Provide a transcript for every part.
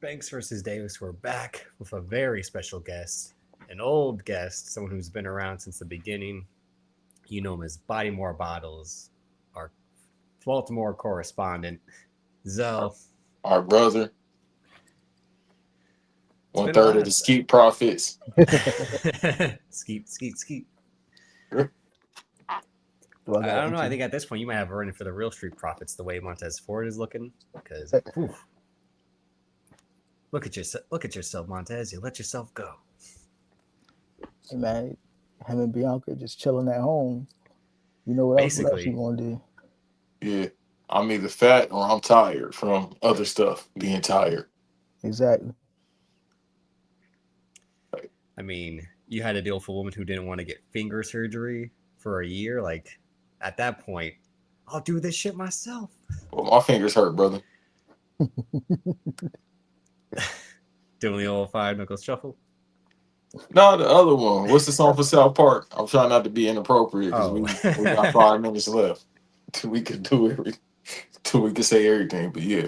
Banks versus Davis. We're back with a very special guest, an old guest, someone who's been around since the beginning. You know him as BodyMore Bottles, our Baltimore correspondent, Zell. Our brother, It's one been a third of while. the Skeet Profits. Skeet, skeet, skeet. Sure. I don't know. I think at this point you might have a run for the real Street Profits the way Montez Ford is looking. Because look at yourself, Montez. You let yourself go. Hey man, him and Bianca just chilling at home. You know what else Basically. you gonna do? Yeah, I'm either fat or I'm tired from other stuff. Being tired. Exactly. I mean, you had to deal with a woman who didn't want to get finger surgery for a year. Like, at that point, I'll do this shit myself. Well, my fingers hurt, brother. Doing the old five knuckles shuffle. No, the other one. What's the song for South Park? I'm trying not to be inappropriate because Oh. we got 5 minutes left. We could do every. We could say everything, but yeah.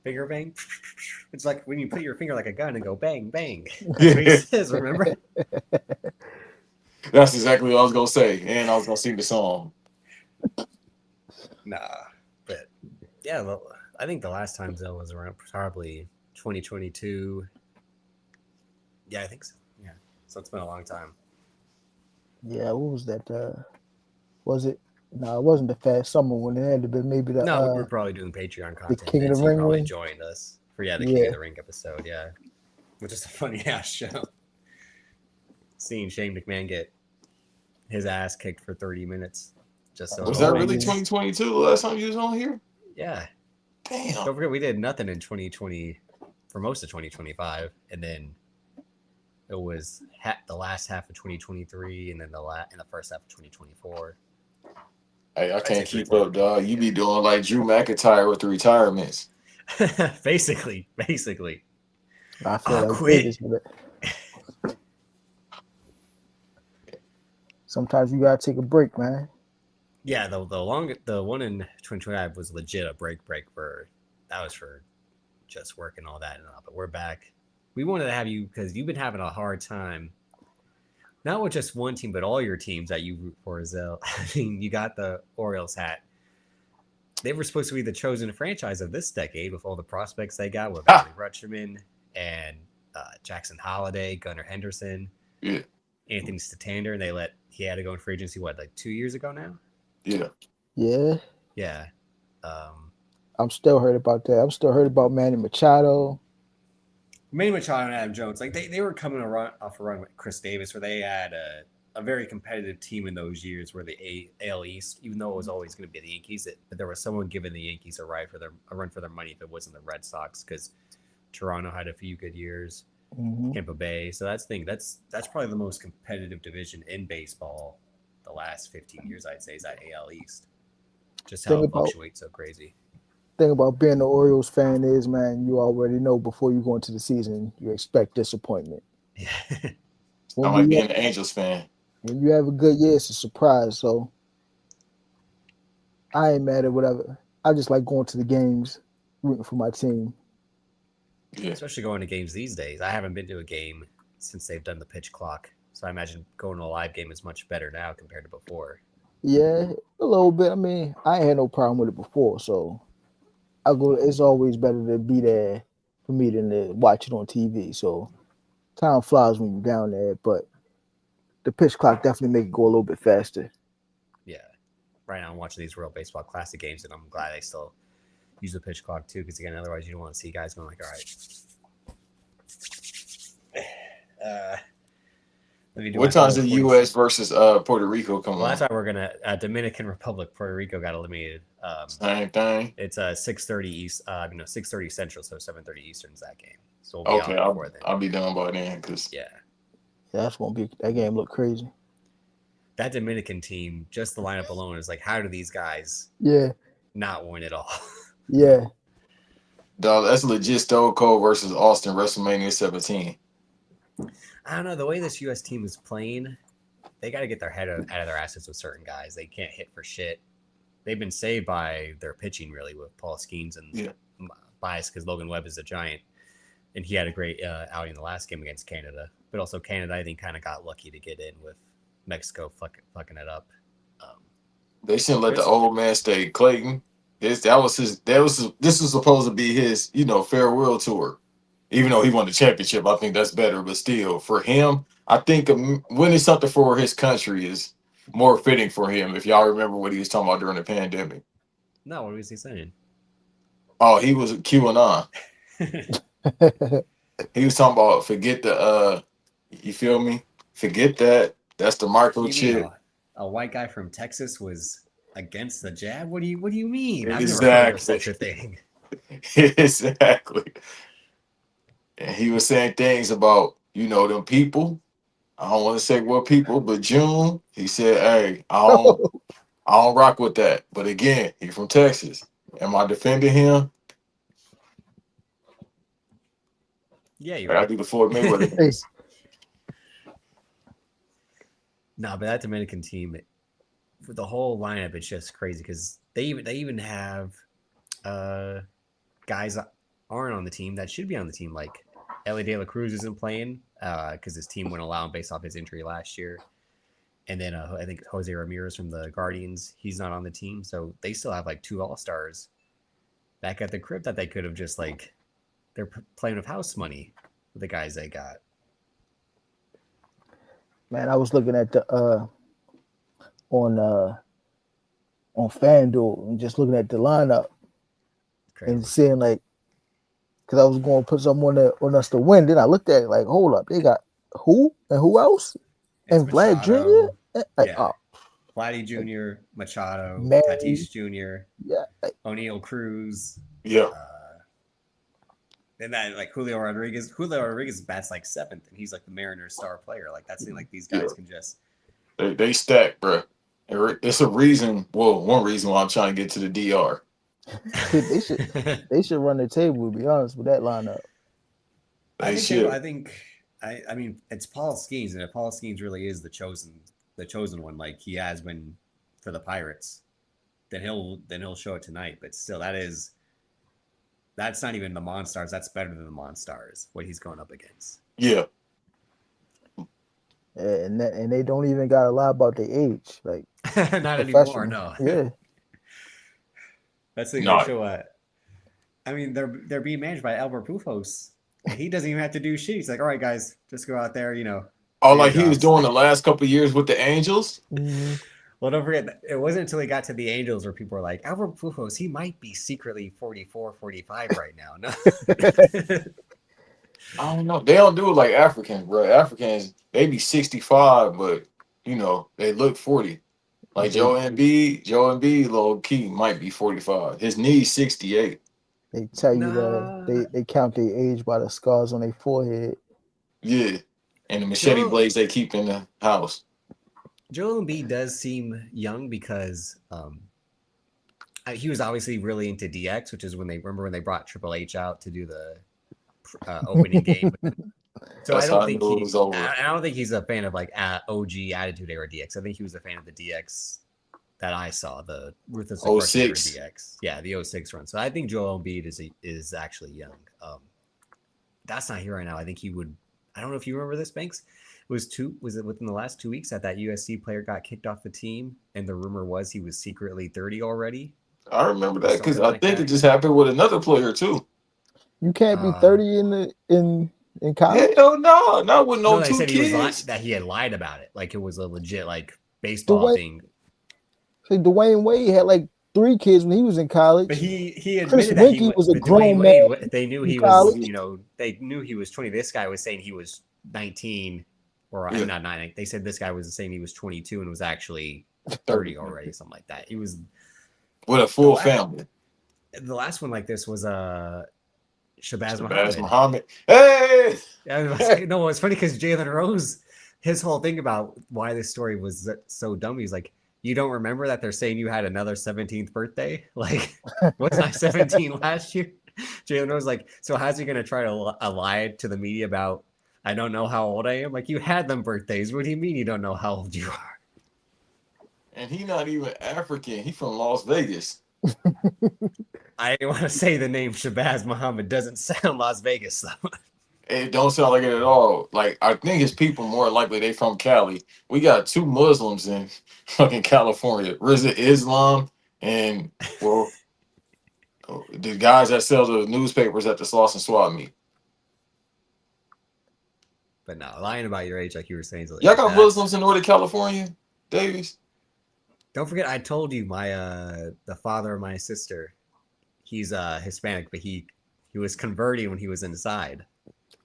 Finger bang. It's like when you put your finger like a gun and go bang, bang. That's what he says, remember? That's exactly what I was gonna say, and I was gonna sing the song. Nah, but yeah, well, I think the last time Zell was around probably 2022. Yeah, I think so. Yeah, so it's been a long time. Yeah, what was that? Was it? No, it wasn't the Fast Summer one. It had to be maybe the No, we're probably doing Patreon content. King of then, the so you Ring probably one? joined us for the King of the Ring episode. Yeah, which is a funny ass show. Seeing Shane McMahon get his ass kicked for 30 minutes. Just so Was that really yeah. 2022 the last time you was on here? Yeah. Damn. Don't forget we did nothing in 2020 for most of 2025, and then it was the last half of 2023, and then in the first half of 2024. Hey, I can't keep up, dog. You be doing like Drew McIntyre with the retirements. basically. I feel I'll like quit. Vegas with it. Sometimes you gotta take a break, man. Yeah, the one in 2025 was legit a break for that was for just work and all that and all. But we're back. We wanted to have you because you've been having a hard time, not with just one team, but all your teams that you root for, Zell. I mean, you got the Orioles hat. They were supposed to be the chosen franchise of this decade with all the prospects they got with Adley Rutschman and Jackson Holliday, Gunnar Henderson, Anthony Statander, and he had to go in free agency, like 2 years ago now? Yeah. Yeah. I'm still hurt about that. I'm still hurt about Manny Machado. Manny Machado and Adam Jones, like they were coming off a run with Chris Davis where they had a very competitive team in those years where the AL East, even though it was always going to be the Yankees, but there was someone giving the Yankees a run for their money if it wasn't the Red Sox, because Toronto had a few good years, Tampa Bay. So that's probably the most competitive division in baseball the last 15 years, I'd say, is that AL East. Just how it fluctuates so crazy. Thing about being an Orioles fan is, man, you already know before you go into the season, you expect disappointment. Yeah. I like being an Angels fan. When you have a good year, it's a surprise. So I ain't mad at whatever. I just like going to the games, rooting for my team. Yeah. Especially going to games these days. I haven't been to a game since they've done the pitch clock. So I imagine going to a live game is much better now compared to before. Yeah, a little bit. I mean, I ain't had no problem with it before, so I go. It's always better to be there for me than to watch it on TV. So time flies when you're down there, but the pitch clock definitely make it go a little bit faster. Yeah. Right now I'm watching these World Baseball Classic games, and I'm glad they still use the pitch clock too, because again, otherwise you don't want to see guys going like, all right. What time's the U.S. versus Puerto Rico come on? Well, that's why we're gonna Dominican Republic, Puerto Rico got eliminated. Same thing. It's 6:30 East, 6:30 Central, so 7:30 Eastern is that game. So we'll be out before then. I'll be done by then, because that's gonna be that game look crazy. That Dominican team, just the lineup alone is like, how do these guys not win it all? Yeah. Dog, that's legit Stone Cold versus Austin WrestleMania 17. I don't know. The way this U.S. team is playing, they got to get their head out of their asses with certain guys. They can't hit for shit. They've been saved by their pitching, really, with Paul Skeens and biased because Logan Webb is a giant, and he had a great outing in the last game against Canada. But also Canada, I think, kind of got lucky to get in with Mexico fucking it up. They shouldn't let the old man stay. Clayton. This was supposed to be his, farewell tour. Even though he won the championship, I think that's better. But still, for him, I think winning something for his country is more fitting for him. If y'all remember what he was talking about during the pandemic. No, what was he saying? Oh, he was QAnon. He was talking about forget the you feel me? Forget that. That's the microchip. A white guy from Texas was against the jab? What do you mean? Exactly. I've never heard of such a thing. Exactly. And he was saying things about, them people. I don't want to say what people, but June, he said, hey, I don't rock with that. But again, he's from Texas. Am I defending him? Yeah, you I do the Floyd Mayweather. No, but that Dominican team, for the whole lineup, it's just crazy because they even have guys that aren't on the team that should be on the team. Like Ellie De La Cruz isn't playing because his team wouldn't allow him based off his injury last year. And then I think Jose Ramirez from the Guardians, he's not on the team. So they still have like 2 All-Stars back at the crib that they could have just they're playing with house money with the guys they got. Man, I was looking at the on FanDuel and just looking at the lineup and seeing because I was going to put something on us to win. Then I looked at it like, hold up, they got who and who else? And Vlad Jr. Vladdy Jr., Machado, Man. Tatis Jr., Yeah, O'Neal Cruz. Yeah. And then Julio Rodriguez. Julio Rodriguez bats 7th, and he's the Mariners' star player. That's these guys can just. They stack, bro. It's a reason. Well, one reason why I'm trying to get to the DR. they should run the table. To be honest with that lineup, I mean, it's Paul Skeens, and if Paul Skeens really is the chosen one, like he has been for the Pirates, then he'll show it tonight. But still, that's not even the Monstars. That's better than the Monstars, what he's going up against. Yeah. And they don't even got to lie about their age. Not anymore, no. Yeah. That's the thing they show I mean, they're being managed by Albert Pujols. He doesn't even have to do shit. He's like, all right, guys, just go out there, Oh, like he was doing the last couple of years with the Angels? Mm-hmm. Well, don't forget, it wasn't until he got to the Angels where people were like, Albert Pujols, he might be secretly 44, 45 right now. No. I don't know. They don't do it like Africans, bro. Africans, they be 65, but, they look 40. Like Joe Embiid, low key, might be 45. His knee's 68. They tell you that they count their age by the scars on their forehead. Yeah. And the machete blades they keep in the house. Joel Embiid does seem young because he was obviously really into DX, which is when they brought Triple H out to do the opening game. So I don't think he's a fan of OG Attitude Era DX. I think he was a fan of the DX that I saw, the Ruthless Aggression Era DX. Yeah, the 06 run. So I think Joel Embiid is actually young. That's not here right now. I think he would. I don't know if you remember this, Banks. Was it within the last 2 weeks that USC player got kicked off the team, and the rumor was he was secretly 30 already? I remember that because I think it just happened with another player too. You can't be 30 in college. Hell no, not with no they 2 said kids. that he had lied about it, like it was a legit baseball thing. See, Dwayne Wade had 3 kids when he was in college. But he admitted Chris that Winkie was a grown man. They knew he was, they knew he was 20. This guy was saying he was 19. Or not 9. They said this guy was saying he was 22 and was actually 30 already, something like that. He was with a full family. The last one like this was Shabazz Muhammad. Hey! No, it's funny because Jalen Rose, his whole thing about why this story was so dumb, he's like, you don't remember that they're saying you had another 17th birthday? Wasn't I 17 last year? Jalen Rose so how's he going to try to lie to the media about, I don't know how old I am? You had them birthdays. What do you mean you don't know how old you are? And he not even African. He from Las Vegas. I didn't want to say the name Shabazz Muhammad. Doesn't sound Las Vegas though. It don't sound like it at all. Like I think his people more likely they from Cali. We got 2 Muslims in fucking California. Rizza Islam and well the guys that sell the newspapers at the Slauson Swap meet. But no, lying about your age, like you were saying, like, Y'all got Muslims in Northern California, Davis? Don't forget, I told you my the father of my sister, he's Hispanic, but he was converting when he was inside.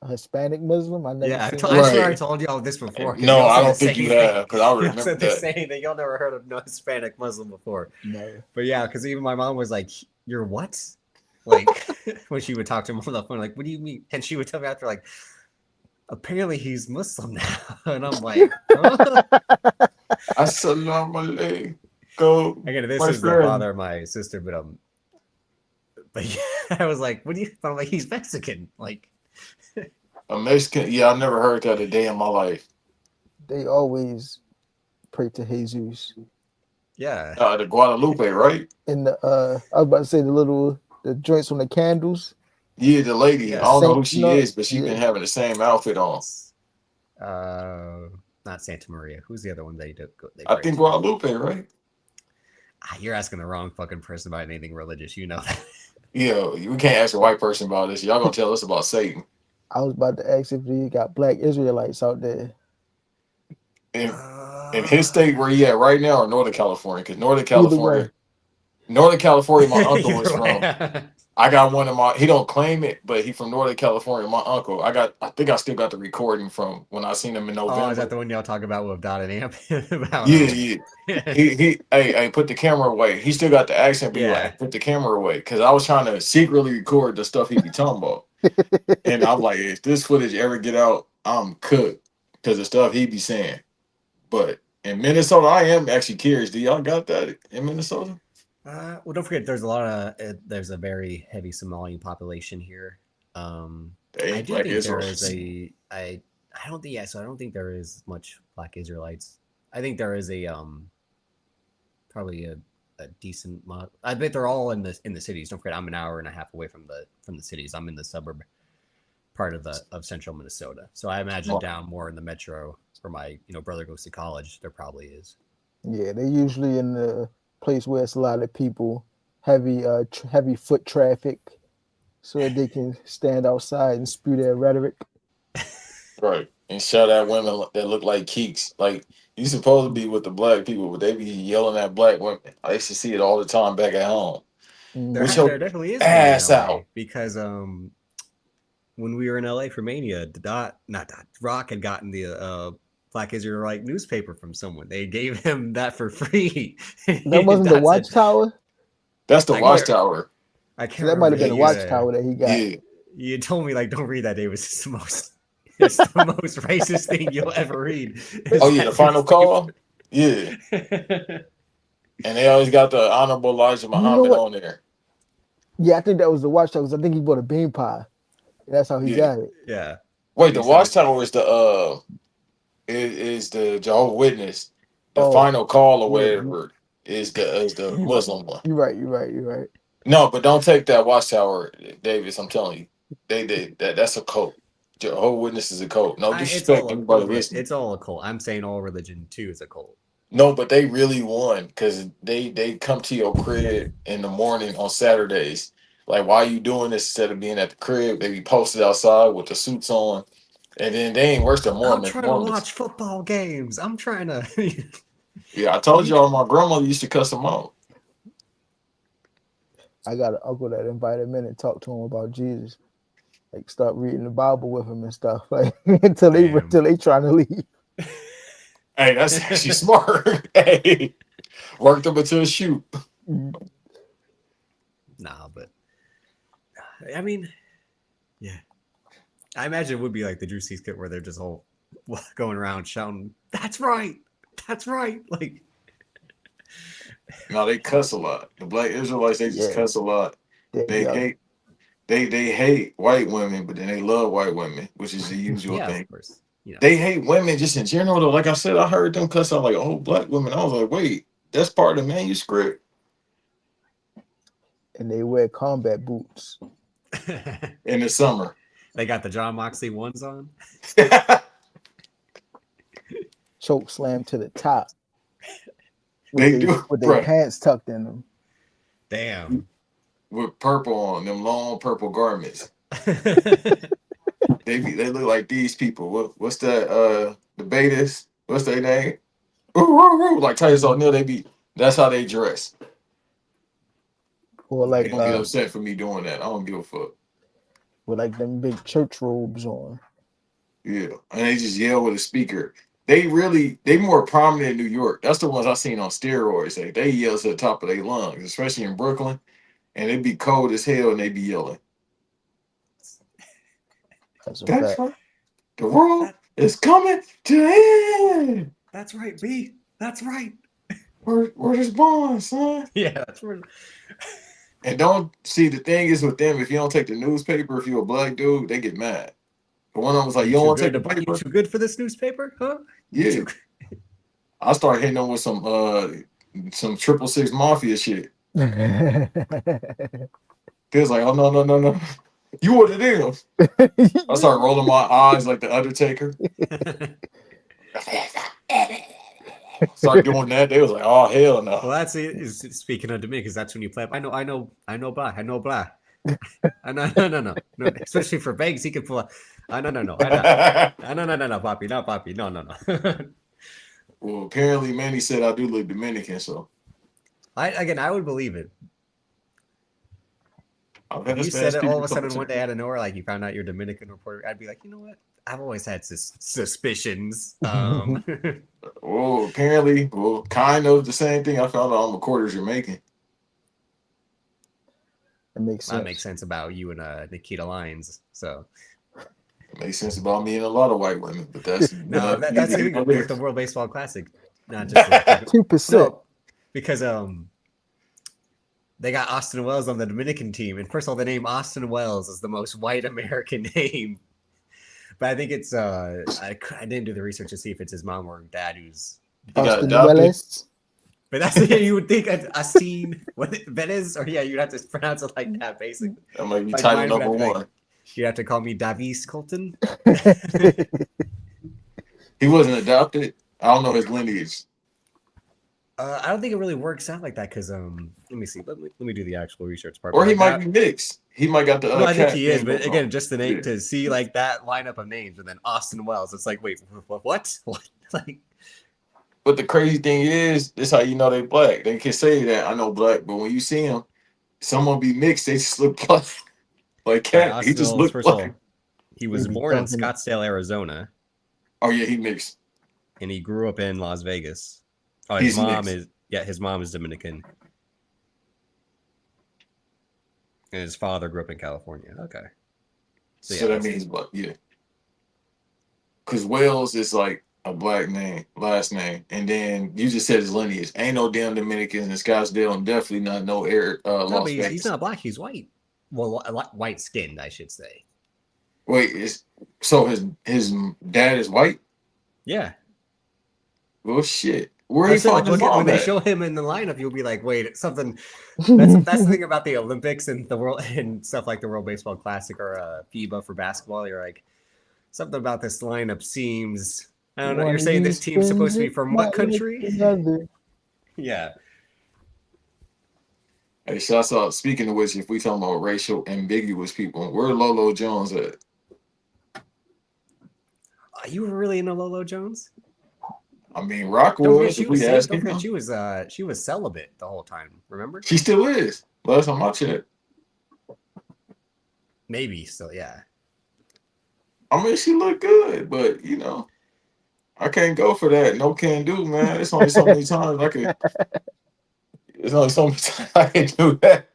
A Hispanic Muslim? I never. Yeah, seen I swear I told you all this before. No, I don't think you have, because I remember so that. saying that y'all never heard of no Hispanic Muslim before. No. But yeah, because even my mom was like, "You're what?" Like when she would talk to him on the phone, like, "What do you mean?" And she would tell me after, like, "Apparently he's Muslim now," and I'm like, huh? Assalamu alaikum. Again, this My is the friend. father of my sister, but yeah, I was like, "What do you?" I'm like, "He's Mexican." Like, A Mexican? Yeah, I've never heard that a day in my life. They always pray to Jesus. yeah, The Guadalupe, right? And the I was about to say the joints on the candles. Yeah, the lady. Yeah. I don't know who Saint- she no, is, but she's been yeah. having the same outfit on. not Santa Maria. Who's the other one they I pray think to? Guadalupe, right? You're asking the wrong fucking person about anything religious. You know that. Yeah, we can't ask a white person about this. Y'all gonna tell us about Satan. I was about to ask if they got black Israelites out there. In his state where he at right now, or Northern California? Because Northern Either California, way. my uncle is Either way. from. I got one of my. He don't claim it, but he from Northern California. My uncle. I think I still got the recording from when I seen him in November. Oh, is that the one y'all talk about with Dot and Amp? About, Yeah. Hey, put the camera away. He still got the accent, but he Yeah. like, put the camera away. Because I was trying to secretly record the stuff he be talking about. And I'm like, if this footage ever get out, I'm cooked. Because the stuff he be saying. But in Minnesota, I am actually curious. Do y'all got that in Minnesota? Well, don't forget, there's a very heavy Somali population here. I do Black think there Israelites. is I don't think so. I don't think there is much black Israelites. I think there is probably a decent. I bet they're all in the cities. Don't forget, I'm an hour and a half away from the cities. I'm in the suburb part of central Minnesota. So I imagine down more in the metro where my brother goes to college, there probably is. Yeah, they're usually in the place where it's a lot of people, heavy foot traffic, so that they can stand outside and spew their rhetoric. Right. And shout out women that look like keeks. Like, you supposed to be with the black people, but they be yelling at black women. I used to see it all the time back at home. There With your definitely is ass one in LA out. because when we were in LA for Mania, Rock had gotten the Black Israelite newspaper from someone. They gave him that for free. That wasn't the Watchtower? That's the Watchtower. I can't That might have been the Yeah. Watchtower that he got. Yeah. You told me, like, don't read that, Davis. It's the most racist thing you'll ever read. Oh, yeah, the final call? Yeah. And they always got the Honorable Elijah Muhammad on there. Yeah, I think that was the Watchtower because I think he bought a bean pie. That's how he got it. Yeah. Wait, the Watchtower is the Jehovah's Witness. The final call or whatever is the Muslim one. You're right. No, but don't take that Watchtower, Davis. I'm telling you, that's a cult. Jehovah's Witness is a cult. No disrespect, everybody listening. It's all a cult. I'm saying all religion too is a cult. No, but they really won because they come to your crib in the morning on Saturdays. Like, why are you doing this instead of being at the crib? They be posted outside with the suits on, and then they ain't worse than Mormons. I'm trying to watch football games. I'm trying to. Yeah, I told y'all my grandmother used to cuss them out. I got an uncle that invited me and talked to him about Jesus. Like, start reading the Bible with him and stuff. Like, until they trying to leave. Hey, that's actually smart. Hey, worked them until a shoot. Nah, but I mean, yeah. I imagine it would be like the Drew C's kit where they're just all going around shouting, "That's right, that's right!" Like, no, they cuss a lot. The Black Israelites, they just cuss a lot. They hate white women, but then they love white women, which is the usual thing. Of course. They hate women just in general, though. Like I said, I heard them cuss out like, "Oh, black women." I was like, wait, that's part of the manuscript. and they wear combat boots. in the summer. They got the John Moxley ones on. Choke slam to the top. They do, with their bro. pants tucked in them. Damn. With purple on them long purple garments. They look like these people. What's that? The Betas. What's their name? Like Titus O'Neil. That's how they dress. Or like They don't get upset for me doing that. I don't give a fuck. With like them big church robes on. Yeah, and they just yell with a speaker. They more prominent in New York. That's the ones I seen on steroids. Like, they yell to the top of their lungs, especially in Brooklyn, and it be cold as hell, and they be yelling. That's right. The world is coming to an end. That's right, B. That's right. Where's this bond, son? Yeah, that's right. And don't see, the thing is with them, if you don't take the newspaper, if you're a black dude, they get mad. But one of them was like, you don't want to take the paper? You too good for this newspaper, huh? Yeah. I started hitting them with some 666 Mafia shit. They was like, oh, no. You one of them. I started rolling my eyes like the Undertaker. Started doing that. They was like, "Oh hell no!" Well, that's speaking of Dominicans. That's when you play. I know blah. I know blah. No. Especially for Vegas, he can pull. No, no, Poppy, not Poppy. No. Well, apparently, Manny said I do look Dominican, so I would believe it. You said it all of a sudden one day out of nowhere, like you found out you're Dominican reporter. I'd be like, you know what? I've always had suspicions. Well, apparently, kind of the same thing. I found out I'm a quarter Jamaican. That makes sense. That makes sense about you and Nikita Lyons. So it makes sense about me and a lot of white women, but that's that's with the World Baseball Classic, not just 2%. No, because they got Austin Wells on the Dominican team, and first of all, the name Austin Wells is the most white American name. But I think it's I didn't do the research to see if it's his mom or dad who's Austin Wells. But that's you would think Austin Velez, or you'd have to pronounce it like that basically. That might be title number one. You'd have to call me Davis Colton. He wasn't adopted. I don't know his lineage. I don't think it really works out like that because let me see. Let me do the actual research part. Or he might be mixed. He might got the. No, I think he is. But again, just the name to see like that lineup of names, and then Austin Wells. It's like, wait, what? Like. But the crazy thing is, this how you know they black. They can say that I know black, but when you see them, someone be mixed. They just look black. Like Cat, he just looked black. He was born in Scottsdale, Arizona. Oh yeah, he mixed. And he grew up in Las Vegas. Oh, his mom is Dominican. And his father grew up in California. Okay. So that means black, yeah. Because Wells is like a black name, last name. And then you just said his lineage. Ain't no damn Dominicans in Scottsdale, and definitely not no Las Vegas. He's not black, he's white. Well, white skinned, I should say. Wait, so his dad is white? Yeah. Well, shit. Where he fucking his mom when they show him in the lineup, you'll be like, wait, something. That's the thing about the Olympics and the world and stuff like the World Baseball Classic or FIBA for basketball. You're like, something about this lineup seems. I don't know. You're saying this team's supposed to be from what country? Yeah. Hey, shouts out. Speaking of which, if we talking about racial ambiguous people, where Lolo Jones at? You were really into Lolo Jones? I mean, Rock was. She was celibate the whole time. Remember? She still is. Last time I checked. Maybe still, yeah. I mean, she looked good, but you know, I can't go for that. No can do, man. It's only so many times I can. There's only so many times I can do that.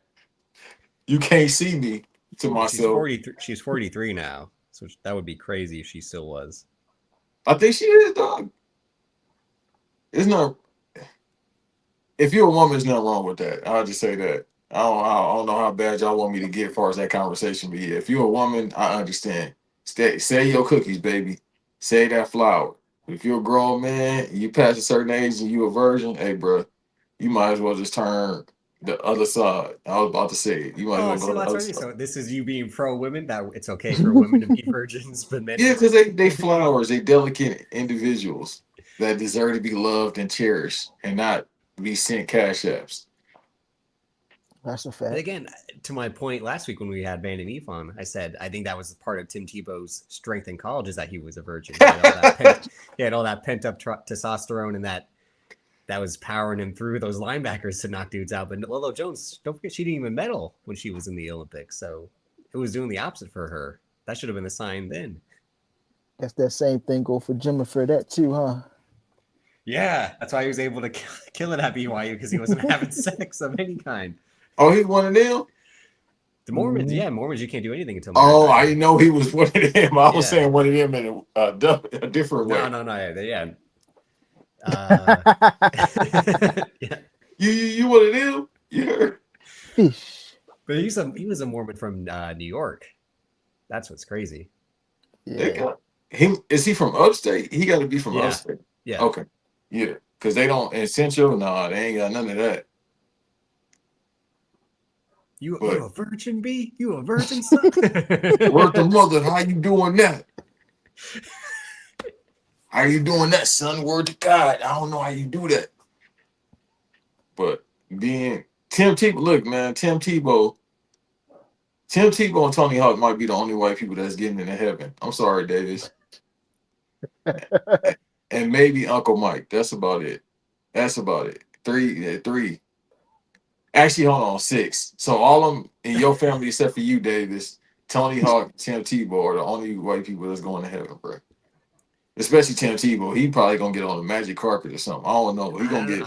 You can't see me to myself. She's 43 now, so that would be crazy if she still was. I think she is, dog. It's not. If you're a woman, there's nothing wrong with that. I'll just say that. I don't know how bad y'all want me to get as far as that conversation, but yeah, if you're a woman, I understand. Say your cookies, baby. Say that flower. If you're a grown man, you pass a certain age and you a virgin, hey, bro, you might as well just turn the other side. I was about to say it. You might Oh, want to see, go to the that's other already side. so. This is you being pro women that it's okay for women to be virgins, but men. Yeah, because they flowers, they delicate individuals that deserve to be loved and cherished and not be sent cash apps. That's a And fact. again, to my point last week when we had Van and Eve on, I said I think that was part of Tim Tebow's strength in college is that he was a virgin. He had all that pent up testosterone and that was powering him through those linebackers to knock dudes out. But Lolo Jones, don't forget, she didn't even medal when she was in the Olympics. So it was doing the opposite for her. That should have been a sign then. Guess that same thing go for Jimmy Fredette too, huh? Yeah, that's why he was able to kill it at BYU because he wasn't having sex of any kind. Oh, he one of them? The Mormons, Mhm. yeah, Mormons, you can't do anything until Oh, marriage. I didn't know he was one of them. I was Yeah. saying one of them in a different way. No, yeah. Yeah. You one of them? You heard? Fish. But he was a Mormon from New York. That's what's crazy. They Yeah. got him. Is he from upstate? He got to be from Yeah. upstate. Yeah. Okay. Yeah. Because they don't, in Central, nah, they ain't got none of that. You But- a virgin, B? You a virgin, son? Word to mother, how you doing that? How you doing that, son? Word to God. I don't know how you do that. But being Tim Tebow, look, man, Tim Tebow and Tony Hawk might be the only white people that's getting into heaven. I'm sorry, Davis. And maybe Uncle Mike. That's about it. Three. Actually, hold on, 6. So all of them in your family, except for you, Davis, Tony Hawk, Tim Tebow are the only white people that's going to heaven, bro. Especially Tim Tebow. He probably gonna get on the magic carpet or something. I don't know. He gonna get.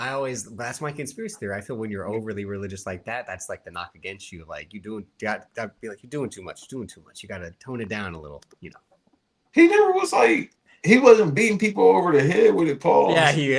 That's my conspiracy theory. I feel when you're overly religious like that, that's like the knock against you. Like you got to be like you're doing too much. You got to tone it down a little. You know. He never was like. He wasn't beating people over the head with it, Paul. Yeah, he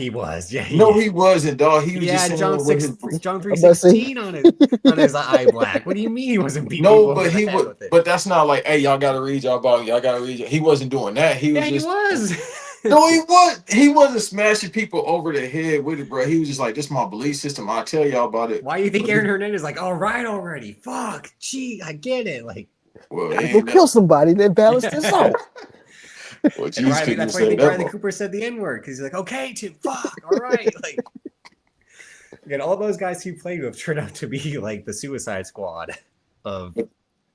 was. Yeah, he wasn't, dog. He was yeah, just John saying 6, John I'm about to say- 3:16 on his eye black. What do you mean he wasn't beating No, people but over he the head would. with it? But that's not like, hey, y'all gotta read y'all Bible. Y'all gotta read. He wasn't doing that. He was Yeah, just. he was. No, he was. He wasn't smashing people over the head with it, bro. He was just like, "This is my belief system. I'll tell y'all about it." Why do you think Aaron Hernandez is like, all right already? Fuck, gee, I get it. Like, Well, Gotta ain't go that- kill somebody, then balance this out. Well, and geez, Riley, couldn't that's you why I say think that, Riley bro? Cooper said the N-word because he's like, okay, Tim, fuck, all right. Like, again, all those guys he played with turned out to be like the Suicide Squad of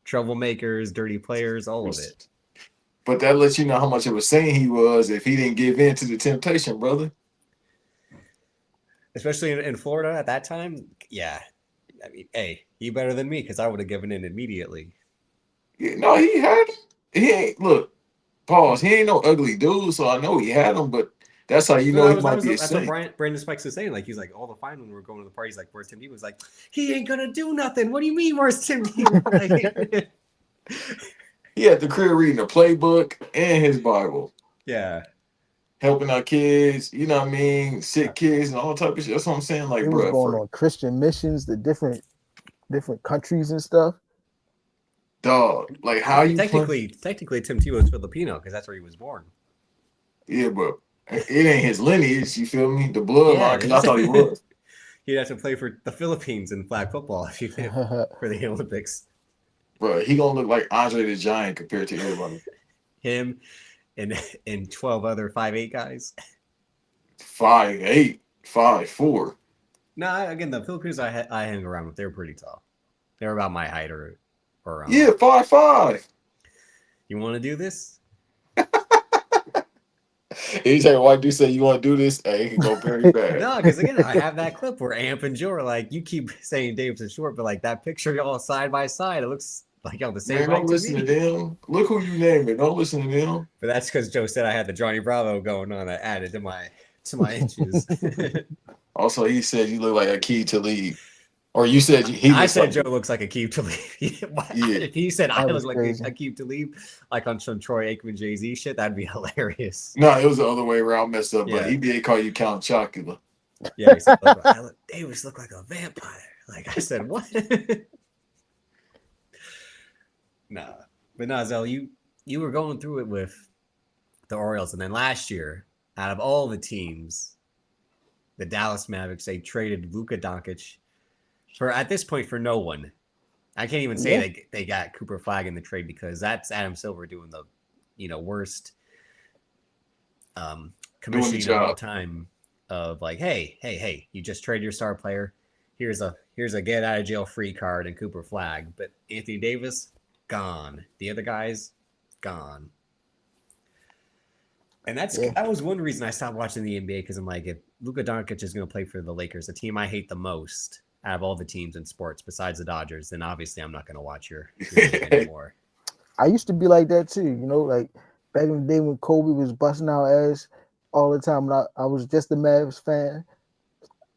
troublemakers, dirty players, all of it. But that lets you know how much of a saint he was if he didn't give in to the temptation, brother. Especially in Florida at that time. Yeah. I mean, hey, he better than me because I would have given in immediately. Yeah, no, he had him. He ain't look. Pause. He ain't no ugly dude, so I know he had him. But that's how you know he might be a That's what saint. Brandon Spikes was saying. Like, he's like, all the fine when we were going to the parties, like, where's Tim D? Was like, he ain't gonna do nothing. What do you mean, where's Tim D? Like, He had the crib reading the playbook and his Bible, yeah. helping our kids. You know what I mean? Sick kids and all type of shit. That's what I'm saying. Like, He was bro, going on Christian missions to different countries and stuff. dog. Like, how you technically Tim Tebow is Filipino because that's where he was born. Yeah, but it ain't his lineage. You feel me? The bloodline. Yeah, Because I thought he was. He'd have to play for the Philippines in flag football if he did for the Olympics. Bro, he gonna look like Andre the Giant compared to everybody. Him and 12 other 5'8" guys. 5'8", 5'4". No, again, the Filipinos I hang around with, they were pretty tall. They were about my height or around. Yeah, 5'5". You want to do this? Anytime a white dude say you want to do this, hey, he can go very bad. No, because again, I have that clip where Amp and Joe are like, you keep saying Dave's short, but like that picture y'all side by side, it looks like y'all the same Man, height don't to listen me. to them. Look who you name it. Don't listen to them. But that's because Joe said I had the Johnny Bravo going on. I added to my inches. Also, he said you look like a key to leave. Or you said I said like Joe looks like a keep to leave. Yeah. If he said I That look was like crazy. a keep to leave, like on some Troy Aikman Jay-Z shit, that'd be hilarious. No, it was the other way around, messed up. Yeah. But he did call you Count Chocula. Yeah, he said, Davis look like a vampire. Like I said, what? Nah, but no, Zell, you were going through it with the Orioles, and then last year, out of all the teams, the Dallas Mavericks, they traded Luka Doncic for at this point for no one. I can't even say they got Cooper Flag in the trade because that's Adam Silver doing the, worst commissioning of all time of like, hey, you just trade your star player. Here's a get out of jail free card and Cooper Flag. But Anthony Davis, gone. The other guys, gone. And that was one reason I stopped watching the NBA because I'm like, if Luka Doncic is going to play for the Lakers, the team I hate the most out of all the teams in sports besides the Dodgers, then obviously I'm not going to watch your league anymore. I used to be like that too, like back in the day when Kobe was busting out ass all the time. And I was just a Mavs fan.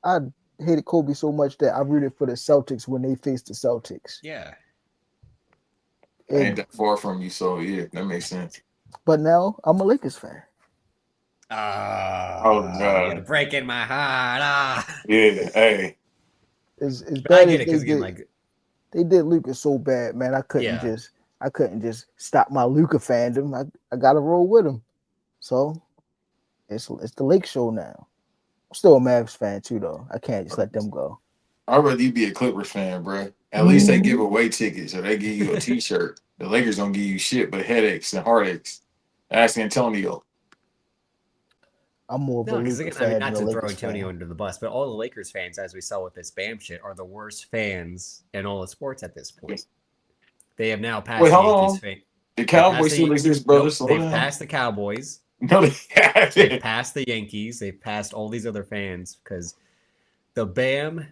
I hated Kobe so much that I rooted for the Celtics when they faced the Celtics. Yeah. Ain't that far from you, so yeah, that makes sense. But now I'm a Lakers fan. Oh God! You're breaking my heart. Yeah, hey. It's bad. I get it because again, like they did Luka so bad, man. I couldn't just stop my Luka fandom. I got to roll with him. So it's the Lake Show now. I'm still a Mavs fan too, though. I can't just let them go. I'd rather you be a Clippers fan, bro. At least they give away tickets or they give you a T-shirt. The Lakers don't give you shit but headaches and heartaches. Ask Antonio. I'm more of a Lakers fan. Not to throw Antonio under the bus, but all the Lakers fans, as we saw with this BAM shit, are the worst fans in all of sports at this point. They have now passed the Yankees. The Cowboys still exist, brothers. They've passed the Cowboys. No, they haven't. They've passed the Yankees. They've passed all these other fans because the BAM,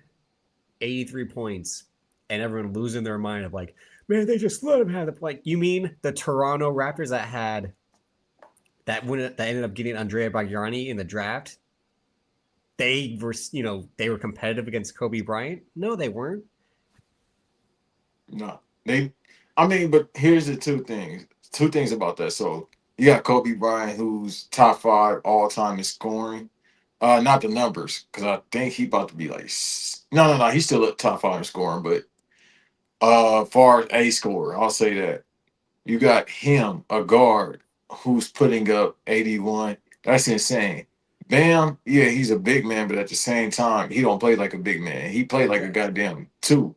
83 points, and everyone losing their mind of like, man, they just let him have the play. You mean the Toronto Raptors that ended up getting Andrea Bargnani in the draft? They were, they were competitive against Kobe Bryant? No, they weren't. No, but here's the two things about that. So you got Kobe Bryant, who's top 5 all time in scoring. Not the numbers, because I think he about to be like no, he's still at top 5 in scoring, but far as a scorer, I'll say that. You got him, a guard, who's putting up 81. That's insane. Bam, yeah, he's a big man, but at the same time, he don't play like a big man. He played like a goddamn 2.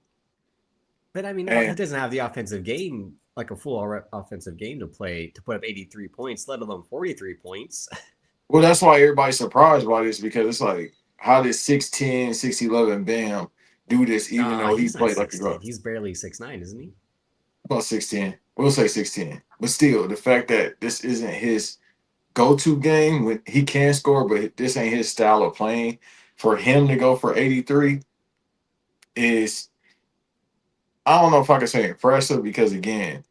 But I mean, he doesn't have the offensive game, like a full offensive game to put up 83 points, let alone 43 points. Well, that's why everybody's surprised by this, because it's like, how did 6'10", 6'11" Bam do this, even though he played like a guard? He's barely 6'9", isn't he? About 6'10". We'll say 6'10". But still, the fact that this isn't his go-to game, when he can score, but this ain't his style of playing, for him to go for 83 is, I don't know if I can say impressive, because again,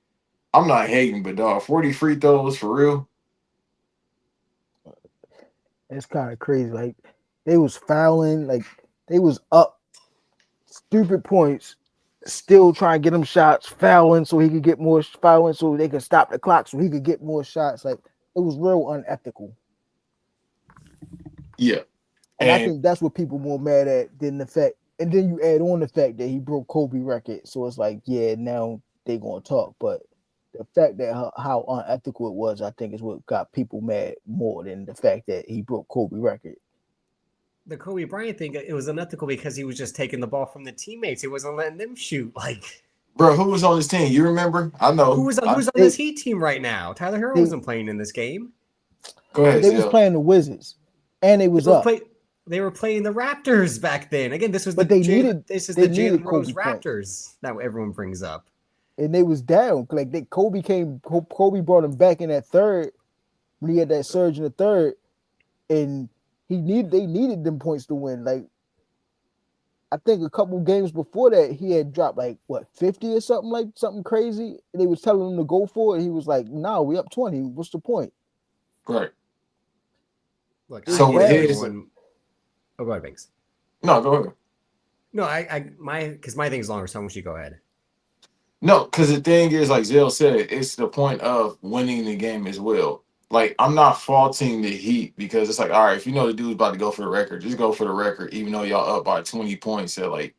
I'm not hating, but dog, 40 free throws for real. It's kind of crazy. Like, they was fouling, like they was up stupid points, still trying to get him shots, fouling so he could get more, fouling so they could stop the clock so he could get more shots. Like, it was real unethical. Yeah. And I think that's what people more mad at than the fact, and then you add on the fact that he broke Kobe record. So it's like, yeah, now they gonna talk. But the fact that how unethical it was, I think, is what got people mad more than the fact that he broke Kobe record. The Kobe Bryant thing, it was unethical because he was just taking the ball from the teammates. He wasn't letting them shoot. Like, bro, who was on his team? You remember? I know. Who's on this Heat team right now? Tyler Herro wasn't playing in this game. Go ahead. They was playing the Wizards, and they was up. They were playing the Raptors back then. Again, this was the Jalen Rose Raptors that everyone brings up. And they was down. Like, Kobe brought him back in that third when he had that surge in the third, and they needed them points to win. Like, I think a couple games before that, he had dropped 50 or something, something crazy. And they was telling him to go for it. He was like, "No, we up 20. What's the point?" Right. Look, so everyone. Oh, go ahead, Banks. No, go ahead. No, because my thing's longer, so I want you to go ahead. No, because the thing is, like Zell said, it's the point of winning the game as well. Like, I'm not faulting the Heat, because it's like, all right, if you know the dude's about to go for the record, just go for the record, even though y'all up by 20 points at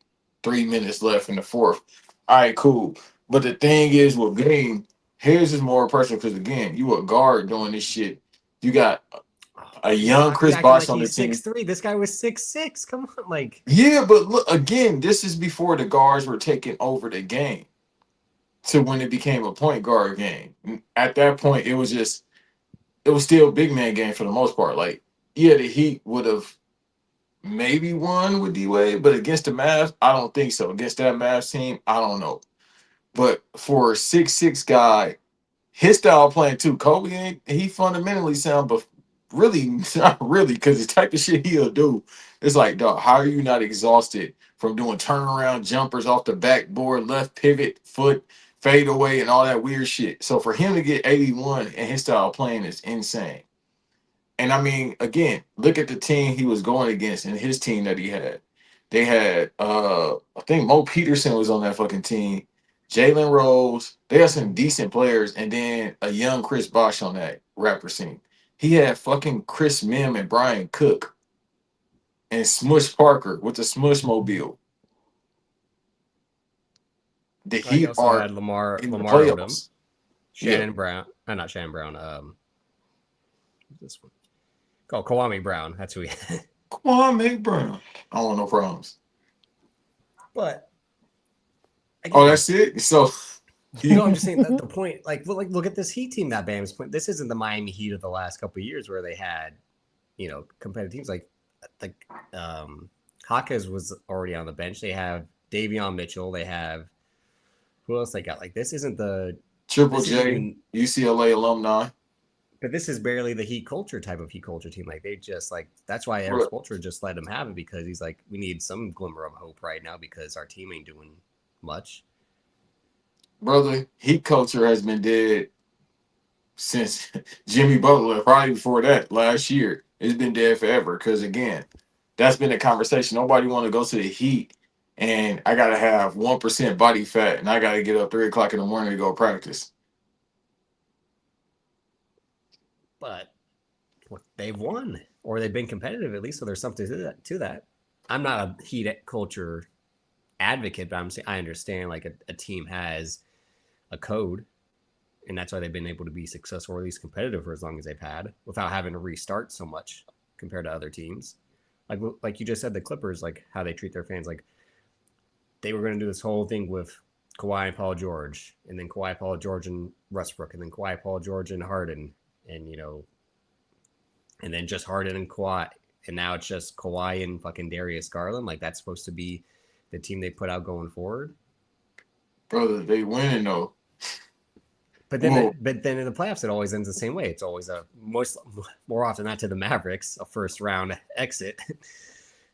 3 minutes left in the fourth. All right, cool. But the thing is, with game, his is more personal, because again, you a guard doing this shit. You got A Yeah, young why are you Chris acting Bosh like on the he's team. 6'3"? This guy was 6'6". Come on, like Yeah, but look again. This is before the guards were taking over the game to when it became a point guard game. At that point, it was still big man game for the most part. Like, yeah, the Heat would have maybe won with D Wade, but against the Mavs, I don't think so. Against that Mavs team, I don't know. But for a 6'6" guy, his style of playing too, Kobe ain't he fundamentally sound, but really not really, because the type of shit he'll do. It's like, dog, how are you not exhausted from doing turnaround jumpers off the backboard, left pivot, foot, fade away, and all that weird shit? So for him to get 81 and his style of playing is insane. And I mean, again, look at the team he was going against and his team that he had. They had I think Mo Peterson was on that fucking team. Jalen Rose. They had some decent players, and then a young Chris Bosh on that rapper scene. He had fucking Chris Mim and Brian Cook and Smush Parker with the Smush Mobile. The well, he Heat also are had Lamar in the Lamar Odom, playoffs. Yeah. Shannon Brown, not Shannon Brown. This one. Oh, Kwame Brown. That's who he had. Kwame Brown. I don't want no problems. But Oh, again, that's it? So no, I'm just saying that the point, look at this Heat team that Bam's point. This isn't the Miami Heat of the last couple of years where they had, competitive teams like Hawkes was already on the bench. They have Davion Mitchell. They have who else they got? Like this isn't the Triple this J, isn't even, UCLA alumni. but this is barely the Heat culture type of Heat culture team. Like they just like that's why Eric Spoelstra just let him have it because he's like we need some glimmer of hope right now because our team ain't doing much. Brother, Heat culture has been dead since Jimmy Butler, probably before that, last year. It's been dead forever. Because again, that's been a conversation. Nobody want to go to the Heat, and I gotta have 1% body fat, and I gotta get up 3 o'clock in the morning to go practice. But they've won or they've been competitive at least, so there's something to that. I'm not a Heat culture advocate, but I'm saying I understand like a team has a code, and that's why they've been able to be successful or at least competitive for as long as they've had without having to restart so much compared to other teams. Like you just said, the Clippers, like how they treat their fans, like they were going to do this whole thing with Kawhi and Paul George, and then Kawhi, Paul George, and Westbrook, and then Kawhi, Paul George, and Harden, and and then just Harden and Kawhi, and now it's just Kawhi and fucking Darius Garland. Like that's supposed to be the team they put out going forward. Brother, they winning though. But then in the playoffs, it always ends the same way. It's always more often not to the Mavericks, a first round exit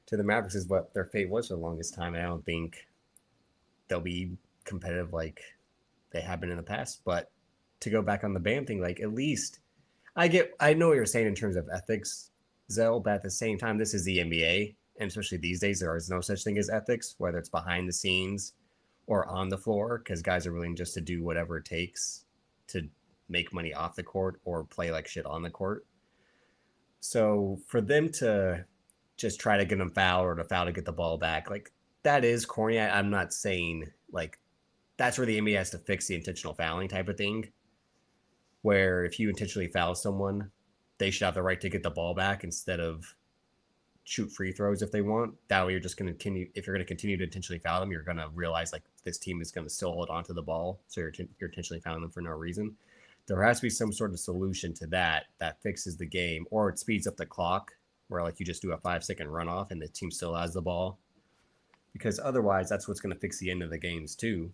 to the Mavericks is what their fate was for the longest time. And I don't think they'll be competitive like they have been in the past. But to go back on the Bam thing, like at least I know what you're saying in terms of ethics, Zell, but at the same time, this is the NBA. And especially these days, there is no such thing as ethics, whether it's behind the scenes or on the floor, because guys are willing just to do whatever it takes to make money off the court or play like shit on the court. So for them to just try to get them fouled or to foul to get the ball back, like that is corny. I'm not saying like that's where the NBA has to fix the intentional fouling type of thing, where if you intentionally foul someone, they should have the right to get the ball back instead of shoot free throws if they want. That way you're just going to continue. If you're going to continue to intentionally foul them, you're going to realize like this team is going to still hold on to the ball. So you're intentionally fouling them for no reason. There has to be some sort of solution to that fixes the game, or it speeds up the clock where like you just do a 5-second runoff and the team still has the ball, because otherwise that's what's going to fix the end of the games too.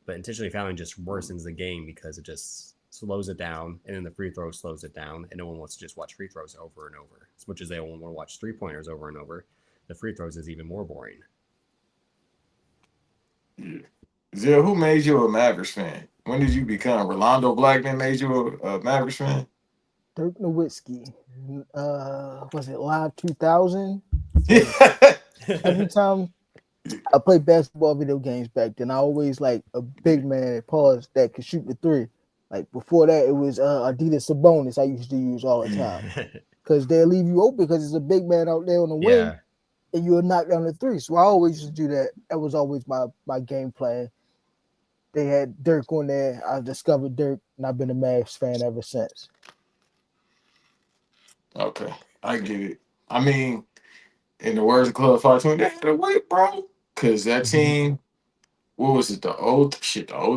But intentionally fouling just worsens the game because it just slows it down, and then the free throw slows it down, and no one wants to just watch free throws over and over. As much as they want to watch 3-pointers over and over, the free throws is even more boring. Zell, who made you a Mavericks fan? When did you become? Rolando Blackman made you a Mavericks fan? Dirk Nowitzki. Was it Live 2000? Every time I played basketball video games back then, I always like a big man that could shoot the three. Like before that, it was Adidas Sabonis I used to use all the time because they'll leave you open because it's a big man out there on the wing, and you'll knock down the three. So I always used to do that. That was always my game plan. They had Dirk on there. I discovered Dirk, and I've been a Mavs fan ever since. Okay, I get it. I mean, in the words of Club 520, they had to wait, bro. Because that team, what was it, the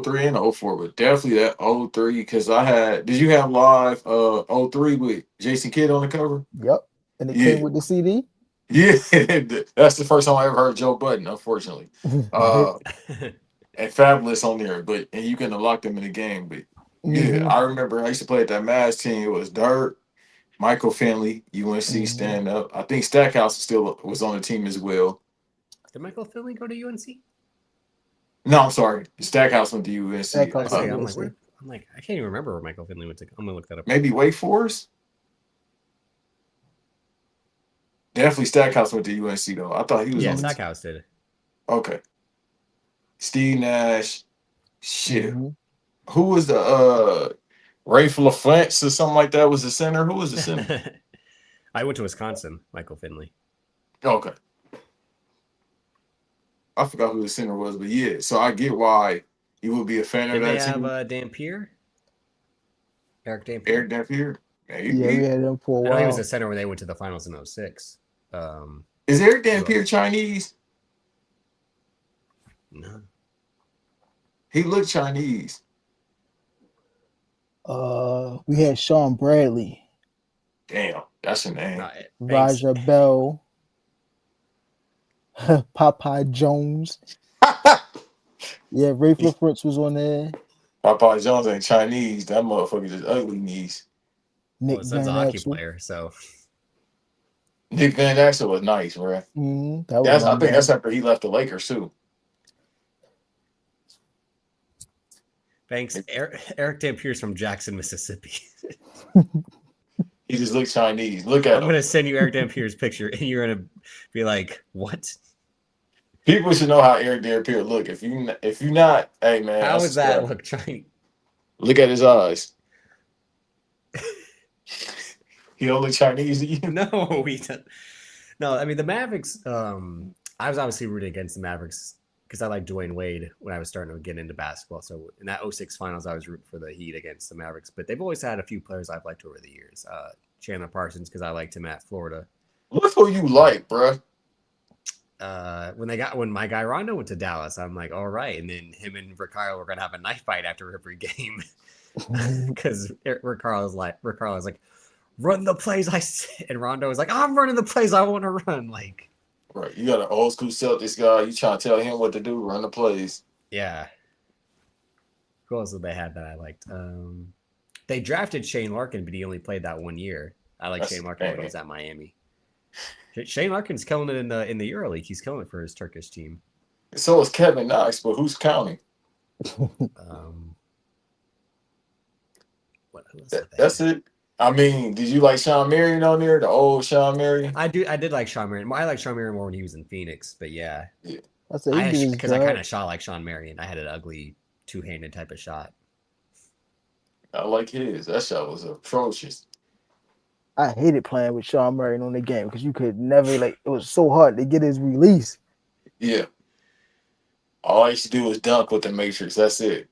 03 and 04, but definitely that 03. Because did you have live 03 with Jason Kidd on the cover? Yep. And it came Yeah. with the CD. Yeah, that's the first time I ever heard Joe Budden, unfortunately. And Fabulous on there, and you can unlock them in the game. But yeah, I remember I used to play at that Mavs team. It was Dirt, Michael Finley, UNC stand up. I think Stackhouse still was on the team as well. Did Michael Finley go to UNC? No, I'm sorry. Stackhouse went to UNC. Stackhouse Okay, went to I'm like, I can't even remember where Michael Finley went to. I'm gonna look that up. Maybe Wake Forest? Definitely Stackhouse went to UNC though. I thought he was on the Stackhouse did. Okay. Steve Nash. Shit. Who was the Rafe LaFlance or something like that was the center? Who was the center? I went to Wisconsin, Michael Finley. Okay. I forgot who the center was, but yeah. So I get why you would be a fan of that team. Did they have Dampier? Eric Dampier? Eric Dampier? Yeah, we had him for a while. I know he was the center when they went to the finals in 06. Is Eric Dampier Chinese? No. He looked Chinese. We had Sean Bradley. Damn, that's a name. Raja Bell. Popeye Jones. Yeah, Rafe LaFrance was on there. Popeye Jones ain't Chinese. That motherfucker just ugly knees. Nick Van a hockey Axel. player, so Nick Van Axel was nice, bro. I think that's after he left the Lakers too. Thanks. Eric Dampier's from Jackson, Mississippi. He just looks Chinese. Look at him. I'm going to send you Eric Dampier's picture, and you're going to be like, what? People should know how Eric Dampier look. If you not, hey, man. How does that look Chinese? Look at his eyes. He don't look Chinese to you? No, he doesn't. No, I mean, the Mavericks, I was obviously rooting against the Mavericks because I like Dwayne Wade when I was starting to get into basketball. So in that 06 finals, I was rooting for the Heat against the Mavericks. But they've always had a few players I've liked over the years. Chandler Parsons, because I liked him at Florida. Look who you like, bro. When my guy Rondo went to Dallas, I'm like, all right. And then him and Rick Carlisle were going to have a knife fight after every game. Because Rick Carlisle's like, run the plays I said. And Rondo was like, I'm running the plays I want to run. Like, right, you got an old school Celtics guy. You trying to tell him what to do, run the plays. Yeah. Who else did they have that I liked? They drafted Shane Larkin, but he only played that 1 year. I like Shane Larkin when he was at Miami. Shane Larkin's killing it in the EuroLeague. He's killing it for his Turkish team. So is Kevin Knox, but who's counting? That's it. I mean, did you like Sean Marion on there? The old Sean Marion? I did like Sean Marion. I like Sean Marion more when he was in Phoenix, but yeah. Because I kind of shot like Sean Marion. I had an ugly two-handed type of shot. I like his. That shot was atrocious. I hated playing with Sean Marion on the game because you could never, it was so hard to get his release. Yeah. All I used to do was dunk with the Matrix. That's it.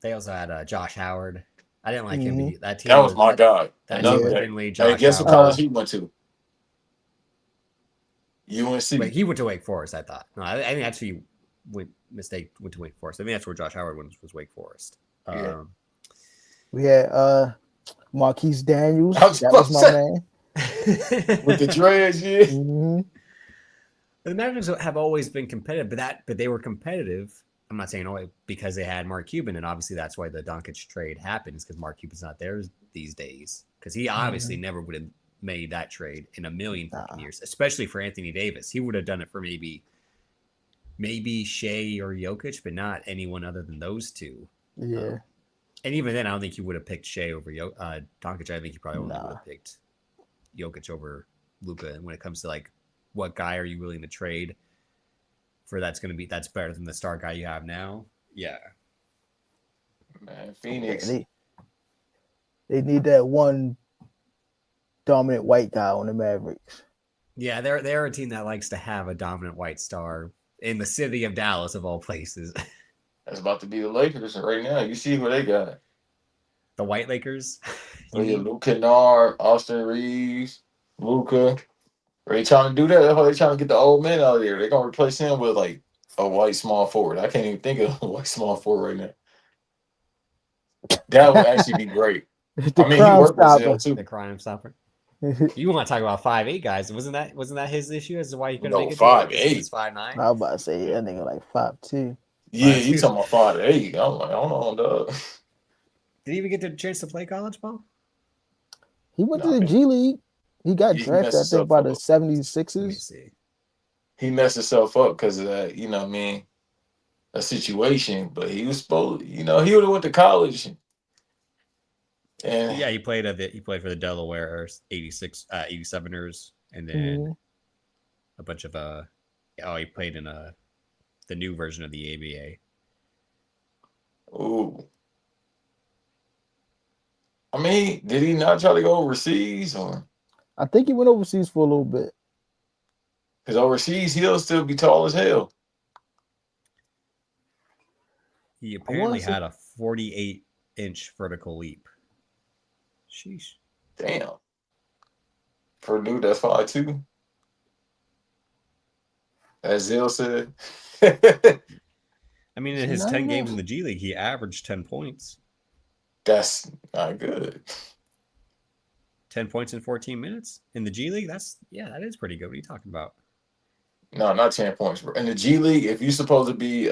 They also had Josh Howard. I didn't like him. That team. That was my guy. That team Finley, Josh guess Howard. what college he went to? UNC. Wait, he went to Wake Forest, I thought. No, I think actually went to Wake Forest. I think that's where Josh Howard was Wake Forest. We had Marquise Daniels. That was my man. With the dreads, yeah. The Mavericks have always been competitive, but they were competitive. I'm not saying only because they had Mark Cuban, and obviously that's why the Doncic trade happens because Mark Cuban's not there these days. Because he obviously never would have made that trade in a million fucking years, especially for Anthony Davis. He would have done it for maybe Shea or Jokic, but not anyone other than those two. Yeah. And even then, I don't think he would have picked Shea over Doncic. I think he probably would have picked Jokic over Luka. And when it comes to what guy are you willing to trade for? That's better than the star guy you have now. Yeah. Man, Phoenix. They need that one dominant white guy on the Mavericks. Yeah, they're a team that likes to have a dominant white star in the city of Dallas, of all places. That's about to be the Lakers right now. You see what they got. The White Lakers. Oh, yeah, Luke Kennard, Austin Reeves, Luca. They trying to do that. That's why they trying to get the old man out of there. They're gonna replace him with like a white small forward. I can't even think of a white small forward right now. That would actually be great. The I mean, he crime worked with Zell stopper. too. The crime stopper. You want to talk about 5'8" guys? Wasn't that his issue as to why he couldn't No, make it? 5'8". He was 5'9". I was about to say that nigga like 5'2". Yeah, 5'2". you talking about 5'8". I'm like, hold on, dog. Did he even get the chance to play college ball? He went Nah, to the man. G League. He got He drafted, I messed think, himself by the up. 76ers. Let me see. He messed himself up because of that, you know what I mean, a situation. But he was supposed, he would have went to college. And Yeah, he played for the Delaware 87ers, and then a bunch of he played in the new version of the ABA. ooh. I mean, did he not try to go overseas or? I think he went overseas for a little bit. Because overseas, he'll still be tall as hell. He apparently had a 48-inch vertical leap. Sheesh. Damn. For a dude that's 5'2". As Zell said. I mean, in his 10 games in the G League, he averaged 10 points. That's not good. 10 points in 14 minutes in the G League? That is pretty good. What are you talking about? No, not 10 points, bro. In the G League, if you're supposed to be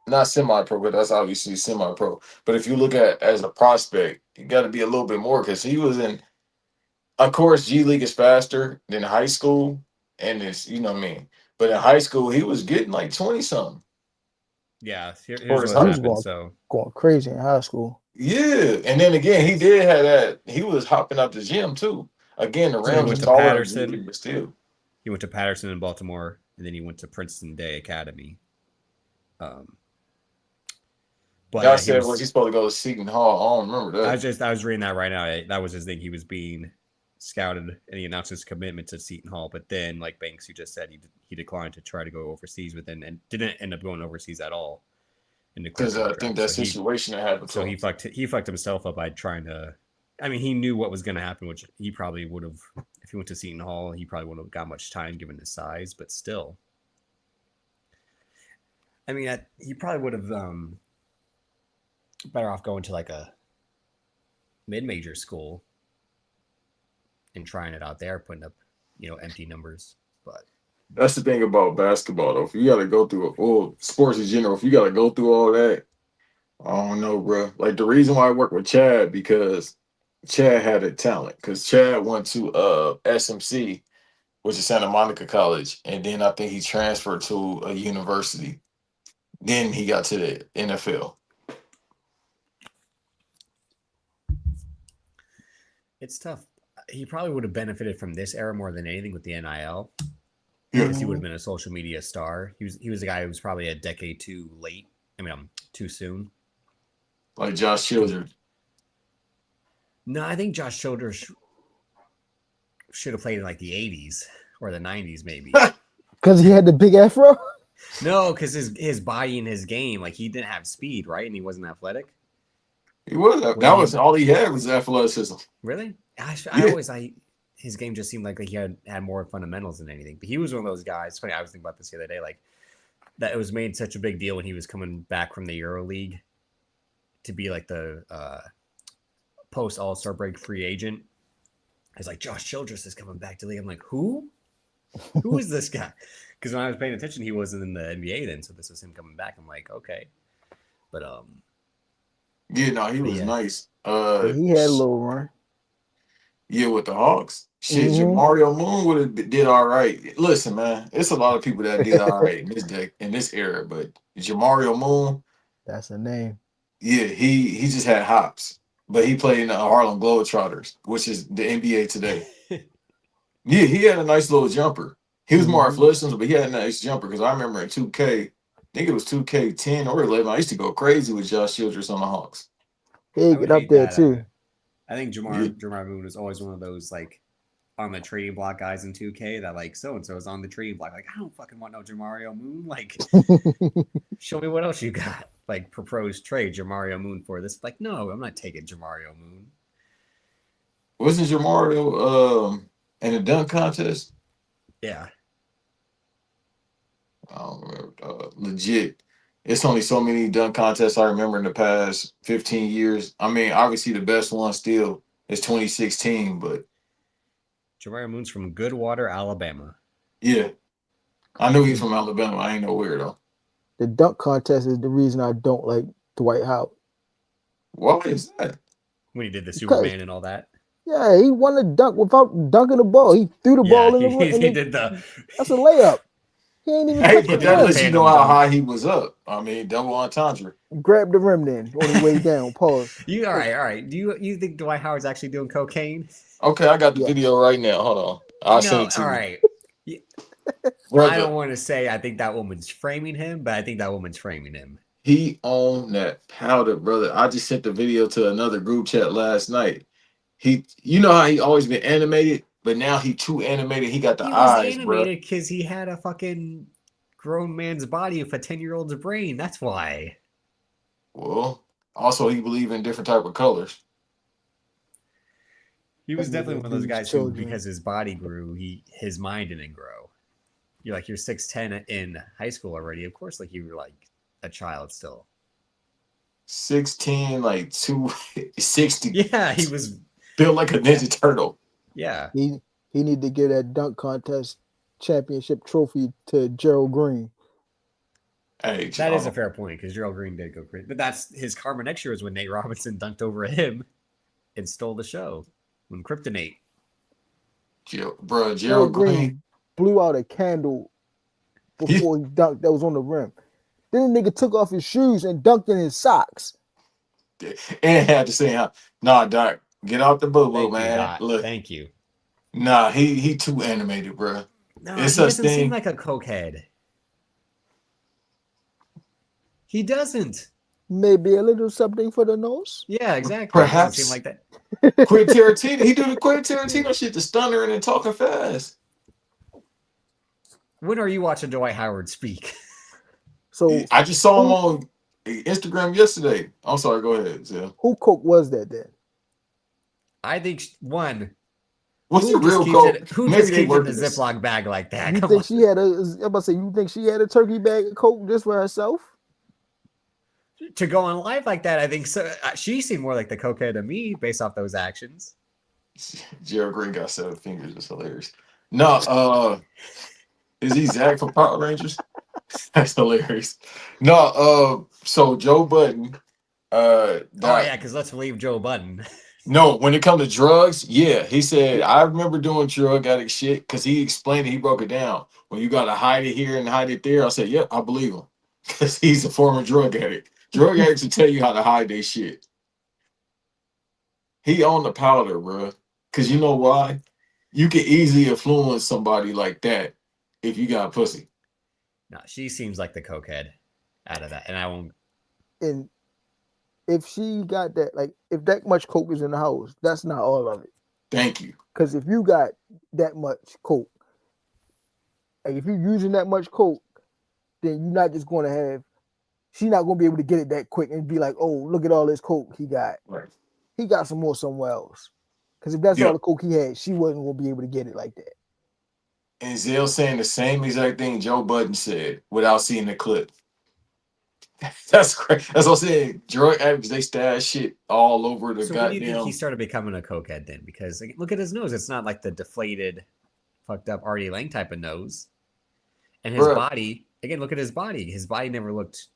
not semi-pro, but that's obviously semi-pro. But if you look at as a prospect, you got to be a little bit more because he was in. Of course, G League is faster than high school, and it's what I mean. But in high school, he was getting like 20 something. Yeah, here's his what high happened. Going crazy in high school. Yeah, and then again, he did have that. He was hopping up the gym too. Again, the Rams went are to taller Patterson. than G League, but still. He went to Patterson in Baltimore, and then he went to Princeton Day Academy. But I said, was he supposed to go to Seton Hall? I don't remember that. I was reading that right now. That was his thing. He was being scouted, and he announced his commitment to Seton Hall. But then, like Banks, you just said, he declined to try to go overseas and didn't end up going overseas at all. Because I think that situation that happened. So he fucked himself up by trying to. I mean, he knew what was going to happen, which he probably would have. If he went to Seton Hall, he probably wouldn't have got much time given his size. But still, I mean, he probably would have better off going to like a mid-major school and trying it out there, putting up empty numbers. But that's the thing about basketball, though. If you got to go through sports in general, if you got to go through all that, I don't know, bro. Like the reason why I work with Chad because Chad had a talent. Because Chad went to SMC, which is Santa Monica College, and then I think he transferred to a university. Then he got to the NFL. It's tough. He probably would have benefited from this era more than anything with the NIL. Because he would have been a social media star. He was a guy who was probably a decade too late. I mean, too soon. Like Josh Childers. No, I think Josh Childers should have played in like the 80s or the 90s, maybe. Because he had the big afro? No, because his body and his game, like he didn't have speed, right? And he wasn't athletic. He was. That was all he had was athleticism. Really? I always his game just seemed like he had more fundamentals than anything. But he was one of those guys. It's funny, I was thinking about this the other day, like that it was made such a big deal when he was coming back from the Euro League to be like the post All-Star break free agent. It's like Josh Childress is coming back to the league. I'm like, who? Who is this guy? Because when I was paying attention, he wasn't in the NBA then, so this was him coming back. I'm like, okay, but yeah, no, he was nice. He had a little run. Yeah, with the Hawks. Shit, Jamario Moon would have did all right. Listen, man, it's a lot of people that did all right in this era, but Jamario Moon, that's a name. Yeah, he just had hops, but he played in the Harlem Globetrotters, which is the NBA today. Yeah, he had a nice little jumper. He was more athletic, but he had a nice jumper because I remember in 2K, I think it was 2K10 or 11. I used to go crazy with Josh Childress on the Hawks. He get up there too. I think Jamar Moon was always one of those like on the trading block guys in 2K that like so and so is on the trading block. Like I don't fucking want no Jamario Moon. Like show me what else you got. like proposed trade Jamario Moon for this. Like, no, I'm not taking Jamario Moon. Wasn't Jamario in a dunk contest? Yeah. I don't remember. Legit. It's only so many dunk contests I remember in the past 15 years. I mean, obviously the best one still is 2016, but Jamario Moon's from Goodwater, Alabama. yeah. I knew he's from Alabama. I ain't no weirdo. The dunk contest is the reason I don't like Dwight Howard. Why is that? When he did the Superman and all that. Yeah, he won the dunk without dunking the ball. He threw the ball in the rim. He did the. That's a layup. He ain't even Hey, touch but the that rim. lets you know how high he was up. I mean, double entendre. Grab the rim then on the way down. Pause. You all right? Do you think Dwight Howard's actually doing cocaine? Okay, I got the video right now. Hold on. I'll send it to you. All right. Brother, I don't want to say I think that woman's framing him, but I think that woman's framing him. he owned that powder, brother. I just sent the video to another group chat last night. You know how he always been animated, but now he too animated. He got the eyes, He was bro. animated because he had a fucking grown man's body with a 10-year-old's brain. That's why. Well, also he believe in different type of colors. He was definitely one of those guys who, Children. because his body grew, his mind didn't grow. You're 6'10" in high school already. Of course, you were like a child still. 16, like 260. Yeah, he was built like a Ninja Turtle. Yeah. He need to get that dunk contest championship trophy to Gerald Green. Hey, that is a fair point because Gerald Green did go crazy. But that's his karma next year is when Nate Robinson dunked over him and stole the show. When Kryptonite. Gerald Green blew out a candle before he dunked that was on the rim. Then the nigga took off his shoes and dunked in his socks. And had to say, nah, Doc, get out the boo-boo, man. Look, thank you. Nah, he too animated, bro. No, he doesn't seem like a cokehead. He doesn't. Maybe a little something for the nose. Yeah, exactly. Perhaps. Seem like that. Quentin Tarantino. He do the Quentin Tarantino shit, the stunner and then talking fast. When are you watching Dwight Howard speak? So I just saw him on Instagram yesterday. I'm sorry, go ahead, Zell. Who coke was that then? I think one. What's the real coke? Who just keeps in a Ziploc bag like that? You think she had I'm about to say, you think she had a turkey bag of coke just for herself? To go on live like that, I think so. She seemed more like the cokehead to me based off those actions. Gerald Green got 7 fingers. It's hilarious. No, is he Zach from Power Rangers? That's hilarious. No, so Joe Budden. Because let's leave Joe Budden. No, when it comes to drugs, yeah, he said, I remember doing drug addict shit because he explained it. He broke it down. When you got to hide it here and hide it there, I said, yep, I believe him because he's a former drug addict. Drug addicts will tell you how to hide their shit. He on the powder, bro. Because you know why? You can easily influence somebody like that if you got pussy. No, she seems like the cokehead out of that. And I won't. And if she got that, if that much coke is in the house, that's not all of it. Thank you. Because if you got that much coke, if you're using that much coke, then you're not just going to have, she's not going to be able to get it that quick and be like, oh, look at all this coke he got. Right. He got some more somewhere else. Because if that's all the coke he had, she wasn't going to be able to get it like that. And Zell saying the same exact thing Joe Budden said without seeing the clip. That's crazy. That's what I'm saying. Drug addicts, they stash shit all over the goddamn. When do you think he started becoming a cokehead then? Because look at his nose. It's not like the deflated, fucked up Artie Lang type of nose. And his body, again, look at his body. His body never looked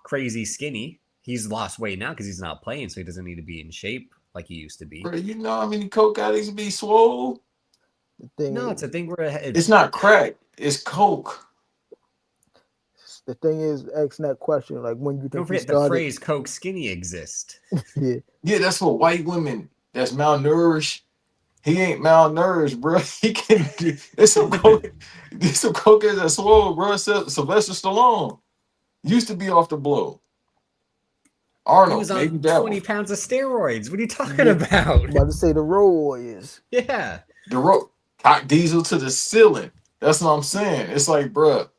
crazy skinny. He's lost weight now because he's not playing, so he doesn't need to be in shape like he used to be. Bro, you know how many coke addicts be swole? It's a thing where it's not crack, it's coke. The thing is, asking that question, like when you think don't forget the phrase "coke skinny" exists. Yeah, that's for white women that's malnourished. He ain't malnourished, bro. He can. It's some coke. There's some coke that's swole, bro. Sylvester Stallone used to be off the blow. Arnold, he was on 20 pounds of steroids. What are you talking about? I'm about to say the Road Warriors. Yeah, the road. Hot diesel to the ceiling. That's what I'm saying. It's like, bro,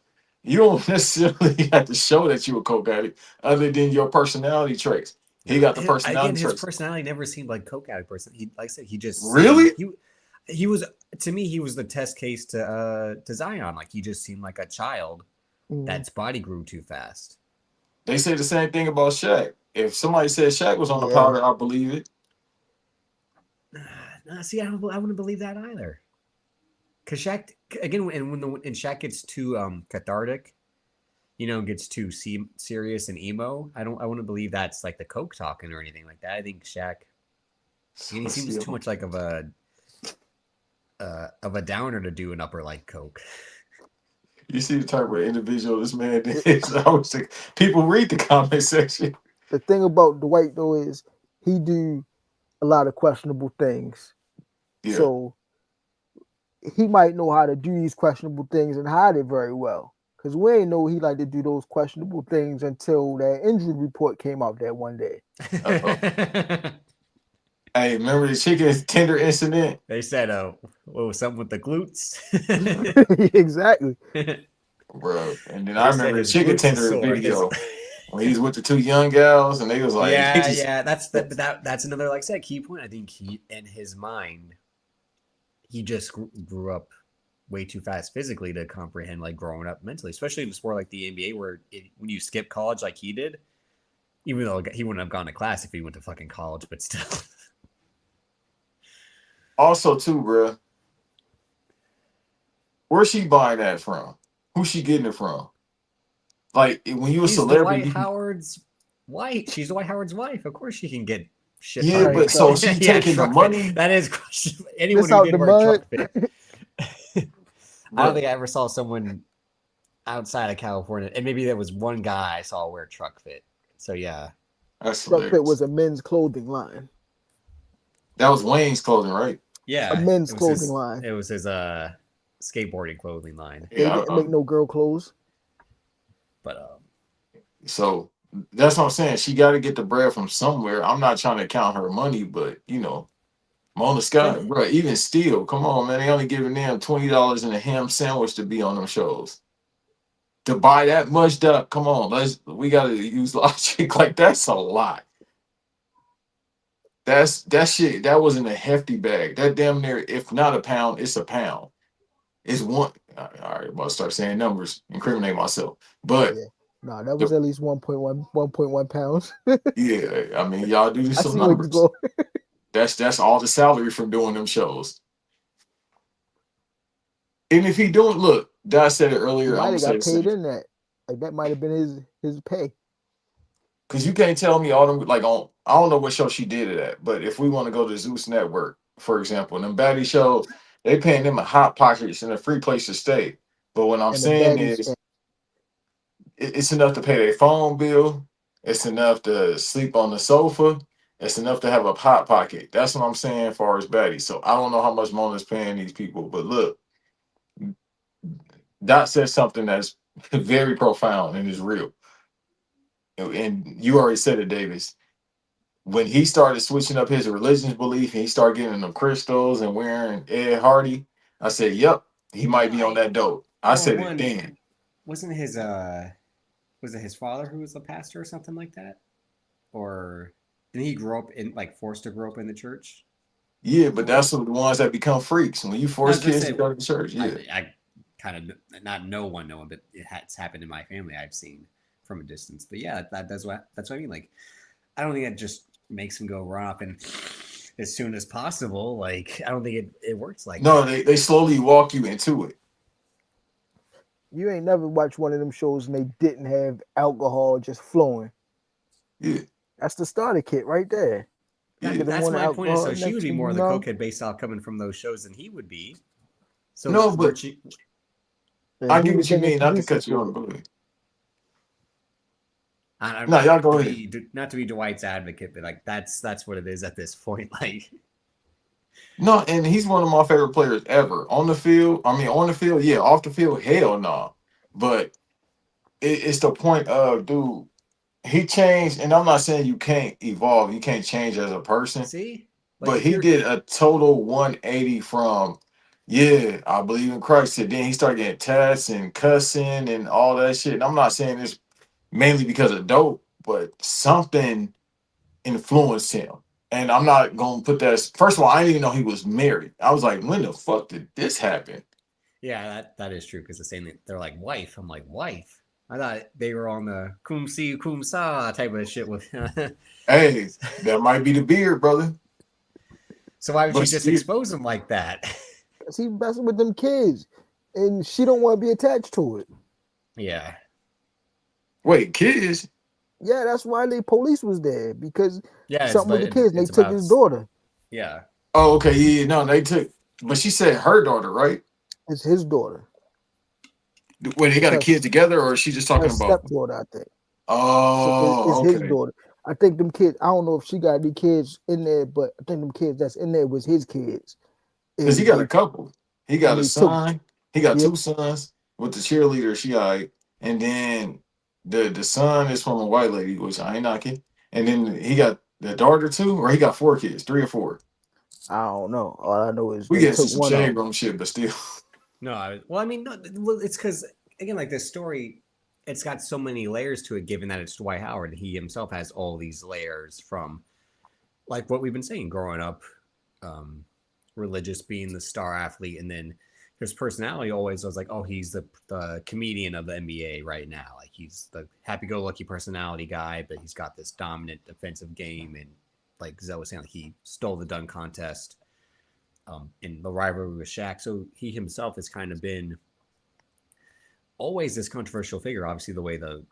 You don't necessarily have to show that you a coke addict, other than your personality traits. He got the Again, personality his traits. personality never seemed like coke addict person. He, like I said, he just Really? seemed, he was, to me, he was the test case to Zion. Like he just seemed like a child that's body grew too fast. They say the same thing about Shaq. If somebody said Shaq was on the Yeah. powder, I believe it. See, I wouldn't believe that either. Cause Shaq again, and when Shaq gets too cathartic, gets too serious and emo. I wouldn't believe that's like the coke talking or anything like that. I think Shaq, he seems too much like of a downer to do an upper like coke. You see the type of individual this man is. I was like, people read the comment section. The thing about Dwight though is he do a lot of questionable things. Yeah. So he might know how to do these questionable things and hide it very well. Because we ain't know he like to do those questionable things until that injury report came out that one day. Hey, remember the chicken tender incident? They said, what was something with the glutes? Exactly. Bro. And then They I said remember the his chicken glutes tender is sore. video when he's with the two young gals and they was like, yeah, that's another, like I said, key point. I think he, in his mind, he just grew up way too fast physically to comprehend like growing up mentally, especially in a sport like the NBA where when you skip college like he did, even though he wouldn't have gone to class if he went to fucking college, but still. Also, too, bro, where's she buying that from? Who's she getting it from? Like, when you a She's celebrity, Dwight Howard's wife. She's Dwight Howard's wife. Of course, she can get shit. yeah, Right. but so she taking the truck money. fit. That is questionable. Anyone This who out did the wear mud. truck fit. I don't think I ever saw someone outside of California, and maybe there was one guy I saw wear truck fit. So yeah, That's Truck Fit hilarious. was a men's clothing line. That was Wayne's clothing, right? yeah, A men's it was clothing his, line. It was his skateboarding clothing line. They Yeah. didn't make no girl clothes. But So that's what I'm saying. She got to get the bread from somewhere. I'm not trying to count her money, but Mona Scott, bro, even still, come on, man. They only giving them $20 in a ham sandwich to be on them shows. To buy that much duck, come on, we gotta use logic. Like, that's a lot. That shit, that wasn't a hefty bag. That damn near, if not a pound, it's a pound. It's one. All right, I'm about to start saying numbers, incriminate myself. But Yeah. No, that was at least 1.1 pounds. yeah, I mean, y'all do I some see where you numbers. go. That's all the salary from doing them shows. And if he doing, look, Dad said it He earlier. I'm might gonna have say got the paid same. in that. Like that might have been his pay. Because you can't tell me all them, like, on, I don't know what show she did it at, but if we want to go to Zeus Network, for example, them baddie shows, they paying them a hot pockets and a free place to stay. But what I'm And the saying baddies is, it's enough to pay their phone bill. It's enough to sleep on the sofa. It's enough to have a hot pocket. That's what I'm saying as far as baddies. So I don't know how much Mona's paying these people, but look, Dot said something that's very profound and is real. And you already said it, Davis. When he started switching up his religious belief and he started getting them crystals and wearing Ed Hardy, I said, "Yep, he might be on that dope." I said it then. wasn't was it his father who was a pastor or something like that? Or didn't he grow up in forced to grow up in the church? Yeah, but that's the ones that become freaks. When you force kids to go to church, yeah. I kind of not no one knowing, but it's happened in my family. I've seen from a distance. But yeah, that's what I mean. Like, I don't think that just makes him go run up and as soon as possible. Like, I don't think it works like no, that. they slowly walk you into it. You ain't never watched one of them shows and they didn't have alcohol just flowing. Yeah. That's the starter kit right there. Yeah. That's my point. Is so she would be more of the cokehead cokehead based off coming from those shows than he would be. So no, but I get what you mean. Not to cut you off. Go ahead. No, y'all go ahead. Not to be Dwight's advocate, but like that's what it is at this point. Like, no, and he's one of my favorite players ever on the field. I mean, on the field, yeah. Off the field, hell no. But it's the point of, dude, he changed, and I'm not saying you can't evolve, you can't change as a person. see, but he did a total 180 from Yeah, I believe in Christ. And then he started getting tats and cussing and all that shit. And I'm not saying this mainly because of dope, but something influenced him. And I'm not gonna put that as, first of all, I didn't even know he was married. I was like, when the fuck did this happen? Yeah, that is true because the same they're like wife. I'm like wife. I thought they were on the kum si kum sa type of shit with. Hey, that might be the beard, brother. So why would you But just still- expose him like that? He messing with them kids, and she don't want to be attached to it. Yeah, Wait, kids? Yeah, that's why the police was there, because yeah. something with the kids. They took his daughter. Yeah, Oh, okay, yeah, no, they took, but she said her daughter, right? It's his daughter. Wait, they got a Her- kid together, or is she just Her talking about? stepdaughter, I think. Oh, It's his okay. daughter. I think them kids. I don't know if she got any kids in there, but I think them kids that's in there was his kids. Because he got a couple. He got and a they son. He got Yeah. 2 sons with the cheerleader. She all right. And then the son is from a white lady, which I ain't knocking. And then he got the daughter too, or he got 4 kids, 3 or 4. I don't know. All I know is We they get took some one shade out. room shit, but still. no. Well, I mean, no. Well, it's because again, like this story, it's got so many layers to it. Given that it's Dwight Howard, he himself has all these layers from, like what we've been saying, growing up, religious, being the star athlete, and then his personality always was like, oh, he's the comedian of the NBA right now. Like he's the happy-go-lucky personality guy, but he's got this dominant defensive game. And like Zell was saying, like he stole the dunk contest in the rivalry with Shaq. So he himself has kind of been always this controversial figure. Obviously, the way the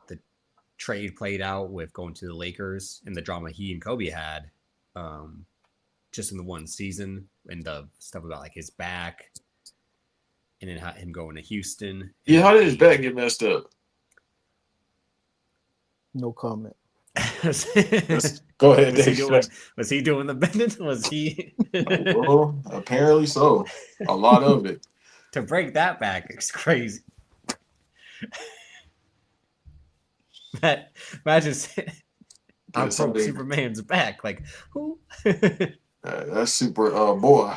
trade played out with going to the Lakers and the drama he and Kobe had, just in the one season, and the stuff about like his back. And then him going to Houston. Yeah, how did his back get messed up? No comment. Go ahead, was he doing the bending? Was he? Well, apparently so. A lot of it. To break that back, it's crazy. That imagine I broke something- Superman's back. Like who? That's super boy.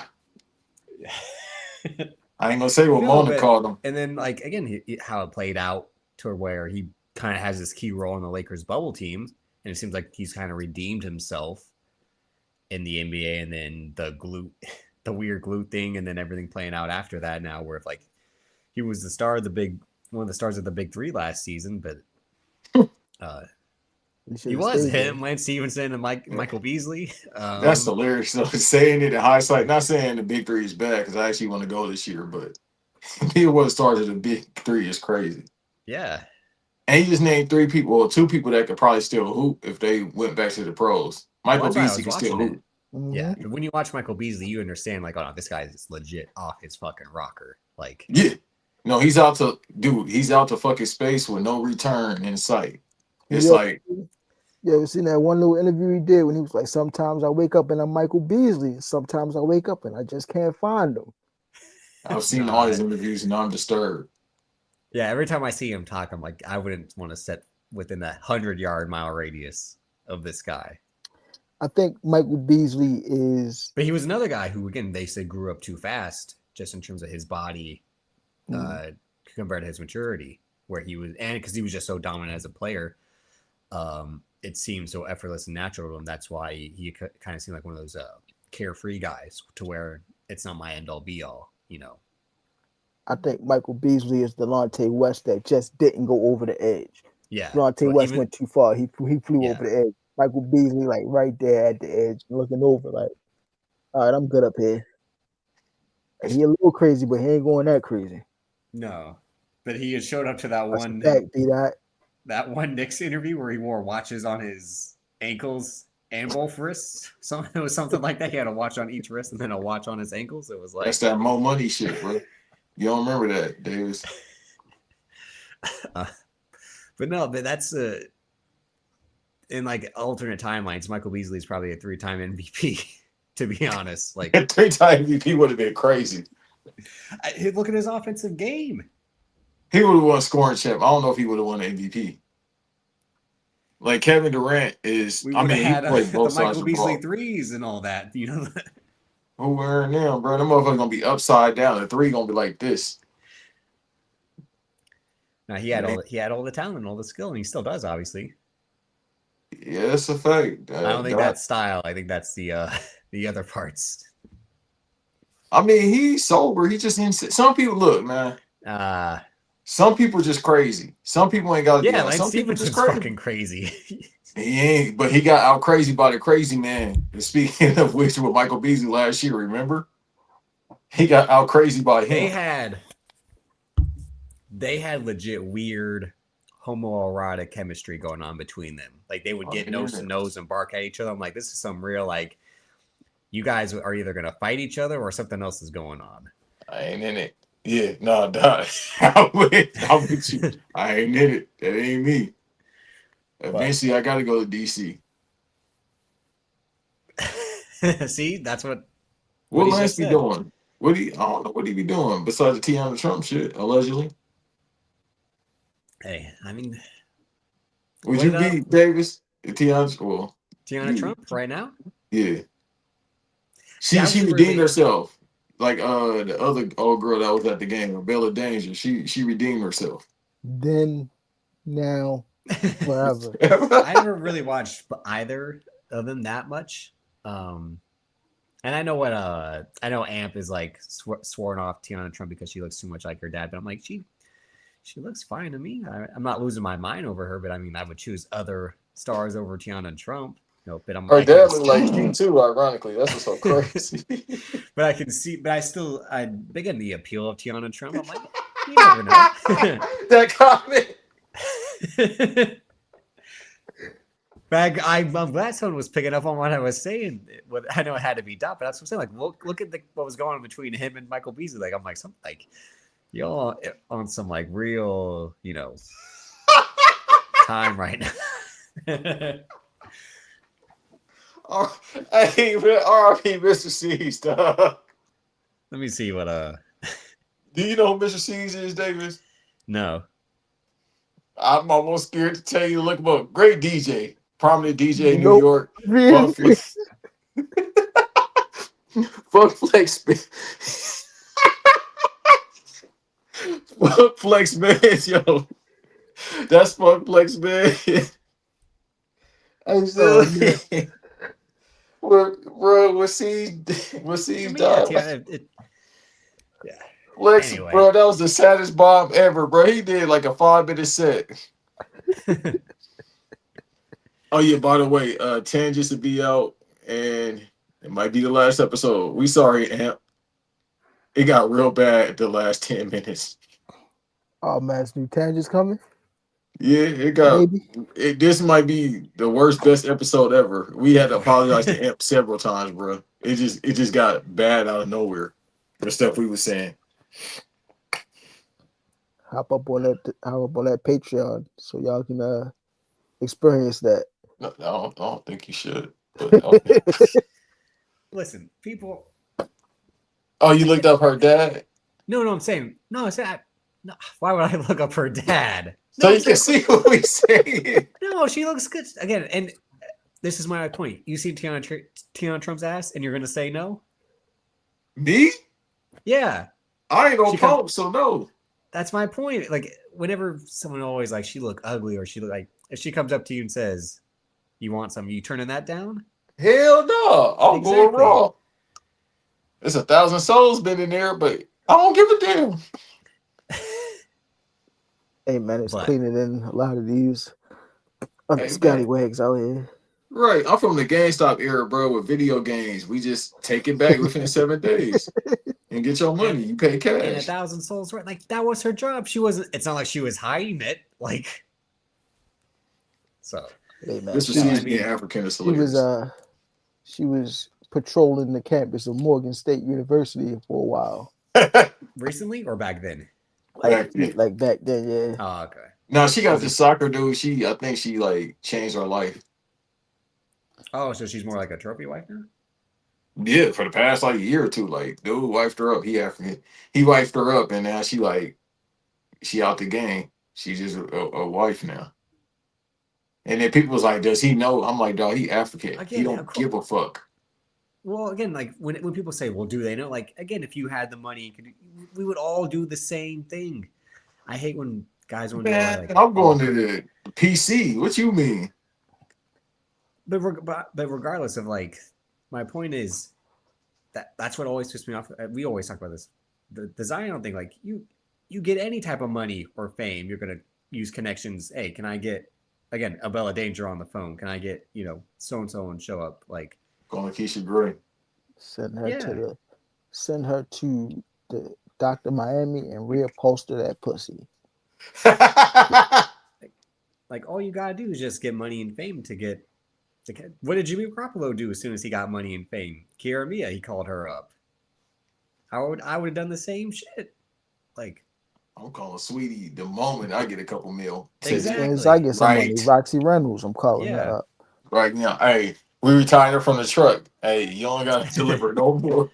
I ain't gonna say what No, Mona but- called him. And then like again, how it played out to where he kind of has this key role in the Lakers bubble team, and it seems like he's kind of redeemed himself in the NBA, and then the weird glute thing, and then everything playing out after that. Now, where if like he was the star of one of the stars of the Big Three last season, but he was him, Lance Stevenson, and Michael Beasley. That's hilarious. So saying it in hindsight, not saying the Big Three is bad because I actually want to go this year, but he was stars of the Big Three is crazy. Yeah. And he just named 3 people, or 2 people that could probably still hoop if they went back to the pros. Michael Well, that's why I Beasley can was still watching hoop. Mhm. Yeah, but when you watch Michael Beasley, you understand like, oh no, this guy's legit off his fucking rocker. Like, Yeah. No, he's out to fucking space with no return in sight. It's Yeah. like, You ever seen that one little interview he did when he was like, sometimes I wake up and I'm Michael Beasley, and sometimes I wake up and I just can't find him. I've seen all his interviews and I'm disturbed. yeah, every time I see him talk, I'm like, I wouldn't want to sit within that 100-yard-mile radius of this guy. I think Michael Beasley is. But he was another guy who, again, they said grew up too fast, just in terms of his body compared to his maturity, where he was, and because he was just so dominant as a player, it seemed so effortless and natural to him. That's why he kind of seemed like one of those carefree guys, to where it's not my end all be all, you know. I think Michael Beasley is Delonte West that just didn't go over the edge. Yeah, Delonte so West even- went too far. He flew Yeah. over the edge. Michael Beasley, like right there at the edge, looking over, like, all right, I'm good up here. Like, he a little crazy, but he ain't going that crazy. No, but he had showed up to that That's one a fact, D-Dot. that one Knicks interview where he wore watches on his ankles and both wrists. So it was something like that. He had a watch on each wrist and then a watch on his ankles. It was like, That's that Mo Money shit, bro. You don't remember that, Davis? but no, but that's in like alternate timelines. Michael Beasley is probably a 3-time MVP. To be honest, like A 3-time MVP would have been crazy. Look at his offensive game. He would have won scoring champ. I don't know if he would have won the MVP. Like Kevin Durant is. We I would mean, have he had played the both sides Michael of the Beasley ball. threes and all that. You know, Who wearing them, bro? Them motherfuckers gonna be upside down. The 3 gonna be like this. Now he had all the talent, and all the skill, and he still does, obviously. Yeah, that's a fact. I don't think that's style. I think that's the the other parts. I mean, he's sober. He just some people look, man. Some people just crazy. Some people ain't got. Yeah, Some people just fucking crazy. He ain't, but he got out crazy by the crazy man. And speaking of which, with Michael Beasley last year, remember? He got out crazy by him. They had legit weird homoerotic chemistry going on between them. Like they would get nose to nose and bark at each other. I'm like, this is some real like, you guys are either gonna fight each other or something else is going on. I ain't in it. Yeah, no, nah, I'm with you. I ain't in it. That ain't me. Eventually, I gotta go to DC. See, that's what Lance be doing? I don't know what he be doing besides the Tiana Trump shit, allegedly. Hey, I mean, would you be Davis? Tiana Trump right now? Yeah. She redeemed herself. Like the other old girl that was at the game, Bella Danger. She redeemed herself. Then, now, forever. I never really watched either of them that much. And I know what I know Amp is like sworn off Tiana Trump because she looks too much like her dad, but I'm like, she looks fine to me. I'm not losing my mind over her, but I mean, I would choose other stars over Tiana Trump. No, but her dad looked like you too. Ironically, that's what's so crazy. But I can see, but I begin the appeal of Tiana Trump. I'm like, you never know. That comment. I'm glad someone was picking up on what I was saying. I know it had to be Dot, but that's what I'm saying. Like, look at what was going on between him and Michael Beasley. Like, I'm like, something like, y'all on some like real, time right now. Hey, R.I.P. Mr. C's, dog. Let me see what Do you know who Mr. C's is, Davis? No. I'm almost scared to tell you. Look him up. Great DJ, prominent DJ in New York. Fuck Flex. Fuck Flex, man, yo. That's Fuck Flex, man. I'm still. Bro, we'll see dog. Yeah. Lex, Anyway. bro, that was the saddest bomb ever, bro. He did like a 5-minute set. Oh yeah, by the way, Tangents to be out, and it might be the last episode. We sorry, Amp. It got real bad the last 10 minutes. Oh man, new Tangents coming? Yeah, it got. This might be the worst, best episode ever. We had to apologize to Amp several times, bro. It just got bad out of nowhere. The stuff we was saying. Hop up on that Patreon so y'all can experience that. No, I don't think you should. Listen, people. Oh, you looked up her dad? No, I'm saying no. I said, no. Why would I look up her dad? So you can see what we saying. No, she looks good again. And this is my point. You see Tiana Trump's ass, and you're gonna say no? Me? Yeah. I ain't on pump, so no. That's my point. Like, whenever someone always like she look ugly or she look like if she comes up to you and says, "You want something?" You turning that down? Hell no. I'm going raw. There's 1,000 souls been in there, but I don't give a damn. Hey man, it's cleaner than a lot of these scallywags out here. Right. I'm from the GameStop era, bro, with video games. We just take it back within 7 days and get your money. You pay cash. And 1,000 souls, right? Like, that was her job. She wasn't, it's not like she was hiding it. Like, so. Hey, man, this was being African is hilarious. She was patrolling the campus of Morgan State University for a while. Recently or back then? Like back then, yeah. Oh, okay. No, she got the soccer dude. I think she like changed her life. Oh, so she's more like a trophy wife now? Yeah, for the past like year or two, like dude wifed her up. He African. He wifed her up, and now she out the game. She's just a wife now. And then people was like, "Does he know?" I'm like, "Dog, he African. He don't give a fuck." Well, again, like when people say, "Well, do they know?" Like again, if you had the money, we would all do the same thing. I hate when guys want to do all that. Man, Like, I'm oh, going to the PC. What you mean? but regardless of like, my point is that's what always pisses me off. We always talk about this. The Zion thing, like you get any type of money or fame, you're gonna use connections. Hey, can I get again a Bella Danger on the phone? Can I get so and so and show up? Like, Going to Keisha Gray. Send her yeah, to the Dr. Miami and reupholster that pussy. like all you gotta do is just get money and fame to get. What did Jimmy Garoppolo do as soon as he got money and fame? Kiara Mia, he called her up. I would have done the same shit. Like, I'm calling Sweetie the moment I get a couple mil. Exactly. As soon as I get some money, Right. Roxy Reynolds, I'm calling Yeah. her up. Right now. Hey, we retired her from the truck. Hey, you only got to deliver no more.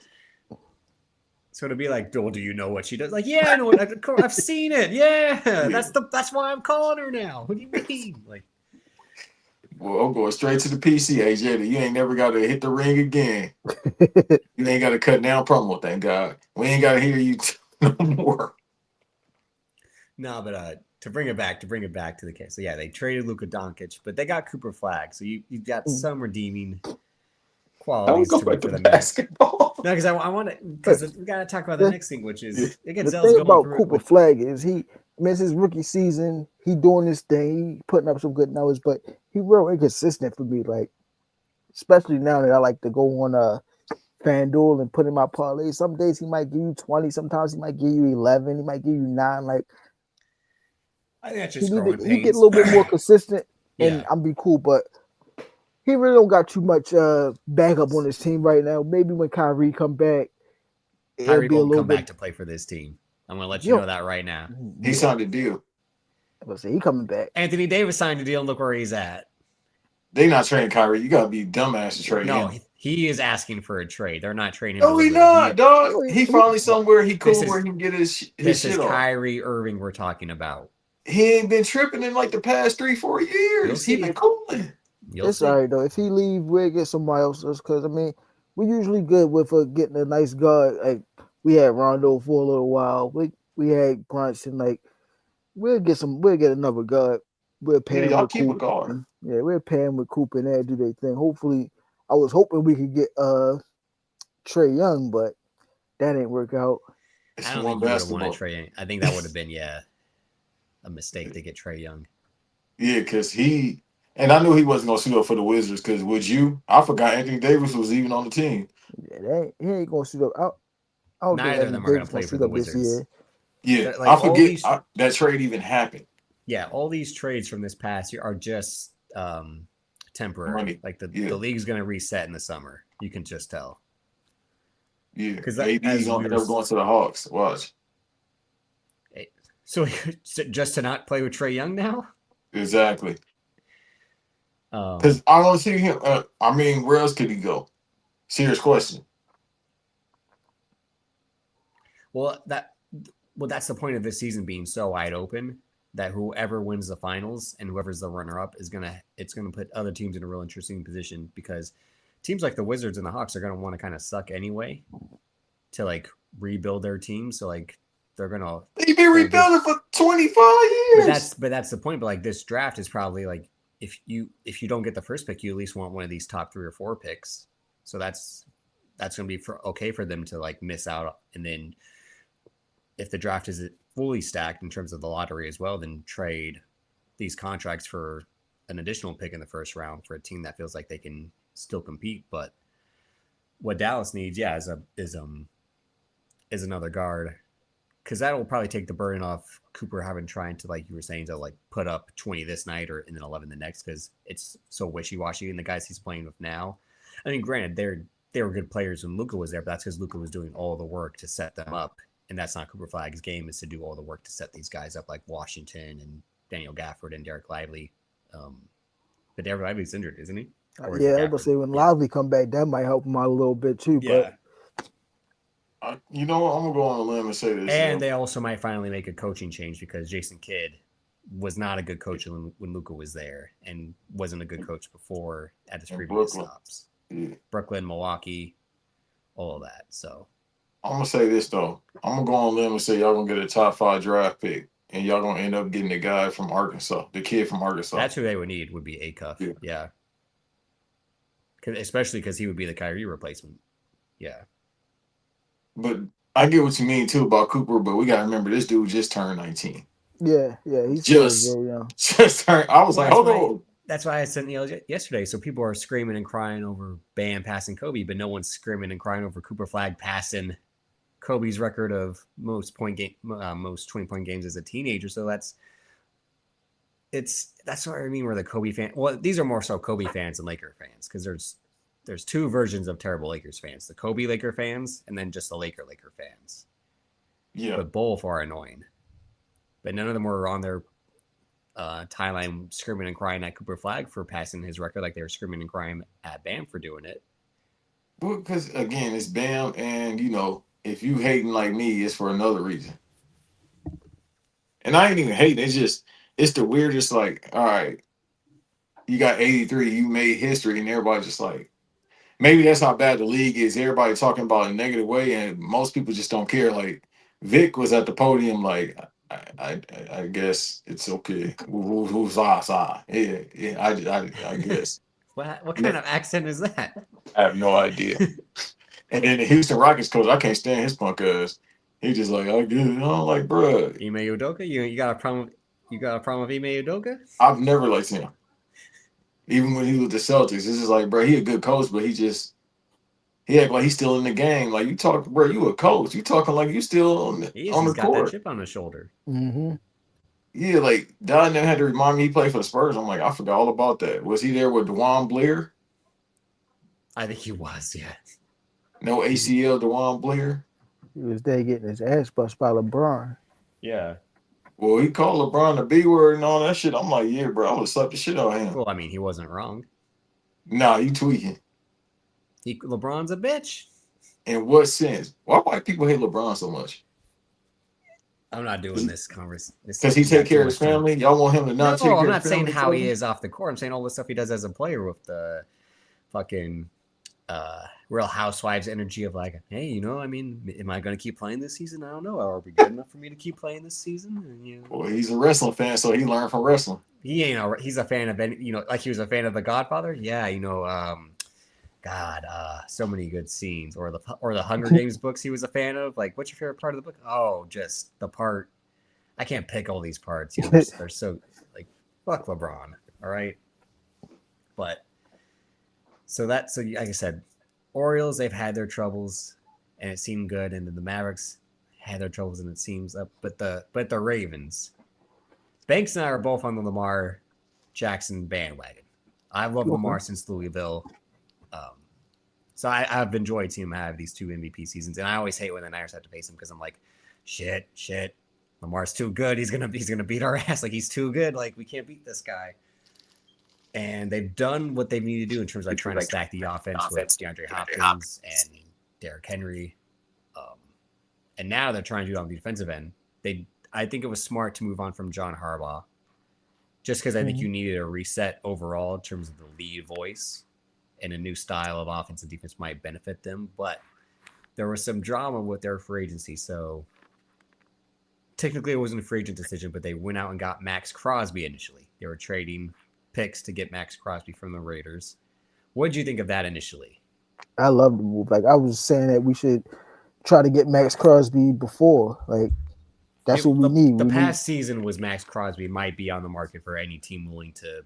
So to be like, well, do you know what she does? Like, yeah, I know it. I've seen it. Yeah, that's why I'm calling her now. What do you mean? Like, Well, I'm going straight to the PC, AJ. You ain't never got to hit the ring again. You ain't got to cut down promo, thank God. We ain't got to hear you no more. no, but to bring it back to the case. So yeah, they traded Luka Doncic, but they got Cooper Flag. So you got some redeeming qualities Go to back to them. basketball. No, because I want to, because we got to talk about the next thing, which is again, The Zell's thing going about through Cooper Flag is it's his rookie season. He doing this thing, he putting up some good numbers, but he real inconsistent for me. Like, especially now that I like to go on FanDuel and put in my parlay. Some days he might give you 20, sometimes he might give you 11, he might give you 9. Like, I think that's he just growing he get pains. a little bit more consistent, and Yeah. I'll be cool. But he really don't got too much backup on his team right now. Maybe when Kyrie come back, it'll Kyrie be a won't little come bit. back to play for this team. I'm going to let you know that right now. He signed a deal. I was say he coming back. Anthony Davis signed a deal, and look where he's at. They not trading Kyrie. You gotta be dumbass to trade No, him. he is asking for a trade. They're not trading him. No, he deliberately. not, dog. He finally somewhere he cool This where is- he can get his This shit is off. Kyrie Irving we're talking about. He ain't been tripping in like the past 3-4 You'll years. He see. been cooling. You'll It's see. all right though. If he leave, we'll get somebody else. Because I mean, we usually good with getting a nice guard. Like we had Rondo for a little while. We had Brunson. Like we'll get another guard. We'll pay Yeah, him y'all with keep a Coop. guard. Yeah, we'll pay him with Coop and they'll do their thing. Hopefully, I was hoping we could get Trey Young, but that didn't work out. It's I don't more think you would have basketball. wanted Trey Young. I think that would have been a mistake to get Trey Young. Yeah, because and I knew he wasn't gonna suit up for the Wizards. Because would you? I forgot Anthony Davis was even on the team. Yeah, he ain't gonna suit up. I don't think Neither of Anthony them are going Davis to play gonna for suit the up this Wizards. year. Yeah, Like, I all forget these- that trade even happened. Yeah, all these trades from this past year are just temporary. Money. Like the Yeah. league's going to reset in the summer. You can just tell. Yeah, 'Cause AD's gonna end up going to the Hawks. Watch. So just to not play with Trey Young now? Exactly. Um, Because I don't see him. I mean, where else could he go? Serious question. well, that's the point of this season being so wide open that whoever wins the finals and whoever's the runner-up is gonna put other teams in a real interesting position because teams like the Wizards and the Hawks are gonna want to kind of suck anyway to like rebuild their team. So like they're gonna They've been rebuilding for 25 years. But that's the point. But like this draft is probably like if you don't get the first pick, you at least want one of these top 3 or 4 picks. So that's gonna be okay for them to like miss out. And then if the draft is fully stacked in terms of the lottery as well, then trade these contracts for an additional pick in the first round for a team that feels like they can still compete. But what Dallas needs, is another guard. Because that will probably take the burden off Cooper having trying to, like you were saying, to like put up 20 this night and then 11 the next because it's so wishy-washy. And the guys he's playing with now, I mean, granted, they were good players when Luka was there, but that's because Luka was doing all the work to set them up. And that's not Cooper Flag's game, is to do all the work to set these guys up like Washington and Daniel Gafford and Derek Lively. But Derek Lively's injured, isn't he? Or is it Yeah, I was Gafford? gonna say when Lively come back, that might help him out a little bit too. Yeah. You know what? I'm gonna go on a limb and say this. And they also might finally make a coaching change because Jason Kidd was not a good coach when Luka was there and wasn't a good coach before at his In previous Brooklyn. stops. Yeah. Brooklyn, Milwaukee, all of that. So I'm gonna say this though. I'm gonna go on a limb and say y'all gonna get a top 5 draft pick, and y'all gonna end up getting the guy from Arkansas, the kid from Arkansas. that's who they would need would be Acuff. Yeah. Especially because he would be the Kyrie replacement. Yeah. But I get what you mean too about Cooper, but we gotta remember this dude just turned 19. Yeah, he's Just still very young. just turned. I was like, hold on. That's why I sent yesterday. So people are screaming and crying over Bam passing Kobe, but no one's screaming and crying over Cooper Flag passing Kobe's record of most 20-point games as a teenager. So that's what I mean. Where the Kobe fan, well, these are more so Kobe fans and Laker fans, because there's two versions of terrible Lakers fans: the Kobe Laker fans, and then just the Laker fans. Yeah, but both are annoying. But none of them were on their timeline screaming and crying at Cooper Flag for passing his record like they were screaming and crying at Bam for doing it. well, because again, it's Bam, and if you hating like me, it's for another reason. And I ain't even hating. It's the weirdest. Like, all right, you got 83, you made history, and everybody just like, maybe that's how bad the league is. Everybody talking about it in a negative way, and most people just don't care. Like, Vic was at the podium, like, I guess it's okay. Who's yeah, I guess. What kind of accent is that? I have no idea. And then the Houston Rockets coach, I can't stand his punk ass. He just like, I get it. I'm like, bro. Ime Udoka? You got a problem? You got a problem with Ime Udoka? I've never liked him. Even when he was the Celtics, it's just like, bro, he a good coach, but he act like he's still in the game. Like, you talk, bro, you a coach. You talking like you still on the He's court. got that chip on his shoulder. Mm-hmm. Yeah, like, Don then had to remind me he played for the Spurs. I'm like, I forgot all about that. Was he there with DeJuan Blair? I think he was, yeah. No ACL, DeJuan Blair? He was there getting his ass bust by LeBron. Yeah. Well, he called LeBron the B word and all that shit. I'm like, yeah, bro, I would have slapped the shit out of him. Well, I mean, he wasn't wrong. Nah, you tweaking. LeBron's a bitch. In what sense? Why white people hate LeBron so much? I'm not doing this conversation. Because he take care of his family? Y'all want him to not take care of his family? I'm not saying how he is off the court. I'm saying all the stuff he does as a player with the fucking Real Housewives energy of like, hey, I mean, am I going to keep playing this season? I don't know. Are we good enough for me to keep playing this season? And, Well, he's a wrestling fan, so he learned from wrestling. He's a fan of like he was a fan of The Godfather. Yeah, God, so many good scenes, or the Hunger Games books he was a fan of. Like, what's your favorite part of the book? Oh, just the part. I can't pick all these parts. They're so like, fuck LeBron. All right, but so like I said, Orioles, they've had their troubles, and it seemed good, and then the Mavericks had their troubles, and it seems up. But the Ravens, Banks and I are both on the Lamar Jackson bandwagon. I've loved Lamar since Louisville. So I've enjoyed seeing him have these 2 MVP seasons, and I always hate when the Niners have to face him because I'm like, shit, Lamar's too good. He's gonna beat our ass. Like, he's too good. Like, we can't beat this guy. And they've done what they need to do in terms of like trying to stack the offense with DeAndre Hopkins and Derrick Henry. And now they're trying to do it on the defensive end. I think it was smart to move on from John Harbaugh, just because I think you needed a reset overall in terms of the lead voice. And a new style of offense and defense might benefit them, but there was some drama with their free agency. So technically it wasn't a free agent decision, but they went out and got Maxx Crosby initially. They were trading picks to get Maxx Crosby from the Raiders. What did you think of that initially? I love the move. Like, I was saying that we should try to get Maxx Crosby before. Like, that's what we need. The past season was Maxx Crosby might be on the market for any team willing to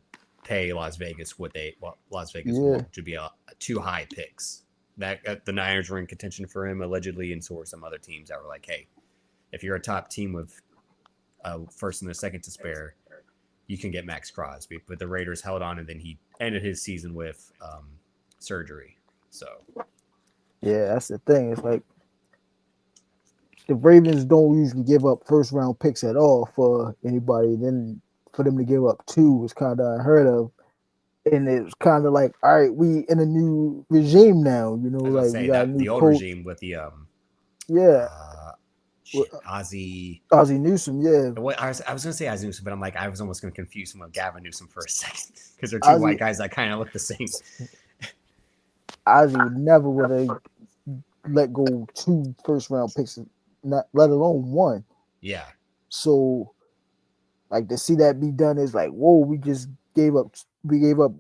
pay Las Vegas Las Vegas to be a 2 high picks. That the Niners were in contention for him allegedly, and so were some other teams that were like, hey, if you're a top team with first and a second to spare, you can get Maxx Crosby. But the Raiders held on, and then he ended his season with surgery. So yeah, that's the thing. It's like the Ravens don't usually give up first round picks at all for anybody. Then for them to give up 2 was kind of unheard of. And it's kind of like, all right, we in a new regime now, like we got a new the old coach. regime with the Ozzie Newsome, yeah. I was gonna say Ozzie Newsome, but I'm like, I was almost gonna confuse him with Gavin Newsom for a second because they're 2 white guys that kind of look the same. Ozzy would never would have let go 2 first-round picks, not let alone 1. Yeah. So, like, to see that be done is like, whoa, we gave up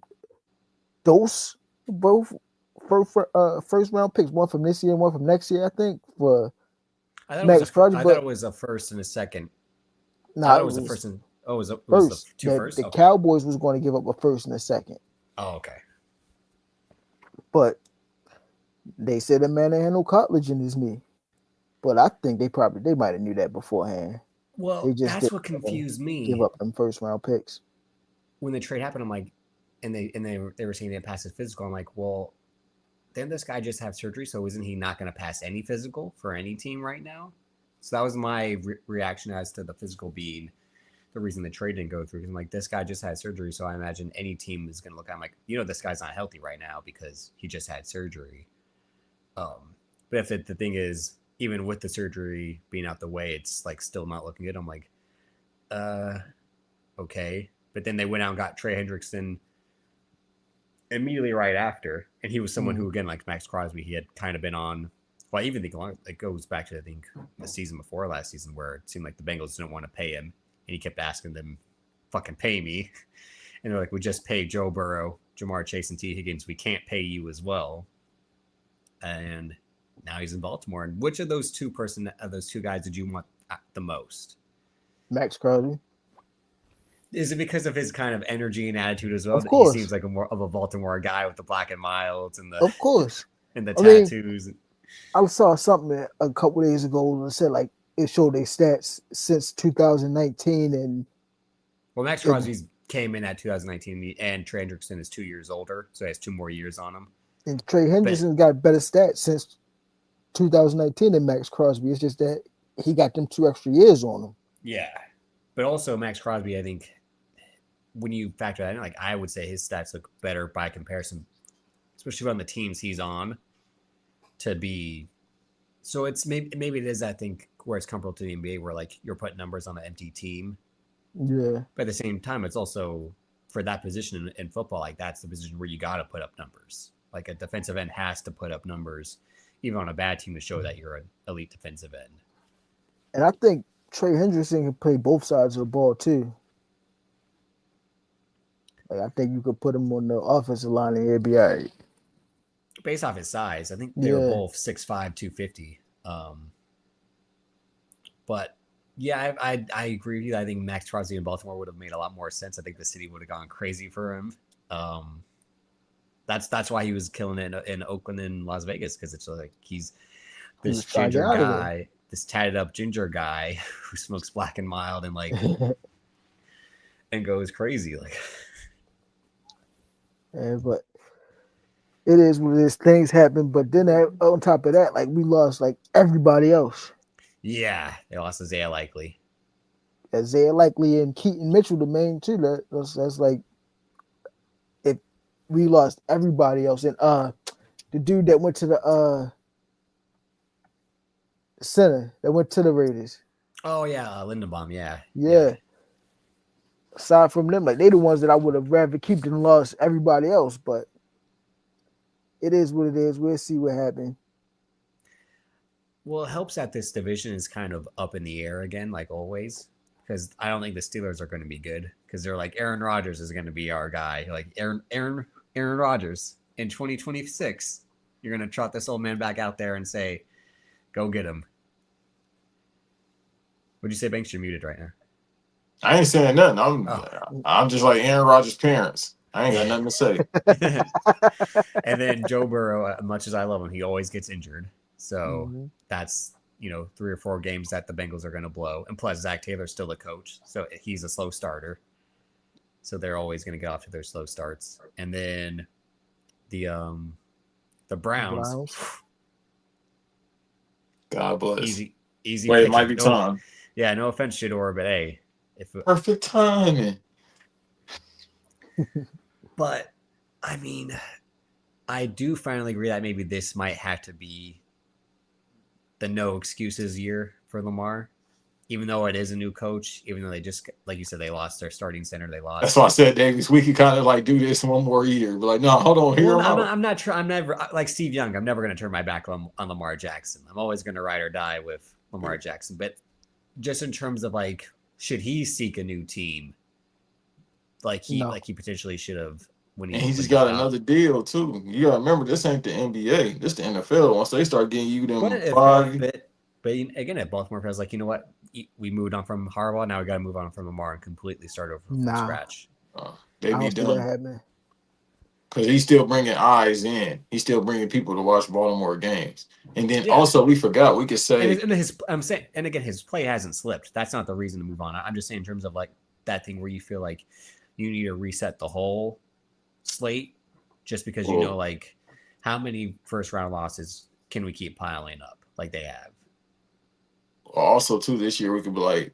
those both first round picks, one from this year and one from next year, I think, for Maxx Crosby. I thought it was a first and a second. I thought it was the first and it was the two first. The Cowboys was going to give up a first and a second. Oh, okay. But they said the man had no cartilage in his knee. But I think they might have knew that beforehand. Well, that's what confused me. Give up them first round picks. When the trade happened, I'm like, and they were saying they passed his physical. I'm like, well, didn't this guy just have surgery? So isn't he not going to pass any physical for any team right now? So that was my reaction as to the physical being the reason the trade didn't go through. Because I'm like, this guy just had surgery, so I imagine any team is going to look at him like, this guy's not healthy right now because he just had surgery. But if the thing is, even with the surgery being out the way, it's like still not looking good. I'm like, okay. But then they went out and got Trey Hendrickson immediately right after, and he was someone who, again, like Maxx Crosby, he had kind of been on. Well, I even think it goes back to, I think, the season before last season where it seemed like the Bengals didn't want to pay him, and he kept asking them, "Fucking pay me," and they're like, "We just paid Joe Burrow, Jamar Chase, and T. Higgins. We can't pay you as well." And now he's in Baltimore. And which of those two guys did you want the most? Maxx Crosby. Is it because of his kind of energy and attitude as well? Of course. He seems like more of a Baltimore guy with the black and milds and the of course and the tattoos. I saw something a couple days ago that said like it showed their stats since 2019 and. Well, Maxx Crosby came in at 2019, and Trey Hendrickson is 2 years older, so he has 2 more years on him. And Trey Hendrickson got better stats since 2019 than Maxx Crosby. It's just that he got them 2 extra years on him. Yeah, but also Maxx Crosby, I think, when you factor that in, like I would say his stats look better by comparison, especially on the teams he's on. To be, so it's maybe it is, I think, where it's comparable to the NBA, where like you're putting numbers on an empty team. Yeah. But at the same time, it's also for that position in football, like that's the position where you got to put up numbers. Like a defensive end has to put up numbers, even on a bad team, to show that you're an elite defensive end. And I think Trey Hendrickson can play both sides of the ball too. Like I think you could put him on the offensive line and he'd be all right. Based off his size, I think they were both 6'5", 250. But yeah, I agree with you. I think Maxx Crosby in Baltimore would have made a lot more sense. I think the city would have gone crazy for him. That's why he was killing it in Oakland and Las Vegas, because it's like he's this ginger guy, this tatted up ginger guy who smokes black and mild and like and goes crazy like. Yeah, but it is what it is. Things happen, but then on top of that, like we lost like everybody else. Yeah, they lost Isaiah Likely. Isaiah Likely and Keaton Mitchell, the main two. That's like if we lost everybody else, and the dude that went to the center that went to the Raiders. Oh yeah, Lindenbaum. Yeah. Aside from them, like they the ones that I would have rather keep than lost everybody else, but it is what it is. We'll see what happens. Well, it helps that this division is kind of up in the air again, like always, because I don't think the Steelers are going to be good, because they're like, Aaron Rodgers is going to be our guy. Like Aaron Rodgers in 2026, you're going to trot this old man back out there and say, go get him. What'd you say, Banks? You're muted right now. I ain't saying nothing. I'm just like Aaron Rodgers' parents. I ain't got nothing to say. And then Joe Burrow, much as I love him, he always gets injured. So that's, 3 or 4 games that the Bengals are going to blow. And plus, Zach Taylor's still the coach, so he's a slow starter. So they're always going to get off to their slow starts. And then the Browns. God bless. Easy. Wait, it might be time. Yeah, no offense, Shador, but hey. Perfect timing. But, I mean, I do finally agree that maybe this might have to be the no excuses year for Lamar. even though it is a new coach, even though they just, like you said, they lost their starting center, they lost. That's why I said, Davis, we could kind of like do this one more year. But like, no, hold on, hear Well, him out. I'm not. I'm never like Steve Young. I'm never going to turn my back on Lamar Jackson. I'm always going to ride or die with Lamar Jackson. But just in terms of like, should he seek a new team? Like he potentially should have when he. And he just got another deal too. You gotta remember, this ain't the NBA. This the NFL. Once they start getting you them but again, at Baltimore, I was like, you know what? We moved on from Harbaugh. Now we got to move on from Lamar and completely start over from scratch. They be done. That, because he's still bringing eyes in. He's still bringing people to watch Baltimore games. And then also, we forgot, we could say. I'm saying, and again, his play hasn't slipped. That's not the reason to move on. I'm just saying in terms of like that thing where you feel like you need to reset the whole slate just because you know, like, how many first round losses can we keep piling up like they have? Also, too, this year we could be like,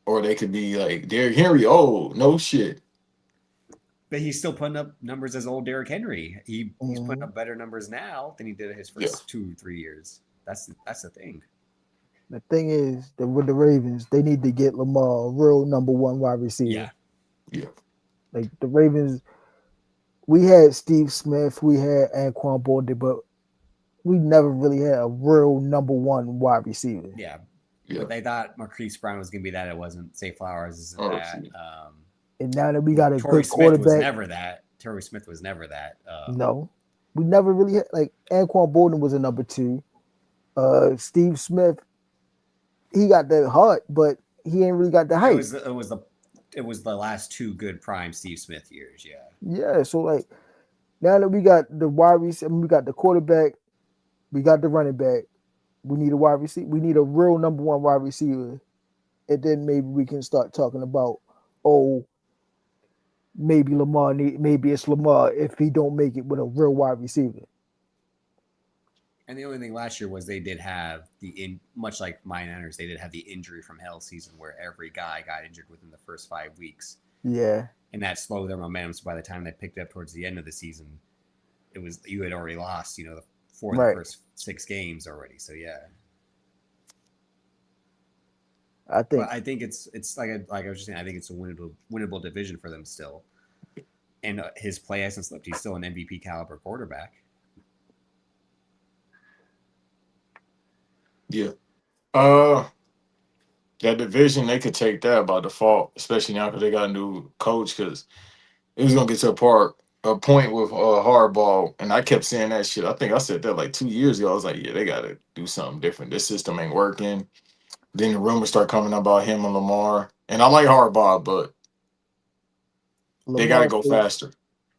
or they could be like, Derrick Henry, no shit. But he's still putting up numbers as old Derrick Henry. He's putting up better numbers now than he did his first 2-3 years. That's the thing. The thing is that with the Ravens, they need to get Lamar a real number one wide receiver. Yeah. Like the Ravens, we had Steve Smith, we had Anquan Boldin, but we never really had a real number one wide receiver. Yeah. But they thought Marquise Brown was going to be that. It wasn't. Say Flowers isn't that. And now that we got a Torrey good quarterback. Torrey Smith was never that. No. We never really had, like, Anquan Boldin was a number two. Steve Smith, he got the heart, but he ain't really got the height. It was the last two good prime Steve Smith years, Yeah, so like now that we got the wide receiver, we got the quarterback, we got the running back, we need a wide receiver. We need a real number one wide receiver, and then maybe we can start talking about, maybe it's Lamar if he don't make it with a real wide receiver. And the only thing last year was they did have much like my Niners, they did have the injury from hell season where every guy got injured within the first 5 weeks. Yeah. And that slowed their momentum. So by the time they picked up towards the end of the season, you had already lost, the first 6 games already. So I think it's like I was just saying, I think it's a winnable division for them still. And his play hasn't slipped. He's still an MVP caliber quarterback. Yeah. That division, they could take that by default, especially now because they got a new coach, because it was going to get to a point with Harbaugh, and I kept saying that shit. I think I said that like 2 years ago. I was like, yeah, they got to do something different. This system ain't working. Then the rumors start coming about him and Lamar. And I like Harbaugh, but they got to go faster.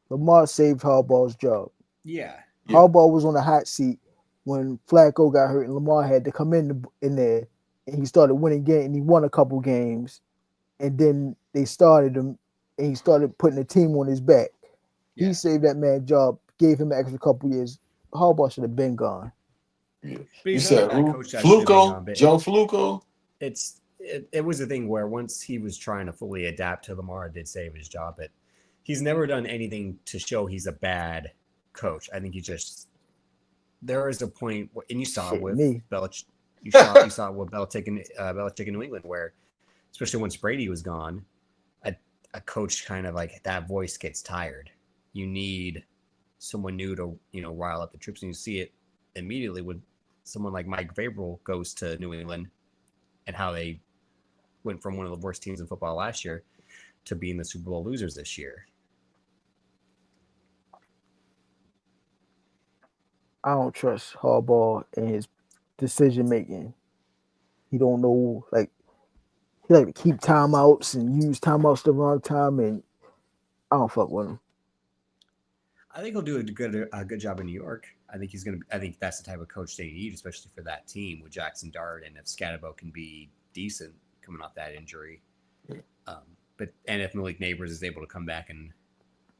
Lamar saved Harbaugh's job. Yeah. Harbaugh was on the hot seat when Flacco got hurt, and Lamar had to come in there, and he started winning games, and he won a couple games, and then they started him, and he started putting the team on his back. Yeah. He saved that man's job, gave him an extra couple years. Harbaugh should have been gone. Yeah. You said who? Fluco? Joe Fluco? It was a thing where once he was trying to fully adapt to Lamar, it did save his job, but he's never done anything to show he's a bad coach. I think there is a point, and you saw it with Belichick. You saw it with Belichick in New England, where especially once Brady was gone, a coach kind of like that voice gets tired. You need someone new to rile up the troops, and you see it immediately when someone like Mike Vrabel goes to New England, and how they went from one of the worst teams in football last year to being the Super Bowl losers this year. I don't trust Harbaugh and his decision making. He don't know, he like to keep timeouts and use timeouts the wrong time, and I don't fuck with him. I think he'll do a good job in New York. I think that's the type of coach they need, especially for that team with Jackson Dart, and if Scatterbo can be decent coming off that injury. And if Malik Neighbors is able to come back and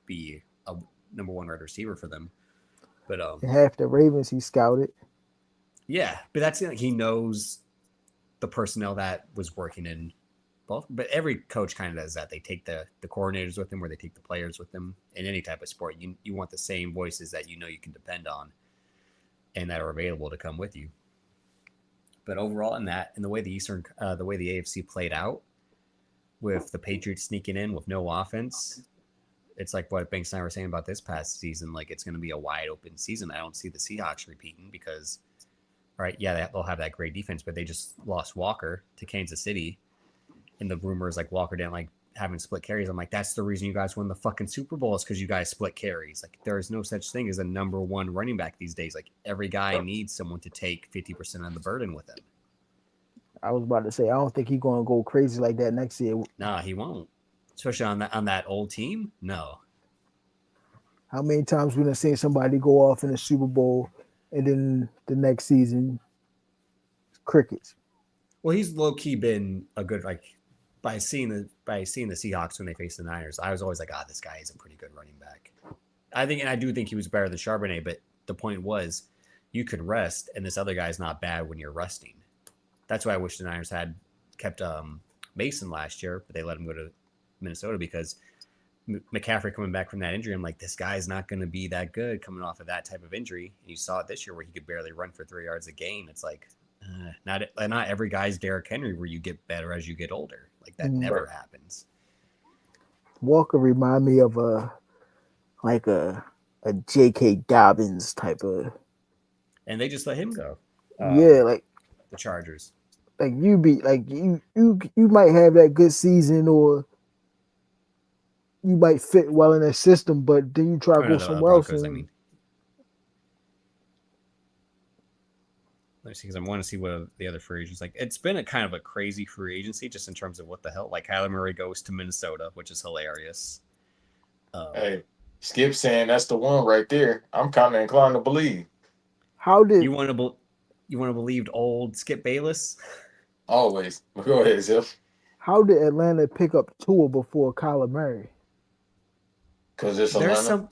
be a number one wide receiver for them. But half the Ravens he scouted. Yeah, but that's he knows the personnel that was working in both. But every coach kind of does that. They take the coordinators with them, or they take the players with them. In any type of sport, you want the same voices that you can depend on, and that are available to come with you. But overall, in that, and the way the AFC played out, with the Patriots sneaking in with no offense, it's like what Banks and I were saying about this past season. Like, it's going to be a wide open season. I don't see the Seahawks repeating because, right, yeah, they'll have that great defense, but they just lost Walker to Kansas City. And the rumors like Walker didn't like having split carries. I'm like, that's the reason you guys won the fucking Super Bowl is because you guys split carries. Like, there is no such thing as a number one running back these days. Like, every guy needs someone to take 50% of the burden with him. I was about to say, I don't think he's going to go crazy like that next year. No, he won't. Especially on that old team. No. How many times we done seen somebody go off in the Super Bowl and then the next season, crickets? Well, he's low key been a good by seeing the Seahawks when they faced the Niners. I was always like, this guy is a pretty good running back. I do think he was better than Charbonnet, but the point was, you could rest, and this other guy's not bad when you're resting. That's why I wish the Niners had kept Mason last year, but they let him go to Minnesota because McCaffrey coming back from that injury, I'm like, this guy's not going to be that good coming off of that type of injury. And you saw it this year where he could barely run for 3 yards a game. It's like, not every guy's Derrick Henry where you get better as you get older. Like, that never happens. Walker remind me of a J.K. Dobbins type of. And they just let him go. Like the Chargers. Like you might have that good season or you might fit well in that system, but then you try to go somewhere else. Let me see, because I want to see what the other free agents like. It's been a kind of a crazy free agency just in terms of what the hell. Like, Kyler Murray goes to Minnesota, which is hilarious. Hey, Skip saying that's the one right there. I'm kind of inclined to believe. How did you want to believe old Skip Bayless? Always. Go ahead, Zell. How did Atlanta pick up Tua before Kyler Murray? Because it's Atlanta.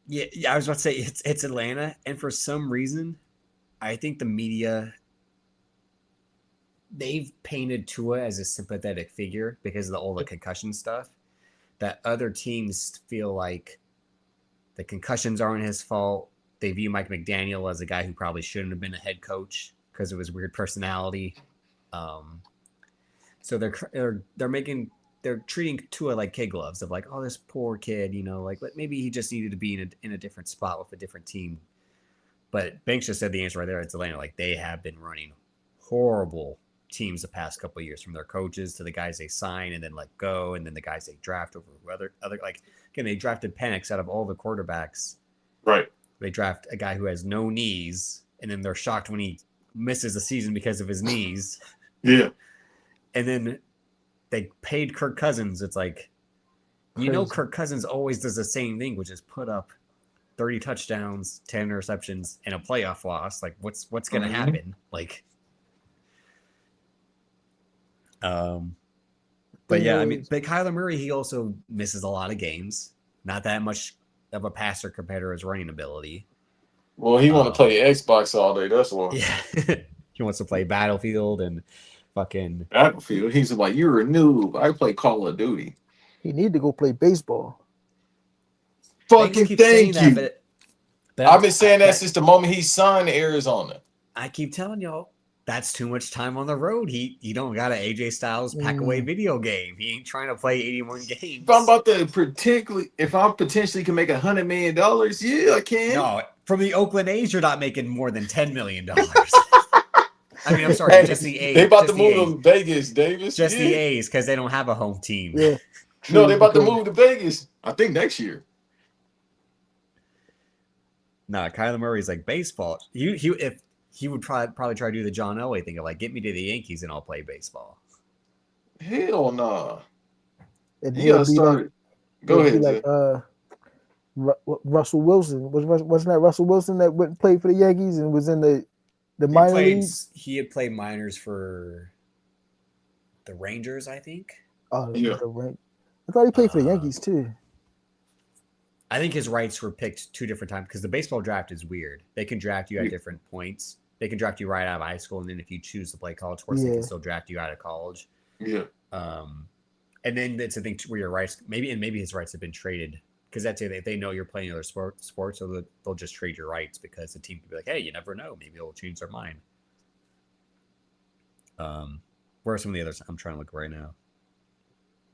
Yeah, I was about to say it's Atlanta, and for some reason, I think the media, they've painted Tua as a sympathetic figure because of all the concussion stuff, that other teams feel like the concussions aren't his fault. They view Mike McDaniel as a guy who probably shouldn't have been a head coach because of his weird personality. So they're treating Tua like kid gloves of like, oh, this poor kid, like maybe he just needed to be in a different spot with a different team. But Banks just said the answer right there. It's Atlanta. Like, they have been running horrible teams the past couple of years, from their coaches to the guys they sign and then let go, and then the guys they draft over other like, again, they drafted Penix out of all the quarterbacks. Right. They draft a guy who has no knees, and then they're shocked when he misses a season because of his knees. Yeah. And then they paid Kirk Cousins. It's like, Kirk Cousins always does the same thing, which is put up 30 touchdowns, 10 interceptions, and a playoff loss. Like, what's going to happen? Like, but yeah, I mean, but Kyler Murray, he also misses a lot of games. Not that much of a passer compared to his running ability. Well, he want to play Xbox all day. That's why. Yeah, he wants to play Battlefield and fucking Battlefield. He's like, you're a noob. I play Call of Duty. He need to go play baseball. Fucking thank you. But I've been saying that since the moment he signed Arizona. I keep telling y'all, that's too much time on the road. He don't got an AJ Styles pack away video game. He ain't trying to play 81 games. If I'm potentially can make $100 million, yeah, I can. No, from the Oakland A's, you're not making more than $10 million. I mean, I'm sorry, just the A's. They about to move to Vegas, Davis. The A's, because they don't have a home team. Yeah. No, they about to move to Vegas. I think next year. Nah, Kyler Murray's like baseball. He would probably try to do the John Elway thing of like, get me to the Yankees and I'll play baseball. Hell nah. He gotta start. Go ahead. Like Russell Wilson wasn't that Russell Wilson that went and played for the Yankees and was in the minor leagues? He had played minors for the Rangers, I think. Oh, yeah. I thought he played for the Yankees too. I think his rights were picked 2 different times because the baseball draft is weird. They can draft you at different points. They can draft you right out of high school, and then if you choose to play college sports, they can still draft you out of college. Yeah. And then it's a thing where your rights maybe his rights have been traded because that's it. If they know you're playing other sports, so they'll just trade your rights because the team could be like, hey, you never know, maybe they'll change their mind. Where are some of the others? I'm trying to look right now.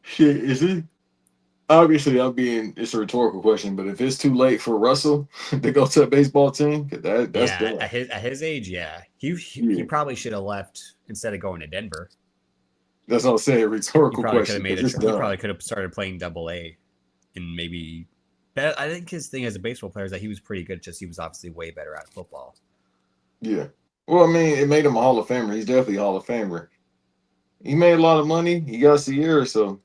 Shit, is it? Obviously, it's a rhetorical question, but if it's too late for Russell to go to a baseball team, that's Yeah, done. at his age, yeah, he Yeah, probably should have left instead of going to Denver. that's what I'm saying. He Rhetorical probably could have question made because it's he done. probably could have started playing Double A, and maybe. But I think his thing as a baseball player is that he was pretty good. Just he was obviously way better at football. Yeah. Well, I mean, it made him a Hall of Famer. He's definitely a Hall of Famer. He made a lot of money. He got a year or so,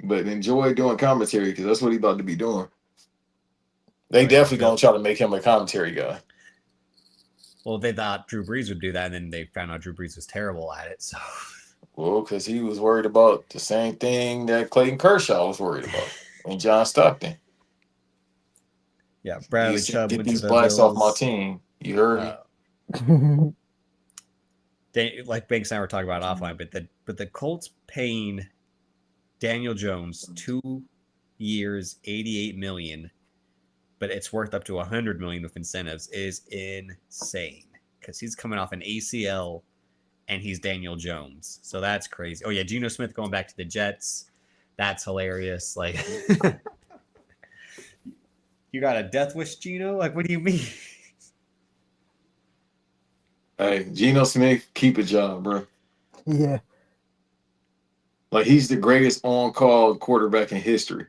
but enjoy doing commentary because that's what he about to be doing. They Oh yeah, definitely gonna try to make him a commentary guy. well, they thought Drew Brees would do that, and then they found out Drew Brees was terrible at it. So, Well, because he was worried about the same thing that Clayton Kershaw was worried about and John Stockton. yeah, He Bradley said, Chubb "Get went to these the blacks off my Bills. team." You heard me? Like Banks and I were talking about offline, but the Colts paying Daniel Jones 2 years, $88 million, but it's worth up to $100 million with incentives is insane because he's coming off an ACL and he's Daniel Jones, so that's crazy. Oh yeah, Geno Smith going back to the Jets, that's hilarious. Like, you got a death wish, Geno? Like, what do you mean? Hey, Geno Smith, keep a job, bro. Yeah. Like he's the greatest on-call quarterback in history.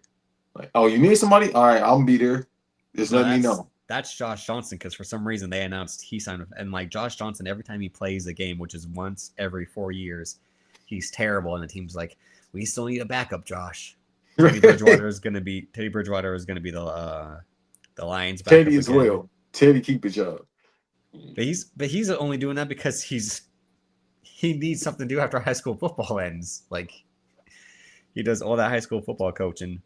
Like, oh, you need somebody? All right, I'm gonna be there. Just No, let me know. that's Josh Johnson because for some reason they announced he signed with, and like Josh Johnson, every time he plays a game, which is once every 4 years, he's terrible, and the team's like, we still need a backup, Josh. Teddy Bridgewater is gonna be the Lions backup Teddy as again. well. Teddy, keep a job. But he's only doing that because he needs something to do after high school football ends. Like he does all that high school football coaching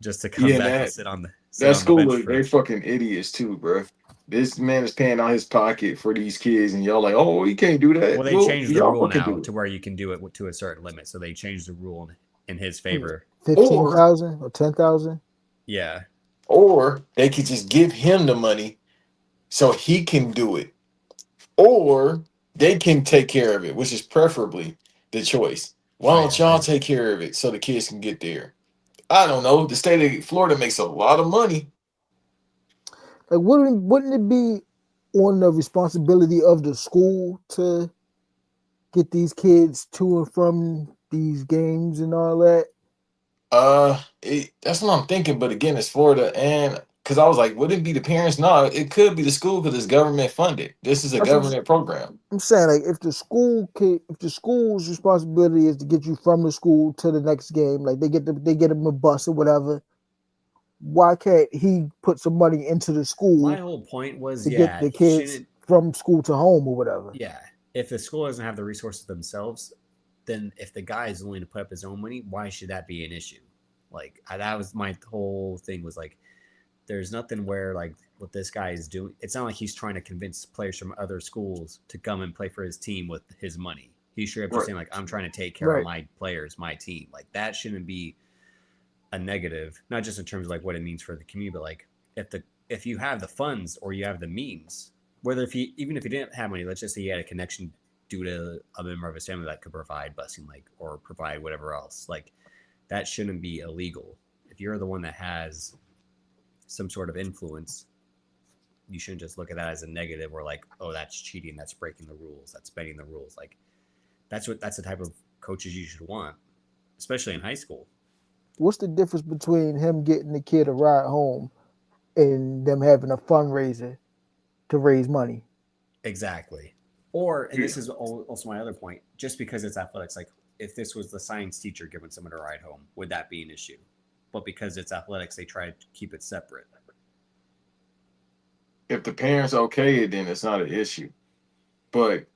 just to come Yeah, back and that sit on that the bench school, for. they fucking idiots too, bro. This man is paying out his pocket for these kids, and y'all like, oh, he can't do Well, that. they Well, changed the y'all rule fucking now do to it. where you can do it to a certain limit. So they changed the rule in his favor. Or 15,000 or 10,000. Yeah, or they could just give him the money so he can do it. Or they can take care of it, which is preferably the choice. Why oh don't yeah, y'all take care of it so the kids can get there? I don't know. The state of Florida makes a lot of money. Like, wouldn't it be on the responsibility of the school to get these kids to and from these games and all that? That's what I'm thinking. But again, it's Florida, and because I was like, would it be the parents? No, it could be the school because it's government funded. This is a That's what government program. I'm saying. Like, if the school's responsibility is to get you from the school to the next game, like they get them a bus or whatever. Why can't he put some money into the my school whole point was to get yeah, the he kids shouldn't. from school to home or whatever? Yeah, if the school doesn't have the resources themselves, then if the guy is willing to put up his own money, why should that be an issue? Like that was my whole thing was like, there's nothing where like what this guy is doing. It's not like he's trying to convince players from other schools to come and play for his team with his money. He should have just Right. saying like, I'm trying to take care of Right. my players, my team. Like that shouldn't be a negative, not just in terms of like what it means for the community, but like if you have the funds or you have the means, whether if he even if he didn't have money, let's just say he had a connection due to a member of his family that could provide busing, like or provide whatever else, like that shouldn't be illegal. If you're the one that has some sort of influence, you shouldn't just look at that as a negative or like, oh, that's cheating, that's breaking the rules, that's bending the rules. Like that's the type of coaches you should want, especially in high school. What's the difference between him getting the kid a ride home and them having a fundraiser to raise money? Exactly. Or, and this is also my other point, just because it's athletics, like if this was the science teacher giving someone a ride home, would that be an issue? But because it's athletics, they try to keep it separate. If the parents okay it, then it's not an issue. But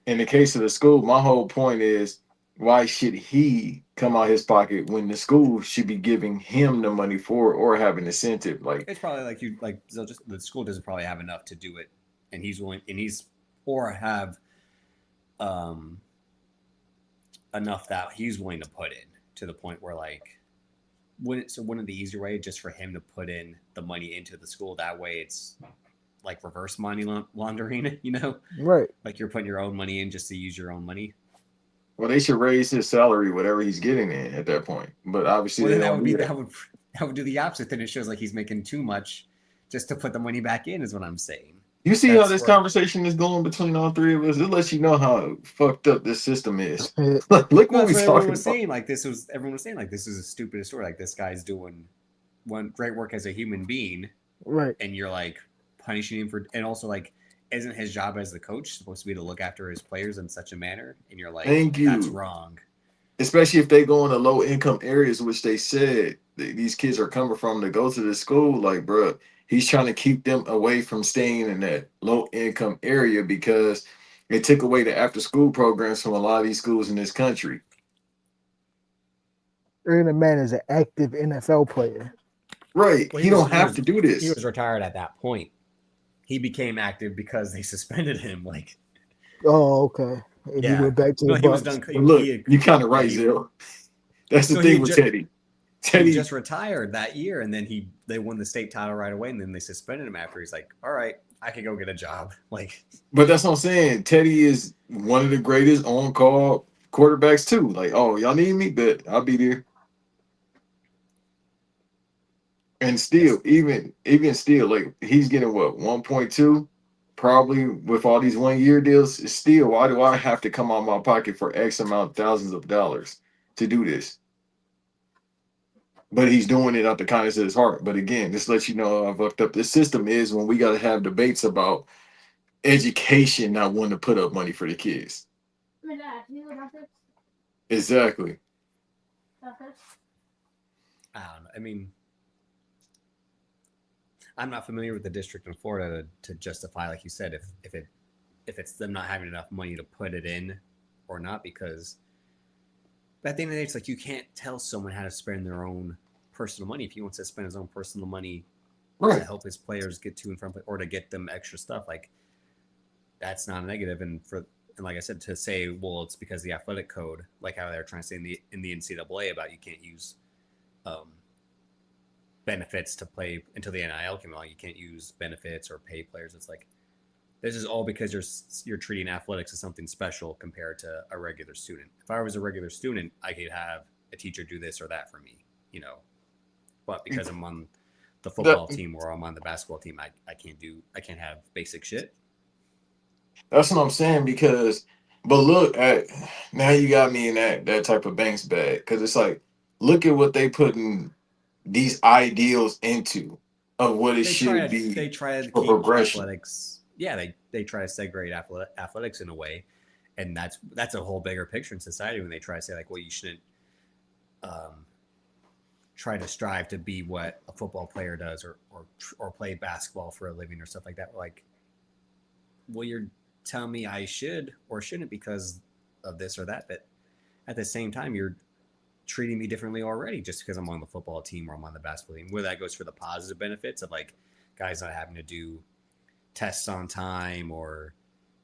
in the case of the school, my whole point is why should he come out his pocket when the school should be giving him the money for it or have an incentive? Like, It's probably like they'll just the school doesn't probably have enough to do it, and he's willing, and he's or have um enough that he's willing to put in to the point where like wouldn't the easier way just for him to put in the money into the school, that way it's like reverse money laundering, you know, Right. like you're putting your own money in just to use your own money. Well, they should raise his salary, whatever he's getting in at that point. But obviously, Well, they then that don't would be do that. that would do the opposite. Then it shows like he's making too much just to put the money back in. Is what I'm saying. You see how That's this where conversation is going between all three of us? It lets you know how fucked up this system is. Like, look no, what that's we what everyone talking was about. saying. Like everyone was saying like this is a stupid story. Like this guy's doing one great work as a human being, Right. and you're like punishing him for, and also like, isn't his job as the coach supposed to be to look after his players in such a manner? And you're like, Thank that's you. wrong. Especially if they go into low income areas, which they said these kids are coming from to go to this school. Like, bruh, he's trying to keep them away from staying in that low income area because it took away the after school programs from a lot of these schools in this country. And the man is an active NFL player. Right. Well, He don't have to do he this. was retired at that point. He became active because they suspended him. Like, Oh, okay. And he yeah, went back to no, the he was Bucks. done. But look, Had, you kind of yeah, right, Zell. That's the no, he thing had with Teddy. he Teddy, just retired that year, and then they won the state title right away, and then they suspended him after. He's like, all right, I can go get a job. Like, but that's what I'm saying. Teddy is one of the greatest on call quarterbacks, too. Like, oh, y'all need me? But I'll be there. And still, yes, even still, like he's getting what 1.2, probably with all these 1 year deals. Still, why do I have to come out my pocket for X amount thousands of dollars to do this? But he's doing it out the kindness of his heart. But again, this lets you know how fucked up this system is when we got to have debates about education, not wanting to put up money for the kids. Exactly. I don't know. I mean, I'm not familiar with the district in Florida to justify, like you said, if it's them not having enough money to put it in or not, because at the end of the day, it's like you can't tell someone how to spend their own personal money. If he wants to spend his own personal money to Right. help his players get to and from, or to get them extra stuff, like that's not a negative. And like I said, to say, well, it's because the athletic code, like how they're trying to say in the NCAA about you can't use um, benefits to play until the NIL came along. You can't use benefits or pay players. It's like this is all because you're treating athletics as something special compared to a regular student. If I was a regular student, I could have a teacher do this or that for me, you know. But because I'm on the That, football team or I'm on the basketball team, I can't have basic shit. that's what I'm saying because, but look at now you got me in that type of Banks bag because it's like look at what they putting these ideals into of what it should They be try to for keep progression. athletics. Yeah, they try to segregate athletics in a way, and that's a whole bigger picture in society when they try to say like, well, you shouldn't um, try to strive to be what a football player does or play basketball for a living or stuff like that. Like, well, you're telling me I should or shouldn't because of this or that, but at the same time, you're treating me differently already just because I'm on the football team or I'm on the basketball team. Where that goes for the positive benefits of like guys not having to do tests on time or,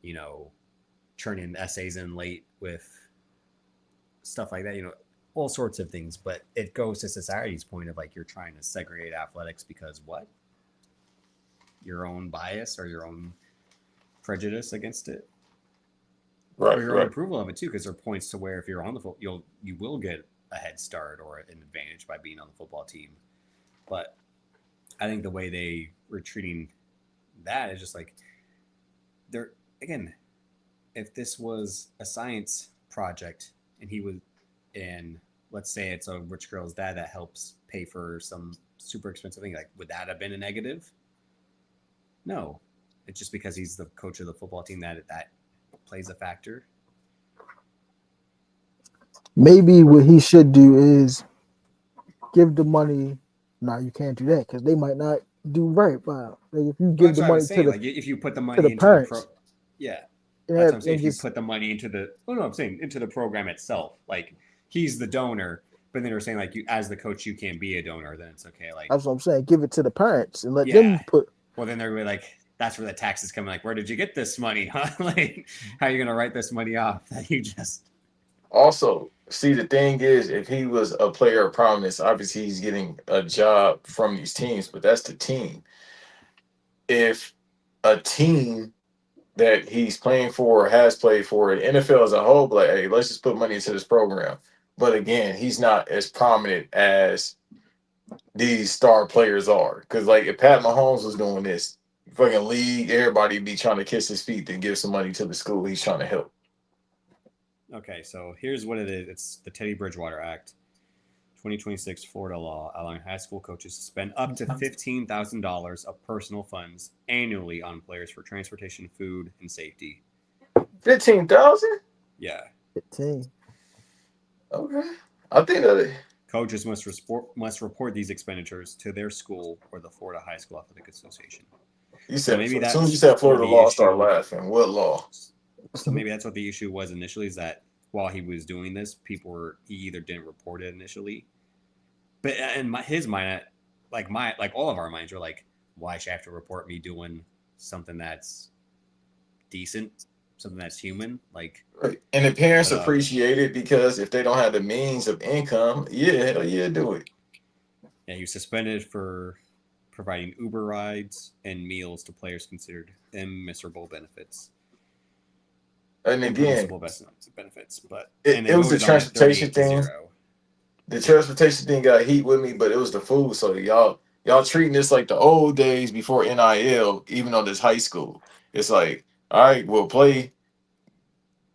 you know, turning essays in late with stuff like that, you know, all sorts of things. But it goes to society's point of like you're trying to segregate athletics because what? Your own bias or your own prejudice against it or Right, your own right. approval of it too, because there are points to where if you're on the foot, you will get a head start or an advantage by being on the football team. But I think the way they were treating that is just like they're again, if this was a science project and he was and let's say it's a rich girl's dad that helps pay for some super expensive thing, like would that have been a negative? No. It's just because he's the coach of the football team that plays a factor. Maybe what he should do is give the money. No, you can't do that because they might not do right. But like if you Well, give that's the what I money was saying. Like if you put the to the money into the parents, yeah, that's what I'm saying. and If you just put the money into I'm saying into the program itself. Like he's the donor, but then they're saying like you as the coach you can't be a donor. Then it's okay. Like that's what I'm saying. Give it to the parents and let yeah. them put. Well, then they're really like that's where the taxes come. Like where did you get this money? Huh? Like how are you gonna write this money off that you just Also, see the thing is, if he was a player of prominence, obviously he's getting a job from these teams, but that's the team. If a team that he's playing for or has played for, the NFL as a whole, like, hey, let's just put money into this program. But again, he's not as prominent as these star players are. Because like if Pat Mahomes was doing this, fucking league, everybody be trying to kiss his feet and give some money to the school he's trying to help. Okay, so here's what it is. It's the Teddy Bridgewater Act, 2026 Florida law, allowing high school coaches to spend up to $15,000 of personal funds annually on players for transportation, food, and safety. 15,000? Yeah. 15. Okay. I think that Coaches must report these expenditures to their school or the Florida High School Athletic Association. you said, So maybe as soon as you said Florida law, start issue, laughing. What law? So maybe that's what the issue was initially, is that while he was doing this, he either didn't report it initially, but in his mind, like all of our minds are like, why should I have to report me doing something that's decent, something that's human? Like, right. And the parents appreciate it because if they don't have the means of income, hell yeah, do it. Yeah, he was suspended for providing Uber rides and meals to players considered immiscible benefits. And again, benefits, but it was the transportation thing. The transportation thing got heat with me, but it was the food. So y'all treating this like the old days before NIL, even though there's high school. It's like, all right, we'll play.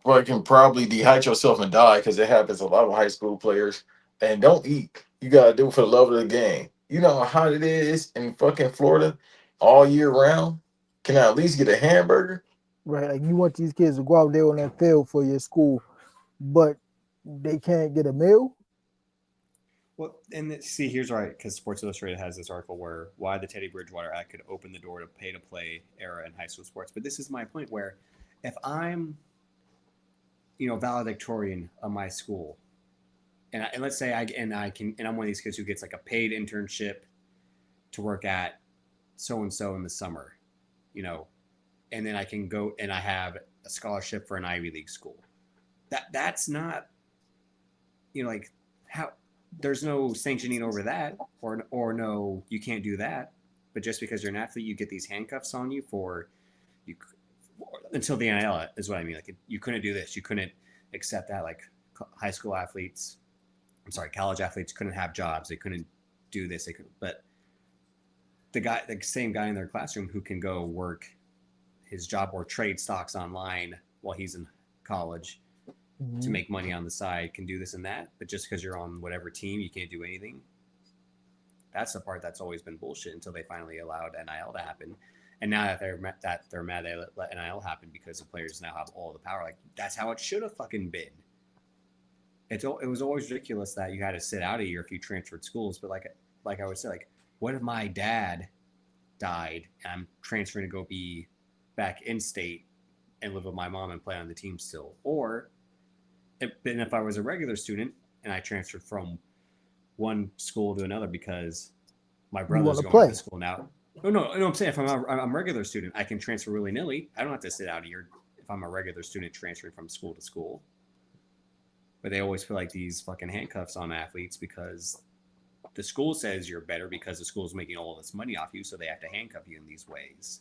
Or you can probably dehydrate yourself and die because it happens a lot with high school players. And don't eat. You gotta do it for the love of the game. You know how hot it is in fucking Florida all year round? Can I at least get a hamburger? Right, like you want these kids to go out there on that field for your school, but they can't get a meal. Well, and see, here's right, because Sports Illustrated has this article where why the Teddy Bridgewater Act could open the door to pay-to-play era in high school sports. But this is my point, where if I'm, valedictorian of my school, and let's say I'm one of these kids who gets like a paid internship to work at so and so in the summer, and then I can go and I have a scholarship for an Ivy League school. That's not, like how. There's no sanctioning over that, or no, you can't do that. But just because you're an athlete, you get these handcuffs on you until the NIL is what I mean. Like you couldn't do this, you couldn't accept that. Like college athletes couldn't have jobs, they couldn't do this, they couldn't. But the same guy in their classroom who can go work his job or trade stocks online while he's in college to make money on the side can do this and that, but just because you're on whatever team, you can't do anything. That's the part that's always been bullshit until they finally allowed NIL to happen. And now that they're mad they let NIL happen because the players now have all the power. Like that's how it should have fucking been. It was always ridiculous that you had to sit out a year if you transferred schools. But like I would say, like, what if my dad died and I'm transferring to go be back in state and live with my mom and play on the team still? Or if I was a regular student and I transferred from one school to another because my brother's going to school now. No, I'm saying if I'm a regular student, I can transfer willy-nilly. I don't have to sit out a year if I'm a regular student transferring from school to school. But they always feel like these fucking handcuffs on athletes because the school says you're better because the school's making all this money off you, so they have to handcuff you in these ways.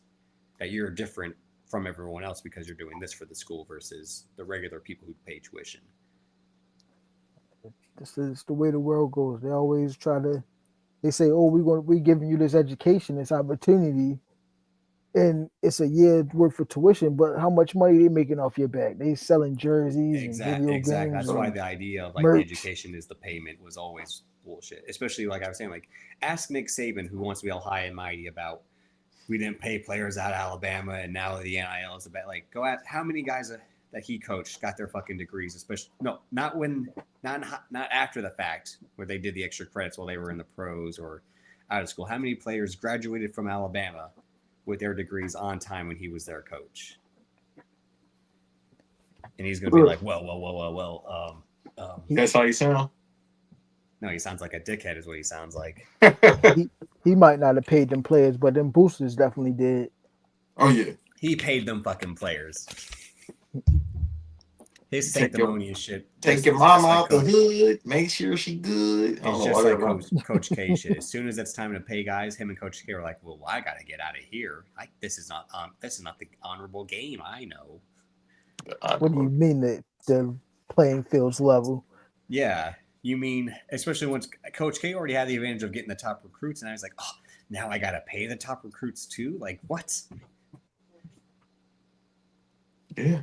That you're different from everyone else because you're doing this for the school versus the regular people who pay tuition. This is the way the world goes. They always they say, "Oh, we're giving you this education, this opportunity, and it's a year's worth of tuition." But how much money they making off your back? They selling jerseys and video games. That's why the idea of like the education is the payment was always bullshit. Especially like I was saying, like ask Nick Saban, who wants to be all high and mighty about we didn't pay players out of Alabama and now the NIL is about like go at how many guys that he coached got their fucking degrees, especially not after the fact where they did the extra credits while they were in the pros or out of school. How many players graduated from Alabama with their degrees on time when he was their coach? And he's going to be like, well. That's how you sound? No, he sounds like a dickhead is what he sounds like. He might not have paid them players, but them boosters definitely did. Oh, yeah. He paid them fucking players. His Take your sanctimonious shit. take your It's just mama like out the Coach. hood. Make sure she good. I don't It's know just why like that Coach K shit. As soon as it's time to pay guys, him and Coach K are like, "Well, I gotta get out of here. Like, this is not the honorable game. I know." What do you mean that the playing field's level? Yeah, you mean especially once Coach K already had the advantage of getting the top recruits, and I was like, "Oh, now I gotta pay the top recruits too? Like, what?" Yeah.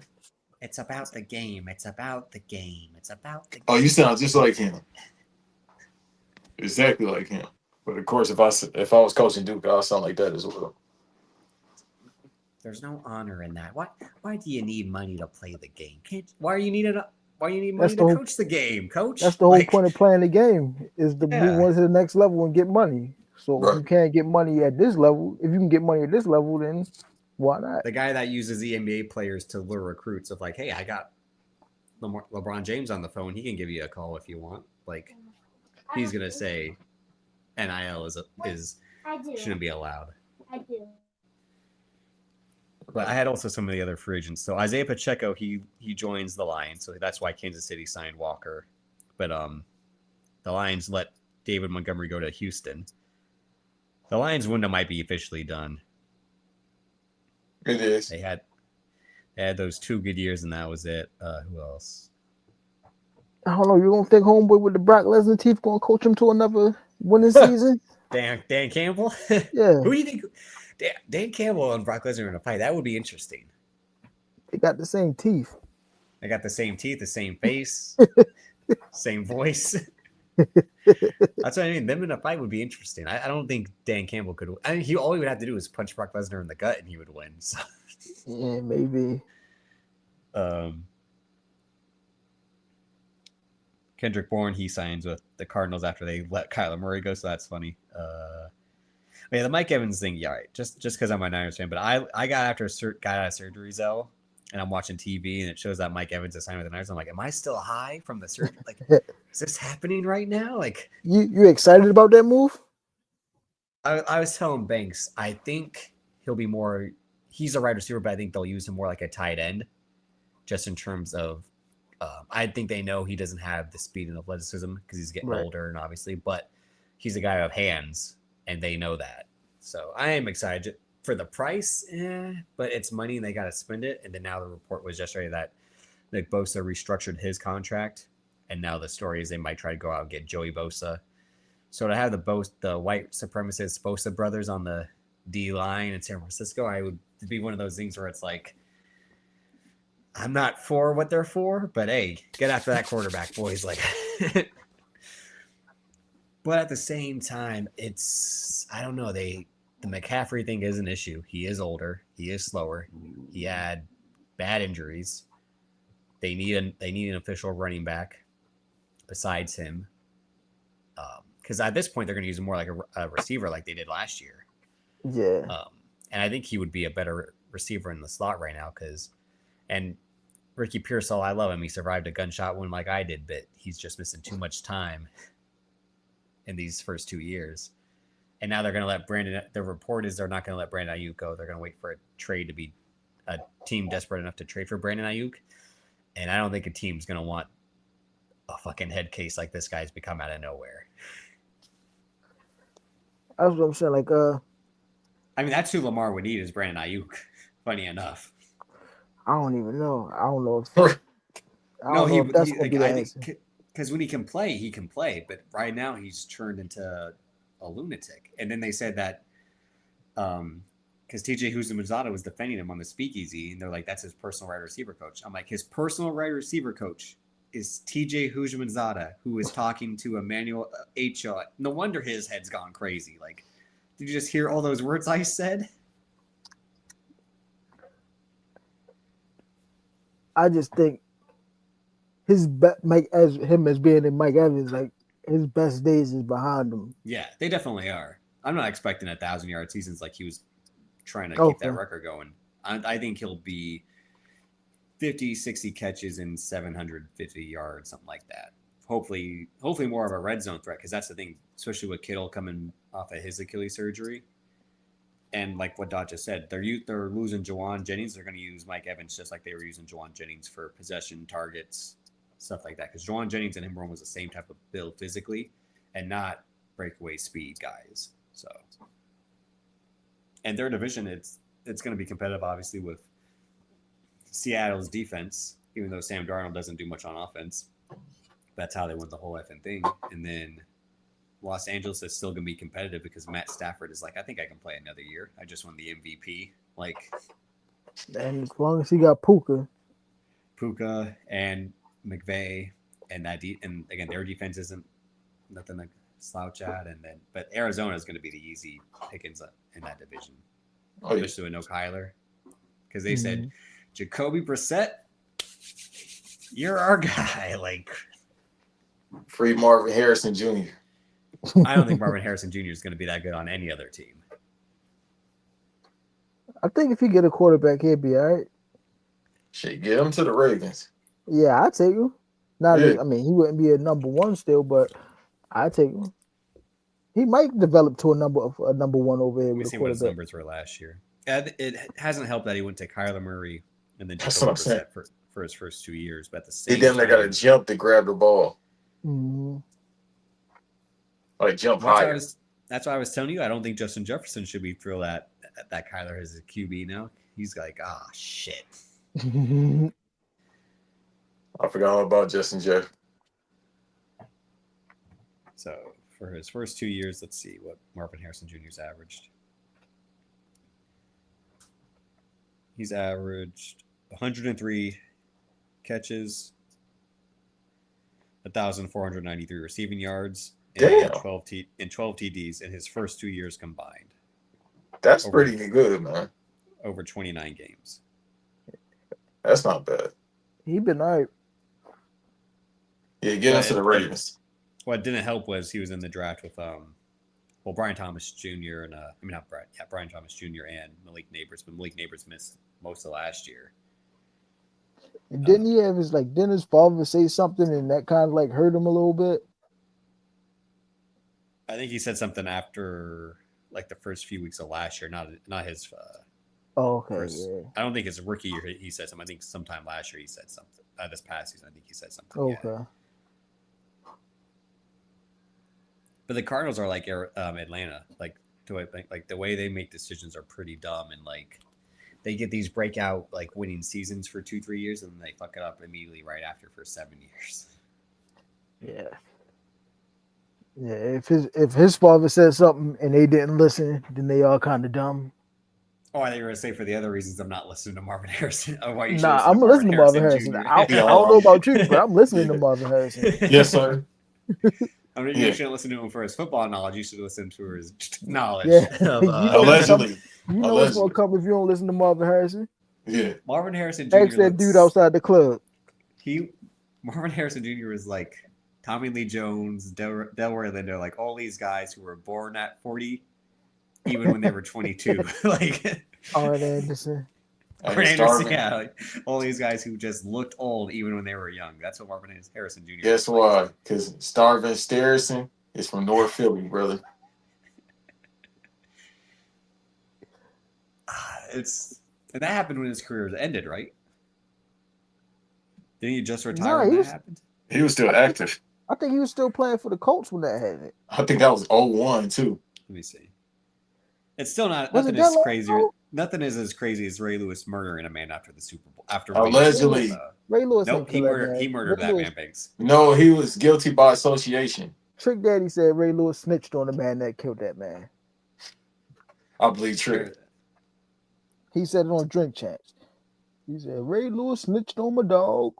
It's about the game. It's about the game. It's about the game. Oh, you sound just like him. Exactly like him. But of course, if I was coaching Duke, I'd sound like that as well. There's no honor in that. Why do you need money to play the game? Why you need That's money the to whole. coach the game, coach? That's the whole Like, point of playing the game is to move yeah. on to the next level and get money. So if Right. you can't get money at this level, if you can get money at this level, then why not? The guy that uses the NBA players to lure recruits of like, hey, I got LeBron James on the phone. He can give you a call if you want. Like, he's gonna say NIL is shouldn't be allowed. I do. But I had also some of the other free agents. So Isaiah Pacheco, he joins the Lions, so that's why Kansas City signed Walker. But the Lions let David Montgomery go to Houston. The Lions window might be officially done. It is. They had those 2 good years, and that was it. Who else? I don't know. You don't think homeboy with the Brock Lesnar teeth gonna coach him to another winning season? Dan Campbell? Yeah. Who do you think? Dan Campbell and Brock Lesnar in a fight. That would be interesting. They got the same teeth. They got the same teeth, the same face, same voice. That's what I mean. Them in a fight would be interesting. I don't think Dan Campbell could. I mean, all he would have to do is punch Brock Lesnar in the gut, and he would win. So. Yeah, maybe. Kendrick Bourne, he signs with the Cardinals after they let Kyler Murray go, so that's funny. Yeah, the Mike Evans thing, yeah, right. Just because I'm a Niners fan, but I got out of surgery, Zell, and I'm watching TV, and it shows that Mike Evans is signed with the Niners. I'm like, am I still high from the surgery? Like, is this happening right now? Like, you excited about that move? I was telling Banks, I think he'll be more. He's a wide receiver, but I think they'll use him more like a tight end, just in terms of. I think they know he doesn't have the speed and athleticism because he's getting older, and obviously, but he's a guy of hands, and they know that. So I am excited for the price, but it's money, and they got to spend it. And then now the report was yesterday that Nick Bosa restructured his contract, and now the story is they might try to go out and get Joey Bosa. So to have the white supremacist Bosa brothers on the D line in San Francisco, I would be one of those things where it's like, I'm not for what they're for, but hey, get after that quarterback, boys. Like, but at the same time, I don't know. The McCaffrey thing is an issue. He is older. He is slower. He had bad injuries. They need an official running back besides him. Because at this point, they're going to use him more like a receiver like they did last year. Yeah. And I think he would be a better receiver in the slot right now and Ricky Pearsall, I love him. He survived a gunshot wound like I did, but he's just missing too much time in these first 2 years. And now they're going to let the report is they're not going to let Brandon Ayuk go. They're going to wait for a trade to be a team desperate enough to trade for Brandon Ayuk. And I don't think a team's going to want a fucking head case like this guy's become out of nowhere. That's what I'm saying. Like, I mean, that's who Lamar would need is Brandon Ayuk. Funny enough. I don't even know. I don't know if that's gonna be the answer. Because when he can play. But right now he's turned into a lunatic. And then they said that because TJ Houshmandzadeh was defending him on the speakeasy, and they're like, that's his personal wide receiver coach. I'm like, his personal wide receiver coach is TJ Houshmandzadeh, who is talking to Emmanuel H.O. No wonder his head's gone crazy. Like, did you just hear all those words I said? I just think as being in Mike Evans, like his best days is behind him. Yeah, they definitely are. I'm not expecting 1,000-yard seasons like he was trying to keep that record going. I think he'll be 50, 60 catches and 750 yards, something like that. Hopefully more of a red zone threat, because that's the thing, especially with Kittle coming off of his Achilles surgery. And like what Dot just said, they're losing Jawan Jennings. They're going to use Mike Evans just like they were using Jawan Jennings for possession targets, stuff like that. Because Jawan Jennings and him was the same type of build physically, and not breakaway speed guys. So, and their division, it's going to be competitive, obviously, with Seattle's defense. Even though Sam Darnold doesn't do much on offense, that's how they won the whole effing thing. And then Los Angeles is still going to be competitive because Matt Stafford is like, I think I can play another year. I just won the MVP. Like, And as long as he got Puka and McVay, and and again, their defense isn't nothing to slouch at. And then, but Arizona is going to be the easy pickings in that division, especially with no Kyler, because they said Jacoby Brissett, you're our guy. Like, free Marvin Harrison Jr. I don't think Marvin Harrison Jr. is going to be that good on any other team. I think if you get a quarterback, he'd be all right. Shit, get him to the Ravens. Yeah, I'd take him. Not, I mean, he wouldn't be a number one still, but I'd take him. He might develop to a number one over here. We've seen what his numbers were last year. It hasn't helped that he went to Kyler Murray and then That's what I'm saying. For his first 2 years, but at the same he definitely got to jump to grab the ball. Mm-hmm. Like jump higher. That's why I was telling you. I don't think Justin Jefferson should be thrilled that Kyler is a QB now. He's like, shit. I forgot all about Justin Jeff. So for his first 2 years, let's see what Marvin Harrison Jr.'s averaged. He's averaged 103 catches, 1,493 receiving yards, and 12 TDs in his first 2 years combined. That's pretty good, man. Over 29 games. That's not bad. He been all right. Yeah, get into the Ravens. What didn't help was he was in the draft with Brian Thomas Jr. and Brian Thomas Jr. and Malik Neighbors, but Malik Neighbors missed most of last year. And didn't he have didn't his father say something and that kind of like hurt him a little bit? I think he said something after like the first few weeks of last year, not his. Okay. Yeah. I don't think his rookie year he said something. I think sometime last year he said something. This past season, I think he said something. Okay. Yeah. But the Cardinals are like Atlanta, like the way they make decisions are pretty dumb, and like they get these breakout like winning seasons for 2-3 years, and then they fuck it up immediately right after for 7 years. Yeah. Yeah, if his father said something and they didn't listen, then they all kind of dumb. Oh, I think you were going to say for the other reasons I'm not listening to Marvin Harrison. I'm listening to Marvin Harrison. I don't know about you, but I'm listening to Marvin Harrison. Yes, sir. I mean, you shouldn't listen to him for his football knowledge. You should listen to his knowledge. Yeah. Allegedly. You know what's going to come if you don't listen to Marvin Harrison? Yeah. Marvin Harrison Jr. Ask that dude outside the club. Marvin Harrison Jr. is like Tommy Lee Jones, Delroy Lindo, like all these guys who were born at 40, even when they were 22. Like Arn Anderson. Yeah, like all these guys who just looked old even when they were young. That's what Marvin Harrison Jr. Guess why? Because Starvin Starrison is from North Philly, brother. And that happened when his career ended, right? Didn't he just retire when that happened? He was still active. I think he was still playing for the Colts when that happened. I think that was 0-1 too. Let me see. It's still nothing is crazier. Nothing is as crazy as Ray Lewis murdering a man after the Super Bowl. Allegedly. Ray Lewis. Nope, he murdered that man, Banks. No, he was guilty by association. Trick Daddy said Ray Lewis snitched on the man that killed that man. I believe Trick. He said it on Drink Champs. He said Ray Lewis snitched on my dog.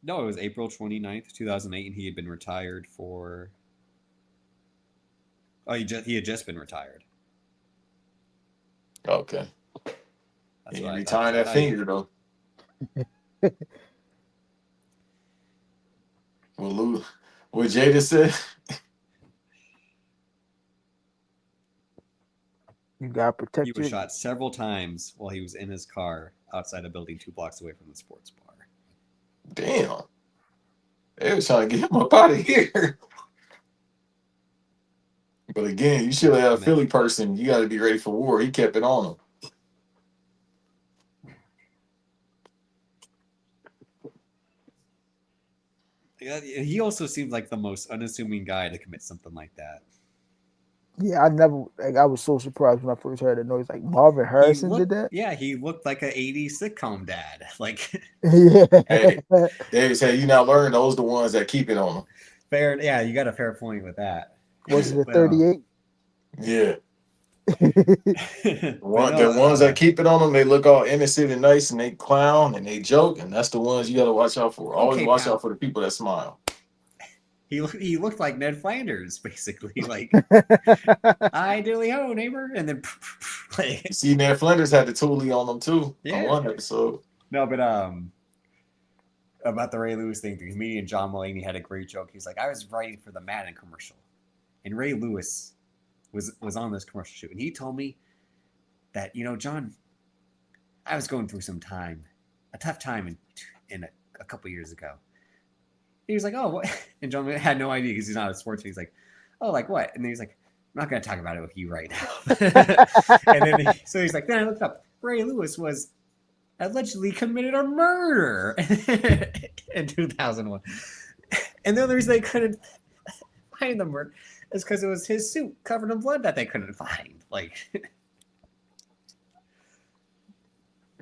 No, it was April 29th, 2008, and he had been retired for... Oh, he had just been retired. Okay. He retired that finger, though. Well, what Jada said? You got protected. He was shot several times while he was in his car outside a building 2 blocks away from the sports bar. Damn. They was trying to get him up out of here. But again, you should have a Philly person. You got to be ready for war. He kept it on him. Yeah, he also seemed like the most unassuming guy to commit something like that. Yeah, I was so surprised when I first heard that noise. Like Marvin Harrison did that. Yeah, he looked like an '80s sitcom dad. Like, Yeah. Hey, Davis, hey, you now learn those the ones that keep it on them. Fair, yeah, you got a fair point with that. Was it a 38? Yeah. The ones that keep it on them, they look all innocent and nice, and they clown and they joke, and that's the ones you got to watch out for. Always watch out for the people that smile. He looked like Ned Flanders, basically. Like, "I dilly ho, neighbor," and then like, see, Ned Flanders had the toolie on them too. Yeah. On one episode. No, but about the Ray Lewis thing, the comedian John Mulaney had a great joke. He's like, "I was writing for the Madden commercial, and Ray Lewis was on this commercial shoot, and he told me that, John, I was going through a tough time in a couple years ago." He was like, "Oh, what?" And John had no idea because he's not a sports fan. He's like, "Oh, like what?" And then he's like, "I'm not going to talk about it with you right now." And then so he's like, then I looked up. Ray Lewis was allegedly committed a murder in 2001. And the only reason they couldn't find the murder is because it was his suit covered in blood that they couldn't find. Like,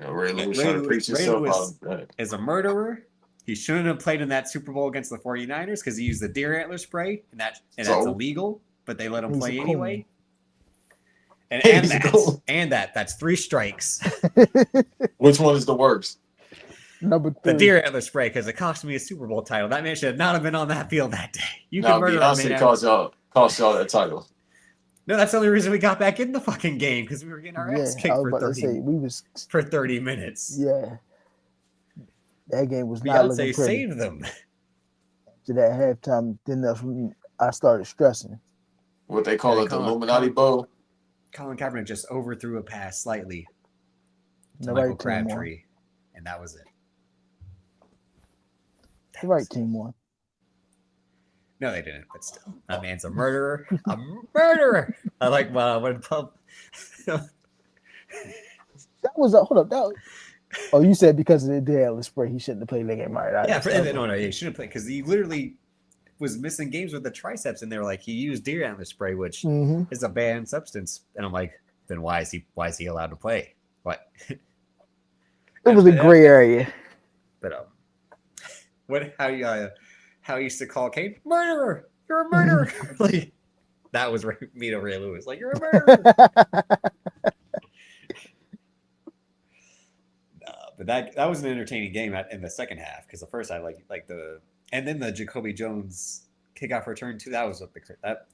Ray Lewis trying to preach himself out. Is a murderer. He shouldn't have played in that Super Bowl against the 49ers because he used the deer antler spray, and that's illegal, but they let him play anyway. That's 3 strikes. Which one is the worst? Number 3. The deer antler spray, because it cost me a Super Bowl title. That man should not have been on that field that day. You can murder him. Cost y'all that title. No, that's the only reason we got back in the fucking game, because we were getting our ass kicked for 30 minutes. Yeah. That game was not looking pretty. Saved them. To that halftime, then that's when I started stressing. What they call it, the Illuminati Bowl? Colin Kaepernick just overthrew a pass slightly to The Michael right Crabtree, and that was it. The right team won. No, they didn't, but still. That man's a murderer. A murderer! I like when Pub... That was hold up. Oh, you said because of the deer spray, he shouldn't have played that game, right? No, he shouldn't play because he literally was missing games with the triceps, and they were like, he used deer antler spray, which is a banned substance. And I'm like, then why is he allowed to play? What? It was a gray area. But how you used to call Kane murderer? You're a murderer. Like, that was me to Ray Lewis. Like, you're a murderer. But that was an entertaining game in the second half, because the first half, and then the Jacoby Jones kickoff return too. That was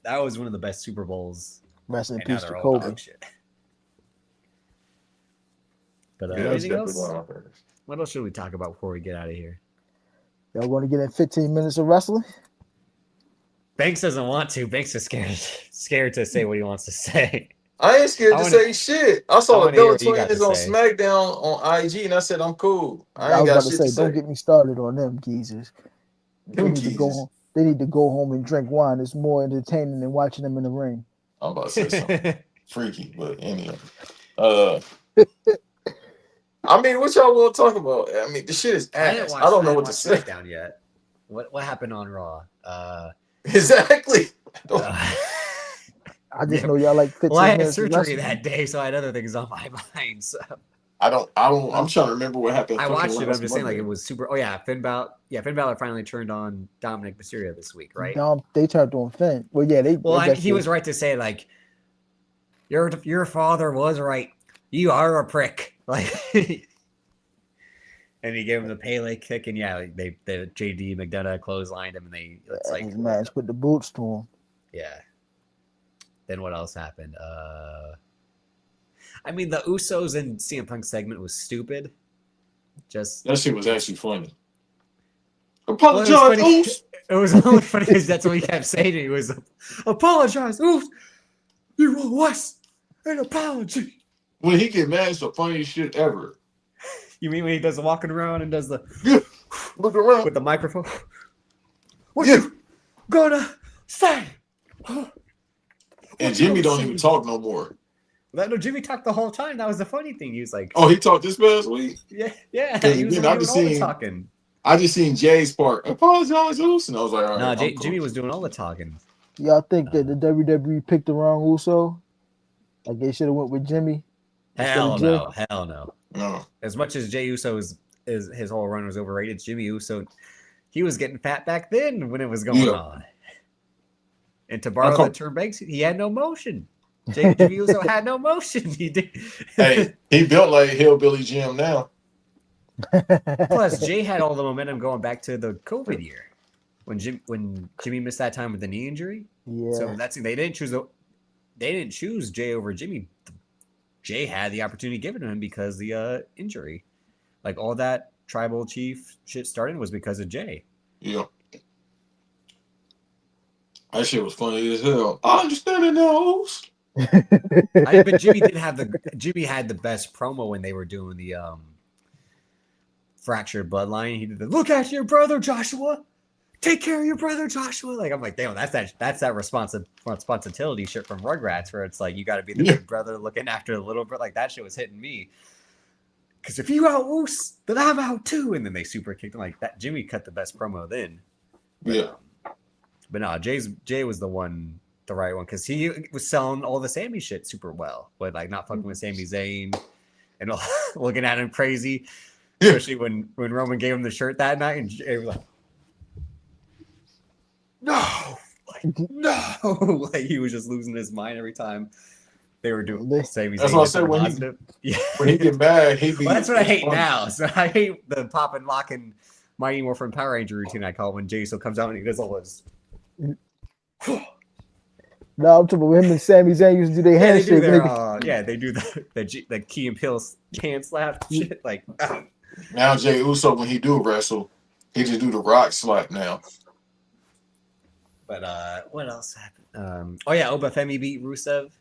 that was one of the best Super Bowls. Rest in peace, Jacoby. But anything else? What else should we talk about before we get out of here? Y'all want to get in 15 minutes of wrestling? Banks doesn't want to. Banks is scared to say what he wants to say. I ain't scared to say shit. I saw Adele Twins on SmackDown on IG, and I said I'm cool. I ain't got shit to say. Don't get me started on them geezers. They need to go home and drink wine. It's more entertaining than watching them in the ring. I'm about to say something freaky, but anyway. I mean, what y'all want to talk about? I mean, the shit is ass. I don't know what to say. Down yet? What happened on Raw? Exactly. I just know y'all like 15 minutes. Well, I had minutes surgery that day, so I had other things on my mind. So I'm trying to remember what happened. I watched it. I'm just saying, like, it was super. Oh yeah, Finn Balor finally turned on Dominic Mysterio this week, right? They turned on Finn. Well, yeah, he was right to say, like, your father was right. You are a prick. Like, and he gave him the Pele kick, and the JD McDonough clotheslined him, and it's like his man put the boots to him. Yeah. Then what else happened? I mean, the Usos and CM Punk segment was stupid. That shit was actually funny. Apologize, it was only funny because that's what he kept saying. He was apologize, Oos. You owe us an apology. When he get mad, it's the funniest shit ever. You mean when he does the walking around and does the look around with the microphone? What you gonna say? And Jimmy don't even talk no more. No, Jimmy talked the whole time. That was the funny thing. He was like, "Oh, he talked this past week." Yeah. He was doing all the talking. I just seen Jay's part. Apologize, Uso, and I was like, all right. No, Jimmy was doing all the talking. Y'all think that the WWE picked the wrong Uso? Like they should have went with Jimmy? Hell no. No. As much as Jey Uso is his whole run was overrated, Jimmy Uso, he was getting fat back then when it was going on. And to borrow the term Banks, he had no motion. Jimmy Uso had no motion. He did. Hey, he built like Hillbilly Jim now. Plus, Jay had all the momentum going back to the COVID year when Jimmy missed that time with the knee injury. Yeah. So they didn't choose Jay over Jimmy. Jay had the opportunity given to him because the injury. Like all that tribal chief shit started was because of Jay. Yeah. That shit was funny as hell. I understand it now. But Jimmy had the best promo when they were doing the fractured bloodline. He did the look at your brother Joshua, take care of your brother Joshua. Like I'm like, damn, that's that responsibility shit from Rugrats where it's like you got to be the big brother looking after the little brother. Like that shit was hitting me. Because if you out Woos, then I'm out too. And then they super kicked him like that. Jimmy cut the best promo then. But no, Jay was the right one because he was selling all the Sami shit super well, but like not fucking with Sami Zayn and looking at him crazy. Especially when Roman gave him the shirt that night, and Jay was like, "No, no!" Like he was just losing his mind every time they were doing Sami Zayn. That's what I said when he get mad, he be. Well, that's what I hate now. So I hate the pop and lock and Mighty Morphin Power Ranger routine. I call it when Jay still comes out and he does all this. No, I'm talking about him and Sami Zayn used to do their handshake. They do the Key and Peele hand slap shit. Like now, Jey Uso when he do wrestle, he just do the rock slap now. But what else happened? Obafemi beat Rusev.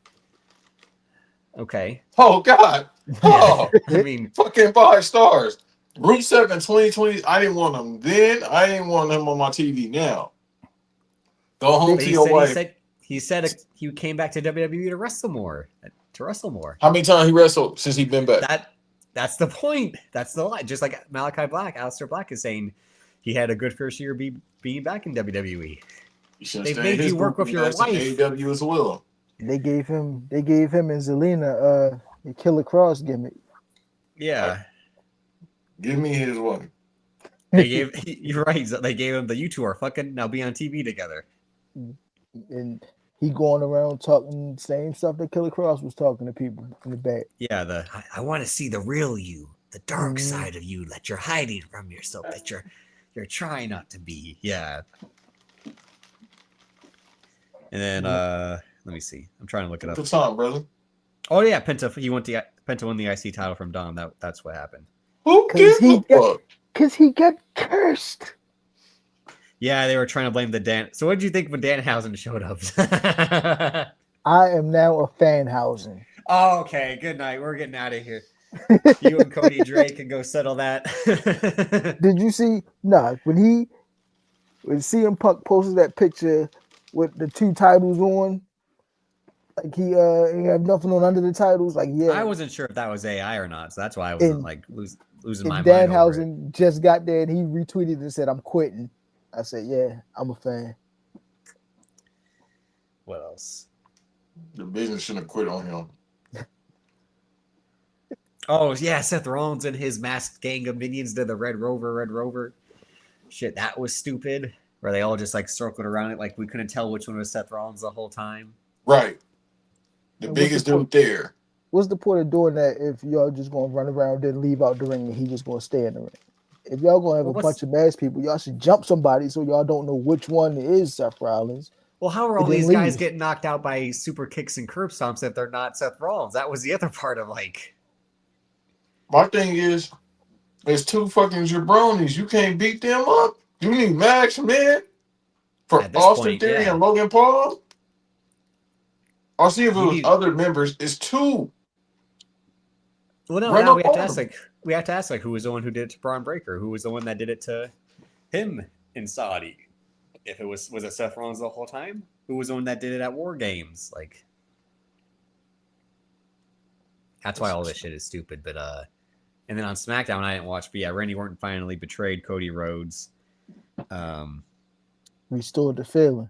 Okay. Oh God. Oh, I mean, fucking 5 stars. Rusev in 2020. I didn't want him then. I didn't want him on my TV now. Go home to your wife. He said he came back to WWE to wrestle more. How many times he wrestled since he been back? That's the point. That's the lie. Just like Malachi Black, Aleister Black is saying he had a good first year being back in WWE. They made you work with your wife. AEW as well. They gave him and Zelina the Killer Cross gimmick. Yeah. Give me his wife. You're right. They gave him you two are fucking now be on TV together. And he going around talking same stuff that Killer Cross was talking to people in the back. Yeah, I want to see the real you, the dark side of you that you're hiding from yourself, that you're trying not to be. Yeah. And then let me see. I'm trying to look it up. What's time, brother? Oh yeah, Penta won the IC title from Dom. That's what happened. Who gives a fuck? Because he got cursed. Yeah, they were trying to blame the Dan. So what did you think when Danhausen showed up? I am now a Fanhausen. Oh, okay. Good night. We're getting out of here. You and Cody Drake can go settle that. Did you see? Nah, when CM Punk posted that picture with the 2 titles on, like he had nothing on under the titles. Like I wasn't sure if that was AI or not, so that's why I wasn't losing my mind. Danhausen just got there and he retweeted and said, "I'm quitting." I said, "Yeah, I'm a fan." What else? The business shouldn't have quit on him. Oh yeah, Seth Rollins and his masked gang of minions did the Red Rover. Shit, that was stupid. Where they all just like circled around it, like we couldn't tell which one was Seth Rollins the whole time. Right. The biggest dude there. What's the point of doing that if y'all just gonna run around and leave out the ring and he just gonna stay in the ring? If y'all gonna have a bunch of masked people, y'all should jump somebody so y'all don't know which one is Seth Rollins. Well, how are all these guys getting knocked out by super kicks and curb stomps if they're not Seth Rollins? That was the other part of like. My thing is, there's 2 fucking jabronis. You can't beat them up. You need Max, man. For Austin Theory and Logan Paul. I'll see if it was other members. It's 2. Well, no, now we have to ask who was the one who did it to Braun Breaker? Who was the one that did it to him in Saudi? If it was it Seth Rollins the whole time? Who was the one that did it at War Games? Like, That's why all this shit is stupid. But and then on SmackDown, I didn't watch. But yeah, Randy Orton finally betrayed Cody Rhodes. Restored the feeling.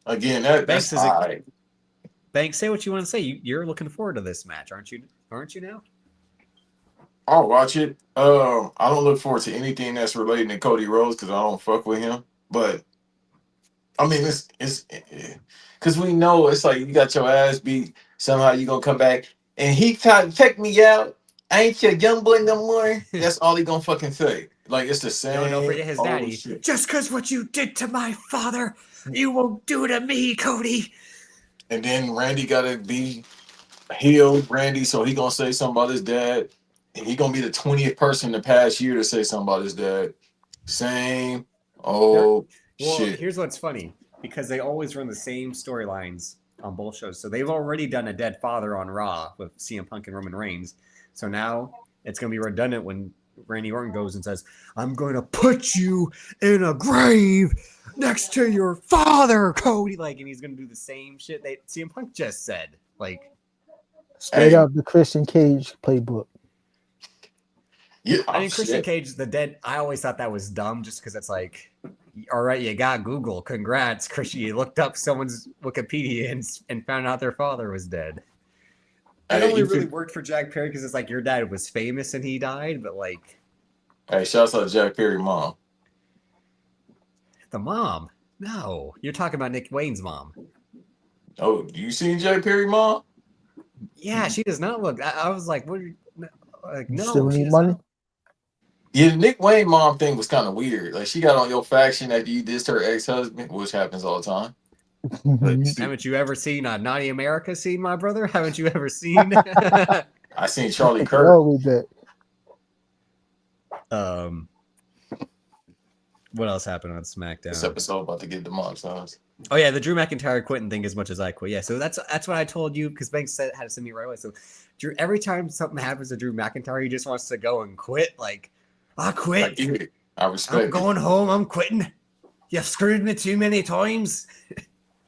Again, that's Banks is all right. Banks, say what you want to say. You're looking forward to this match, aren't you? Aren't you now? I'll watch it. I don't look forward to anything that's relating to Cody Rhodes because I don't fuck with him. But I mean, it's because we know it's like you got your ass beat. Somehow you gonna come back and he tried to check me out. I ain't your young boy no more. That's all he gonna fucking say. Like it's the same. Don't forget his daddy. Shit. Just because what you did to my father, you won't do to me, Cody. And then Randy gotta be healed, Randy. So he gonna say something about his dad, and he gonna be the 20th person the past year to say something about his dad. Same old shit. Here's what's funny because they always run the same storylines on both shows. So they've already done a dead father on Raw with CM Punk and Roman Reigns. So now it's gonna be redundant when Randy Orton goes and says, "I'm going to put you in a grave next to your father, Cody." Like, and he's going to do the same shit that CM Punk just said. Like, straight out the Christian Cage playbook. Yeah, I mean, Christian Cage, the dead. I always thought that was dumb, just because it's like, all right, you got Google. Congrats, Christian. You looked up someone's Wikipedia and found out their father was dead. It only really worked for Jack Perry because it's like your dad was famous and he died, but like, hey, shouts out to Jack Perry mom. The mom? No, you're talking about Nick Wayne's mom. Oh, you seen Jack Perry mom? Yeah, she does not look. I was like, what? Like, no, still need money. Yeah, the Nick Wayne mom thing was kind of weird. Like she got on your faction after you dissed her ex-husband, which happens all the time. Haven't you ever seen a Naughty America scene, my brother? Haven't you ever seen? I seen Charlie Kirk. What else happened on SmackDown? This episode about to get demolished. Oh yeah, the Drew McIntyre quitting thing as much as I quit. Yeah, so that's what I told you because Banks said had to send me right away. So Drew, every time something happens to Drew McIntyre, he just wants to go and quit. Like, I quit. I respect. I'm going home. I'm quitting. You've screwed me too many times.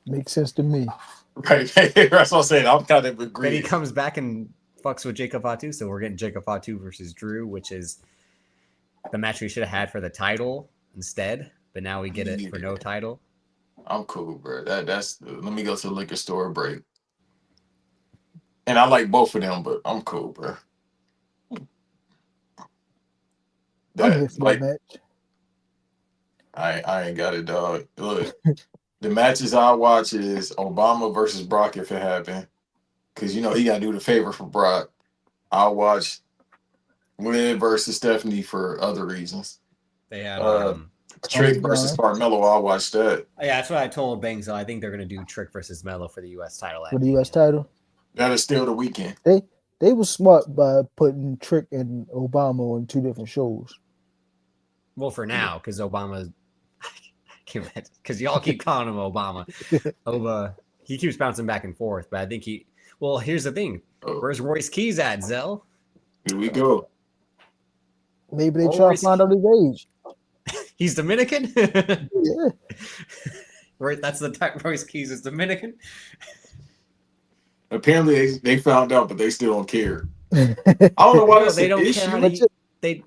Makes sense to me. Right, that's what I'm saying. I'm kind of agreeing. Then he comes back and fucks with Jacob Fatu, so we're getting Jacob Fatu versus Drew, which is the match we should have had for the title instead, but now we get it for no title. I'm cool, bro. That's let me go to the liquor store break. And I like both of them, but I'm cool, bro. I'm here for that match. I ain't got it, dog. Look, the matches I watch is Obama versus Brock if it happened. Because, you know, he got to do the favor for Brock. I'll watch Liv versus Stephanie for other reasons. They have Trick versus Carmelo. I'll watch that. Yeah, that's what I told Bangs. I think they're going to do Trick versus Melo for the U.S. title. For the U.S. title? That is still the weekend. They were smart by putting Trick and Obama on two different shows. Well, for now, because Obama, because y'all keep calling him Obama. He keeps bouncing back and forth, but I think well, here's the thing. Where's Royce Keys at, Zell? Here we go. Maybe they try to find out his age. He's Dominican? Yeah. Right, that's the type Royce Keys is Dominican. Apparently they found out, but they still don't care. I don't know why they don't issue. They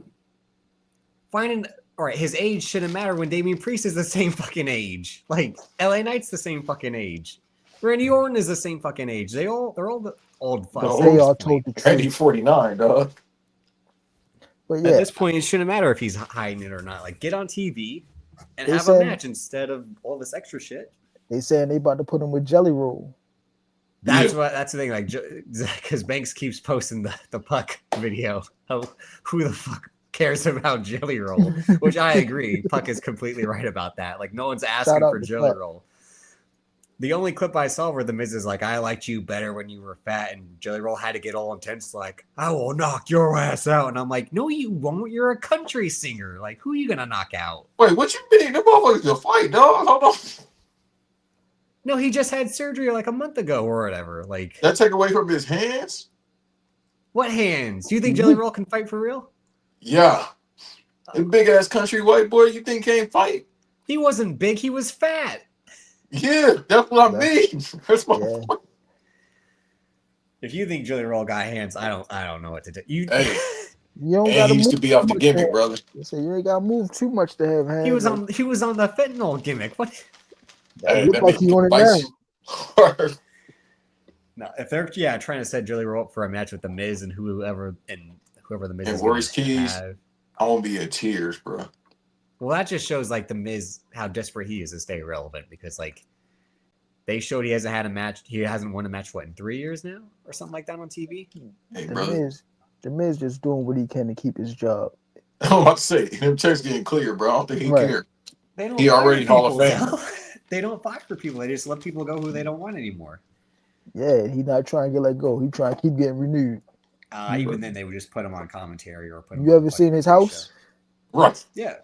finding all right. His age shouldn't matter when Damian Priest is the same fucking age. Like LA Knight's the same fucking age. Randy Orton is the same fucking age. They're all the old fucks. They all told the truth. Randy 49, dog. But yeah, at this point, it shouldn't matter if he's hiding it or not. Like, get on TV and have a match instead of all this extra shit. They saying they about to put him with Jelly Roll. That's the thing. Like, because Banks keeps posting the Puck video. Who the fuck cares about Jelly Roll? Which I agree. Puck is completely right about that. Like, no one's asking for Jelly Roll. The only clip I saw where the Miz is like, I liked you better when you were fat, and Jelly Roll had to get all intense, like, I will knock your ass out. And I'm like, no, you won't. You're a country singer. Like, who are you gonna knock out? Wait, what you mean? The motherfuckers to fight, dog? Hold on. No, he just had surgery like a month ago or whatever. Like, that take away from his hands? What hands? Do you think Jelly Roll can fight for real? Yeah. The big ass country white boy you think can't fight? He wasn't big, he was fat. Yeah, that's what I mean. That's my point. If you think Jelly Roll got hands, I don't know what to do. You. Hey, You don't and got he used to be off the gimmick, brother. So you ain't got to move too much to have hands. He was on the fentanyl gimmick. What? Hey, look that like nigga he can on it fight now. you. No, if they're trying to set Jelly Roll up for a match with the Miz and whoever the Miz And is Royce gonna Keys, have. I won't be in tears, bro. Well, that just shows like the Miz how desperate he is to stay relevant because like they showed he hasn't had a match. He hasn't won a match in 3 years now or something like that on TV. Hey, The brother. Miz just doing what he can to keep his job. I'm about to say, them checks getting clear, bro. I don't think he Right. cared. They don't He fire already Hall of people, Famer. Zell. They don't fire people. They just let people go who they don't want anymore. Yeah, he not trying to get let go. He trying to keep getting renewed. Even then, they would just put him on commentary or put him. You on ever seen his house? Right. Yeah.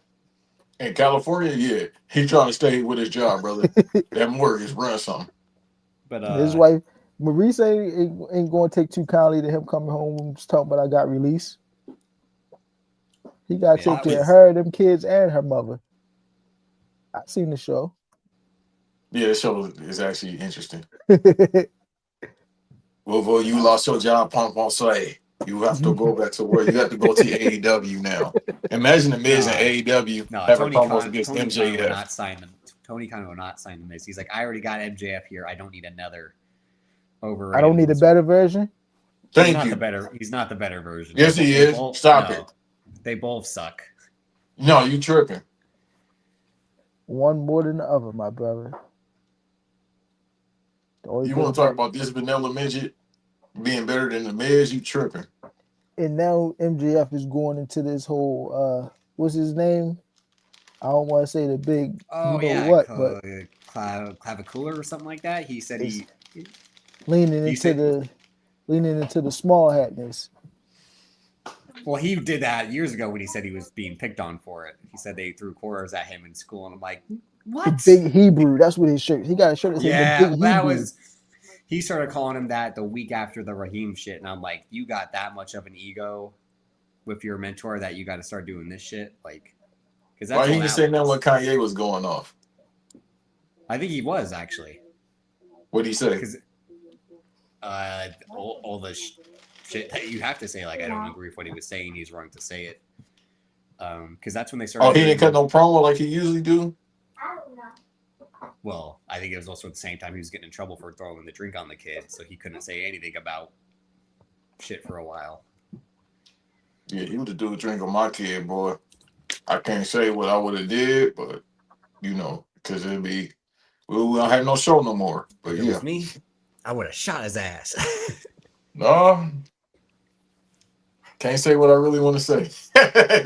In California, yeah. He trying to stay with his job, brother. That mortgage run something. But his wife, Maurice ain't going to take too kindly to him coming home and just talking about I got released. He got to take care of her, them kids, and her mother. I seen the show. Yeah, the show is actually interesting. Well, you lost your job, Punk won't say. You have to go back to work. You have to go to AEW now. Imagine the Miz and AEW having promos against MJF. Tony Khan will not sign the Miz. He's like, I already got MJF here. I don't need another over. I don't need a better version. He's not the better version. Yes, he is. Stop it. They both suck. No, you tripping. One more than the other, my brother. You want to talk about this vanilla midget being better than the Miz? You tripping. And now MJF is going into this whole what's his name? I don't want to say the big but clavicular or something like that. He said he leaning into the small hatness. Well, he did that years ago when he said he was being picked on for it. He said they threw quarters at him in school, and I'm like, what? The big Hebrew. That's what his shirt. He got a shirt that said the big that Hebrew. was. He started calling him that the week after the Raheem shit, and I'm like, you got that much of an ego with your mentor that you got to start doing this shit, like. Why he didn't say that when Kanye was going off? I think he was actually. What did he say? Because all the shit that you have to say, like I don't agree with what he was saying. He's wrong to say it. Because that's when they started. Oh, he didn't cut no promo like he usually do. Well, I think it was also at the same time he was getting in trouble for throwing the drink on the kid, so he couldn't say anything about shit for a while. Yeah, he would have do a drink on my kid, boy. I can't say what I would have did, but because it'd be we don't have no show no more. But if it was me, I would have shot his ass. No, can't say what I really want to say.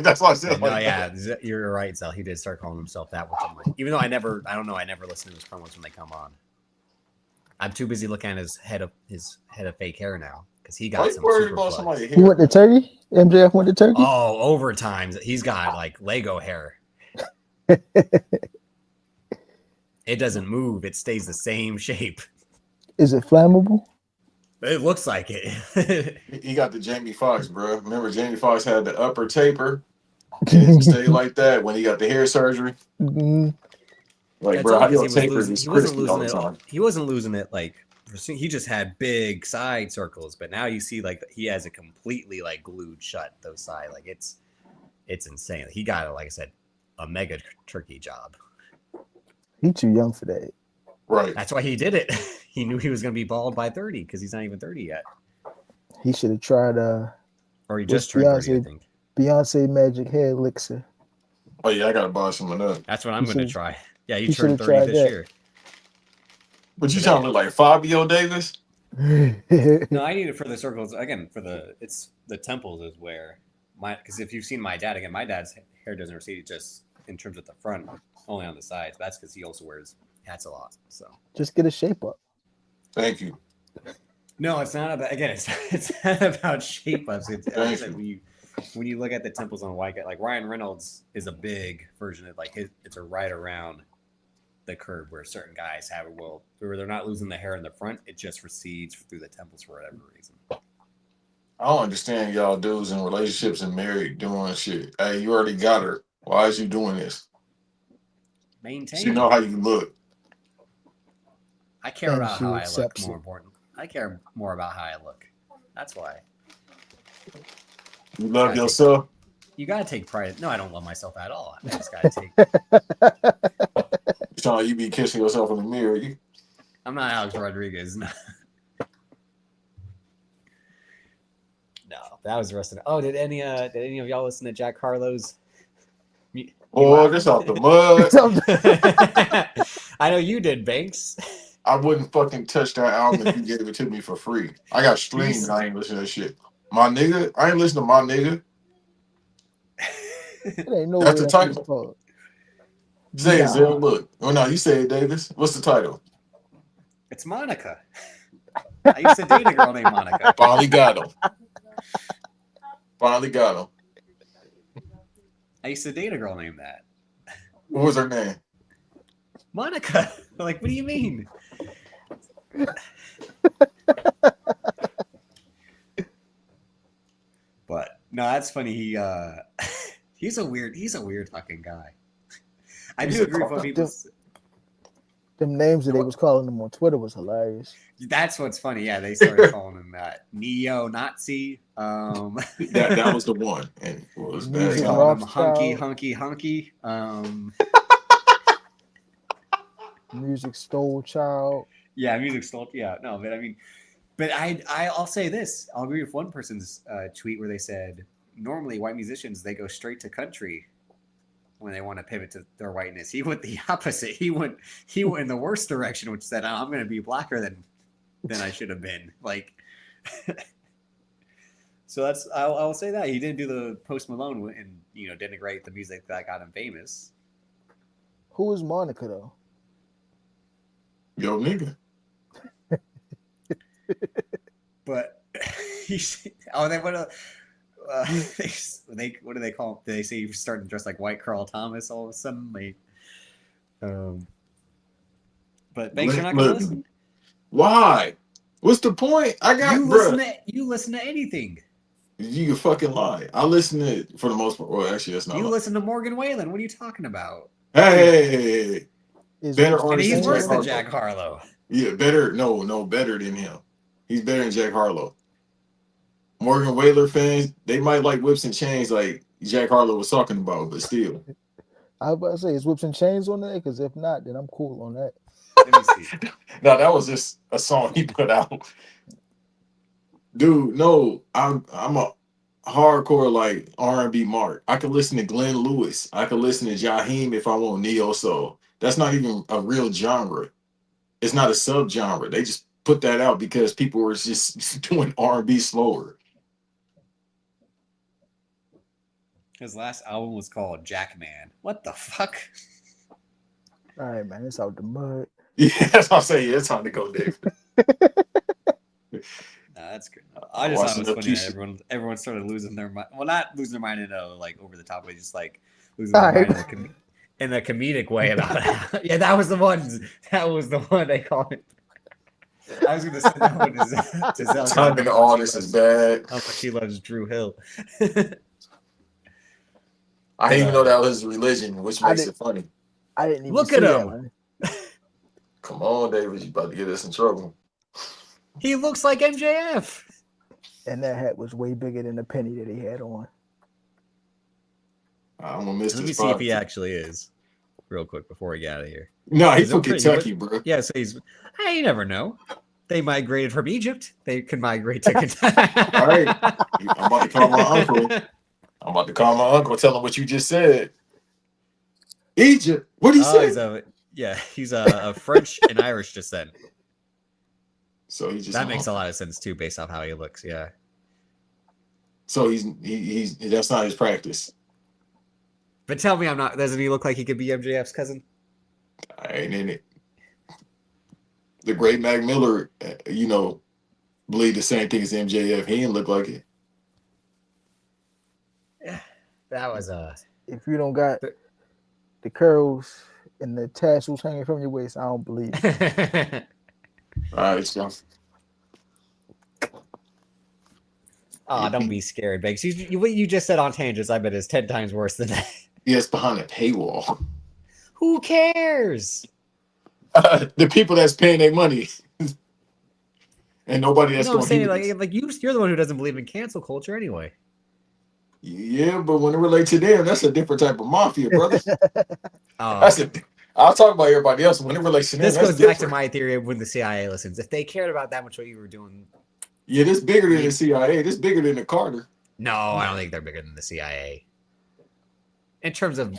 That's why I said. You're right, Zell. He did start calling himself that, which I'm like, even though I never listen to his promos when they come on. I'm too busy looking at his head of fake hair now because he got some super plugs. He went to Turkey. MJF went to Turkey. Oh, overtime. He's got like Lego hair. It doesn't move. It stays the same shape. Is it flammable? It looks like it. He got the Jamie Foxx, bro. Remember, Jamie Foxx had the upper taper. It stayed like that when he got the hair surgery. Mm-hmm. Like, bro, how you taper this crispy all the time? He wasn't losing it like he just had big side circles, but now you see like he has it completely like glued shut those sides. Like it's insane. He got, like I said, a mega turkey job. He's too young for that. Right. That's why he did it. He knew he was going to be bald by 30 because he's not even 30 yet. He should have tried. Or he just turned 30, I think. Beyonce Magic Hair Elixir. Oh yeah, I gotta buy some of that. That's what I'm going to try. Yeah, you turned 30 this year. But you sound like Fabio Davis. No, I need it for the circles again. It's the temples is where because if you've seen my dad again, my dad's hair doesn't recede just in terms of the front, only on the sides. That's because he also wears hats a lot. So just get a shape up. Thank you. No, it's not about. Again, it's not about shape ups. It's when you look at the temples on a white guy, like Ryan Reynolds is a big version of like it's a right around the curve where certain guys have it. Well, where they're not losing the hair in the front, it just recedes through the temples for whatever reason. I don't understand y'all dudes in relationships and married doing shit. Hey, you already got her. Why is you doing this? Maintain. So you know how you look. I care about how I look more important. I care more about how I look. That's why. You love yourself. You gotta take pride. No, I don't love myself at all. I just gotta take. Sean, you be kissing yourself in the mirror. I'm not Alex Rodriguez. No. No, that was the rest of it. Oh, did any of y'all listen to Jack Harlow's? Oh, that's off the mud. I know you did, Banks. I wouldn't fucking touch that album if you gave it to me for free. I got streamed and I ain't listening to that shit. My nigga, I ain't listening to my nigga. It ain't no That's way the title. Say it, Zell. Look. Oh no, you say it, Davis. What's the title? It's Monica. I used to date a girl named Monica. Finally got him. Finally got him. I used to date a girl named that. What was her name? Monica. Like, what do you mean? But no, that's funny. He's a weird fucking guy. I do agree with what people. Them names that they was calling him on Twitter was hilarious. That's what's funny. Yeah, they started calling him that neo-Nazi. That was the one, and was they called him hunky. Music stole child. Yeah, music stole. Yeah, no, but I mean, but I'll say this. I'll agree with one person's tweet where they said normally white musicians they go straight to country when they want to pivot to their whiteness. He went the opposite. He went in the worst direction, which said I'm going to be blacker than I should have been. Like, so that's I'll say that he didn't do the Post Malone and denigrate the music that got him famous. Who is Monica though? Yo, nigga. But they what do they call him? They say he's starting to dress like White Carl Thomas all of a sudden. Like, but Banks, you're not gonna listen. Why? What's the point? I got you listen to anything. You can fucking lie. I listen to for the most part. Well, actually, that's not. You listen to Morgan Wallen. What are you talking about? Hey. Better artist. He's worse than Jack Harlow. Yeah, better. No, better than him. He's better than Jack Harlow. Morgan Wallen fans, they might like whips and chains like Jack Harlow was talking about, but still. I was about to say, is whips and chains on there? Because if not, then I'm cool on that. Let me see. No, that was just a song he put out. Dude, no, I'm a hardcore like R&B mark. I could listen to Glenn Lewis. I could listen to Jaheim if I want neo soul. That's not even a real genre. It's not a subgenre. They just put that out because people were just doing R&B slower. His last album was called Jackman. What the fuck? All right, man, it's out the mud. Yeah, that's what I'm saying. Yeah, it's time to go, Dave. That's good. I just thought it was funny that everyone started losing their mind. Well, not losing their mind in a like over the top way, just like losing their mind in a comedic way about it. Yeah, that was the one. That was the one they called it. I was going to say that one to Zell. Timing all this is bad. How much he loves Drew Hill. I didn't even know that was his religion, which makes it funny. I didn't even look at him. Come on, David, you about to get us in trouble. He looks like MJF. And that hat was way bigger than the penny that he had on. I'm gonna miss this. Let me see if he actually is. Real quick before we get out of here. No, he's from Kentucky, bro. Yeah, so he's. Hey, you never know. They migrated from Egypt. They could migrate to Kentucky. All right, I'm about to call my uncle. Tell him what you just said. Egypt. What did he say? He's a French and Irish descent. So he just that makes a lot of sense too, based off how he looks. Yeah. So he's that's not his practice. But tell me, doesn't he look like he could be MJF's cousin? I ain't in it. The great Mac Miller, believed the same thing as MJF. He didn't look like it. Yeah, that was If you don't got the curls and the tassels hanging from your waist, I don't believe it. All right, so. Oh, don't be scared, Banks. What you just said on tangents, I bet is 10 times worse than that. Yeah, it's behind a paywall. Who cares? The people that's paying their money. and nobody that's What I'm gonna saying? hear this. Like you're the one who doesn't believe in cancel culture anyway. Yeah, but when it relates to them, that's a different type of mafia, brother. Oh, That's a. I'll talk about everybody else. When it relates to them, this that's goes back to different. my theory of when the CIA listens. If they cared about that much what you were doing, Yeah, this bigger than the you, CIA. This bigger than the Carter. no, I don't think they're bigger than the CIA in terms of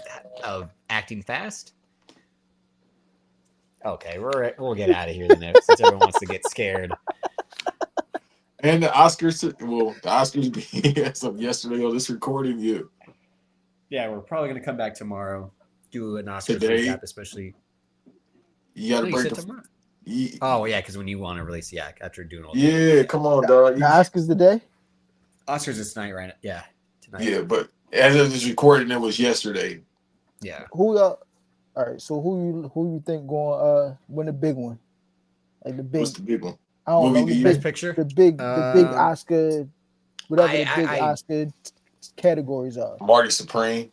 acting fast. Okay, we'll get out of here then since everyone wants to get scared. And the Oscars. Well, the Oscars being as of yesterday on this recording. Yeah, Yeah, we're probably gonna come back tomorrow, do an Oscars today recap, especially. you got No, to you break said the. tomorrow. Yeah, Oh yeah, because when you want to release the act after doing all the yeah, yeah. come on, dog. The Oscars today. Oscars is tonight, right? Yeah, tonight. Yeah, but as of this recording, it was yesterday. Yeah. Who y'all? All right. So who you think going win the big one? Like the big. What's the big one? I don't Movie know of the the big, year? Picture. the big Oscar, whatever the big I Oscar categories are. Marty Supreme,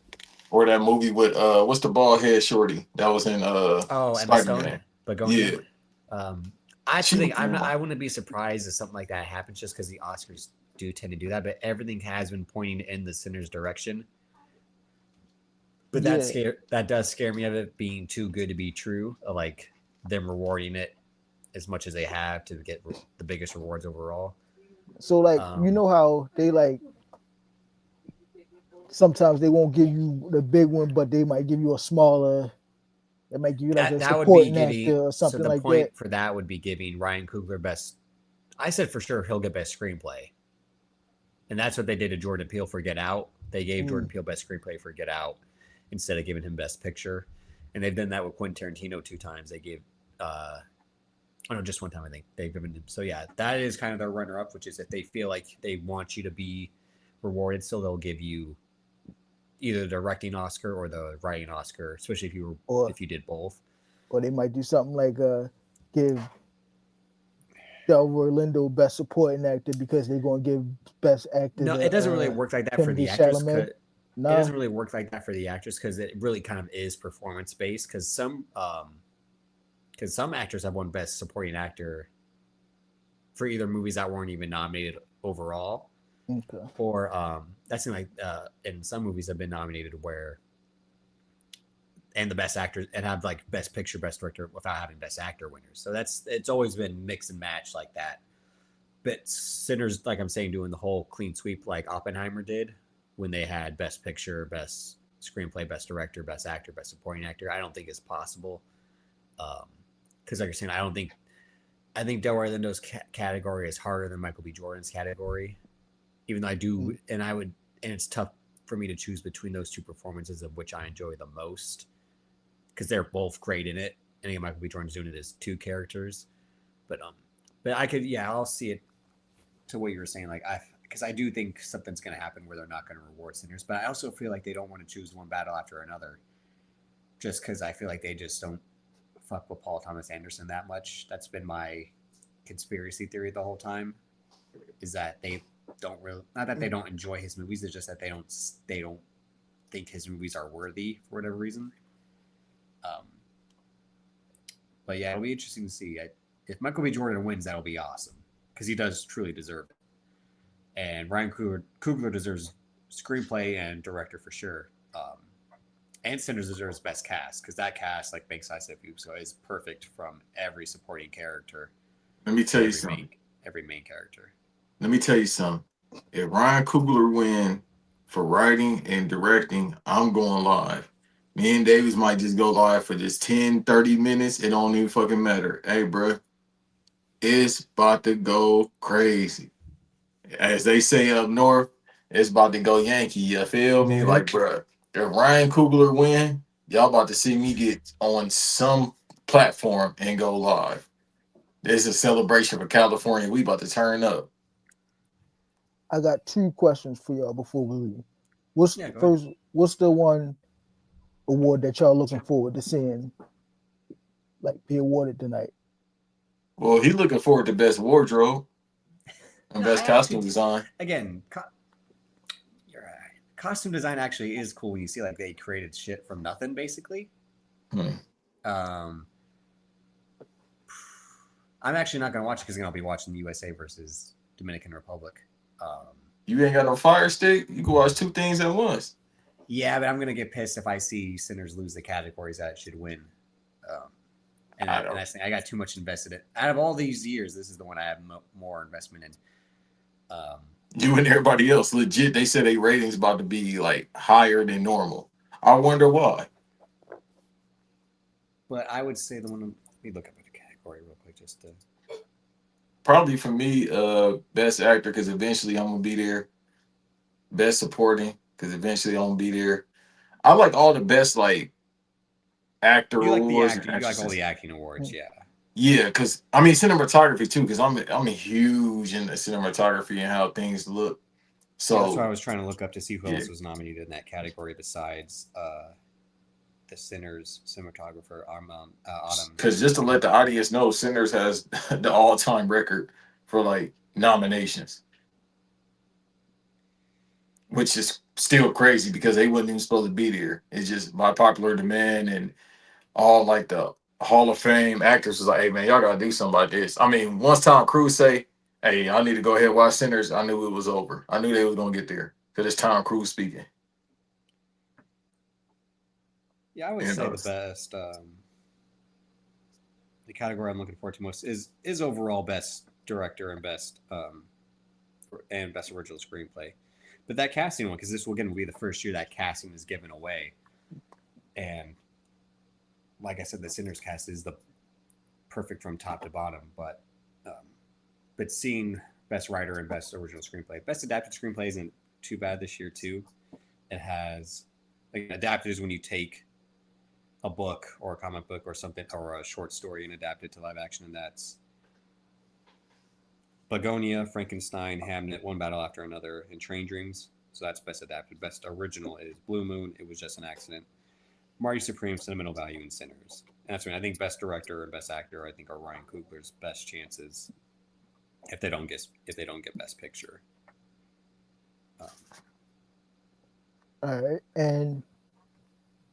or that movie with what's the bald head shorty that was in Emma Spider Stone, Man? Begonia. Yeah, I she actually was think in that. I wouldn't be surprised if something like that happens just because the Oscars do tend to do that, but everything has been pointing in the sinner's direction. But that does scare me of it being too good to be true, like them rewarding it as much as they have to get the biggest rewards overall. So like you know how they like sometimes they won't give you the big one, but they might give you a smaller. They might give you like a that would be supporting giving. actor or So something the like point that. for that would be giving Ryan Coogler best. I said for sure he'll get best screenplay, and that's what they did to Jordan Peele for Get Out. They gave Jordan Peele best screenplay for Get Out instead of giving him best picture, and they've done that with Quentin Tarantino 2 times. They gave, oh no, just one time I think they've given him. So yeah, that is kind of their runner up, which is if they feel like they want you to be rewarded, still they'll give you either the directing Oscar or the writing Oscar, especially if you did both. Or they might do something like give Delroy Lindo best supporting actor because they're gonna give best actor. No, it doesn't really work like that for the actress. It doesn't really work like that for the actress because it really kind of is performance based. Because some actors have won best supporting actor for either movies that weren't even nominated overall, or that's like in some movies have been nominated where. And the best actors and have like best picture, best director without having best actor winners. So it's always been mix and match like that. But Sinners, like I'm saying, doing the whole clean sweep like Oppenheimer did when they had best picture, best screenplay, best director, best actor, best supporting actor. I don't think it's possible. Because like you're saying, I think Delroy Lindo's category is harder than Michael B. Jordan's category. Even though I do, and it's tough for me to choose between those two performances of which I enjoy the most. Because they're both great in it. And again, Michael B. Jordan's doing it as 2 characters. But I could, I'll see it to what you were saying. Like, because I do think something's going to happen where they're not going to reward sinners. But I also feel like they don't want to choose one battle after another. Just because I feel like they just don't fuck with Paul Thomas Anderson that much. That's been my conspiracy theory the whole time. Is that they don't really, not that they don't enjoy his movies. It's just that they don't think his movies are worthy for whatever reason. But yeah, it'll be interesting to see. If Michael B. Jordan wins, that'll be awesome because he does truly deserve it. And Ryan Coogler deserves screenplay and director for sure. And Sinners deserves best cast because that cast, like Banks I said a few weeks ago, is perfect from every supporting character. Let me tell you something. Every main character. Let me tell you something. If Ryan Coogler win for writing and directing, I'm going live. Me and Davis might just go live for just 10, 30 minutes. It don't even fucking matter. Hey, bro, it's about to go crazy. As they say up north, it's about to go Yankee. You feel me? Like, bro, if Ryan Coogler win, y'all about to see me get on some platform and go live. This is a celebration for California. We about to turn up. I got 2 questions for y'all before we leave. What's the one award that y'all looking forward to seeing like be awarded tonight? Well, he's looking forward to best wardrobe and best costume design. Again, you're right. Costume design actually is cool when you see like they created shit from nothing basically. I I'm actually not gonna watch it because I'll be watching the USA versus Dominican Republic. You ain't got no fire stick. You can watch two things at once. Yeah, but I'm gonna get pissed if I see Sinners lose the categories that it should win. Um, and I think I got too much invested in. Out of all these years, this is the one I have more investment in. You and everybody else, legit. They said their ratings about to be like higher than normal. I wonder why. But I would say the one. Let me look up at the category real quick, just to. Probably for me, best actor because eventually I'm gonna be there. Best supporting because eventually I'm gonna be there. I like all the best like actor You like the awards acting. and You like all actresses. the acting awards, yeah. Yeah, because I mean cinematography too, because I'm huge into cinematography and how things look. Yeah, that's why I So was trying to look up to see who yeah, else was nominated in that category besides the Sinners cinematographer Autumn. because just to let the audience know, Sinners has the all-time record for like nominations, which is still crazy because they wasn't even supposed to be there. It's just by popular demand and all like the Hall of Fame actors was like, "Hey man, y'all gotta do something like this." I mean, once Tom Cruise say, "Hey, I need to go ahead and watch Sinners," I knew it was over. I knew they was gonna get there because it's Tom Cruise speaking. Yeah, I would You say know, the best. The category I'm looking forward to most is overall best director and best original screenplay. But that casting one, because this will again be the first year that casting is given away, and like I said, the Sinners cast is the perfect from top to bottom. But seeing best writer and best original screenplay, best adapted screenplay isn't too bad this year too. It has like adapted is when you take a book or a comic book or something or a short story and adapt it to live action, and that's Begonia, Frankenstein, Hamnet, One Battle After Another, and Train Dreams. So that's best adapted. Best original is Blue Moon. It was just an accident. Marty Supreme, Sentimental Value, and Sinners. And that's when I think best director and best actor I think are Ryan Coogler's best chances if they don't get best picture. All right. And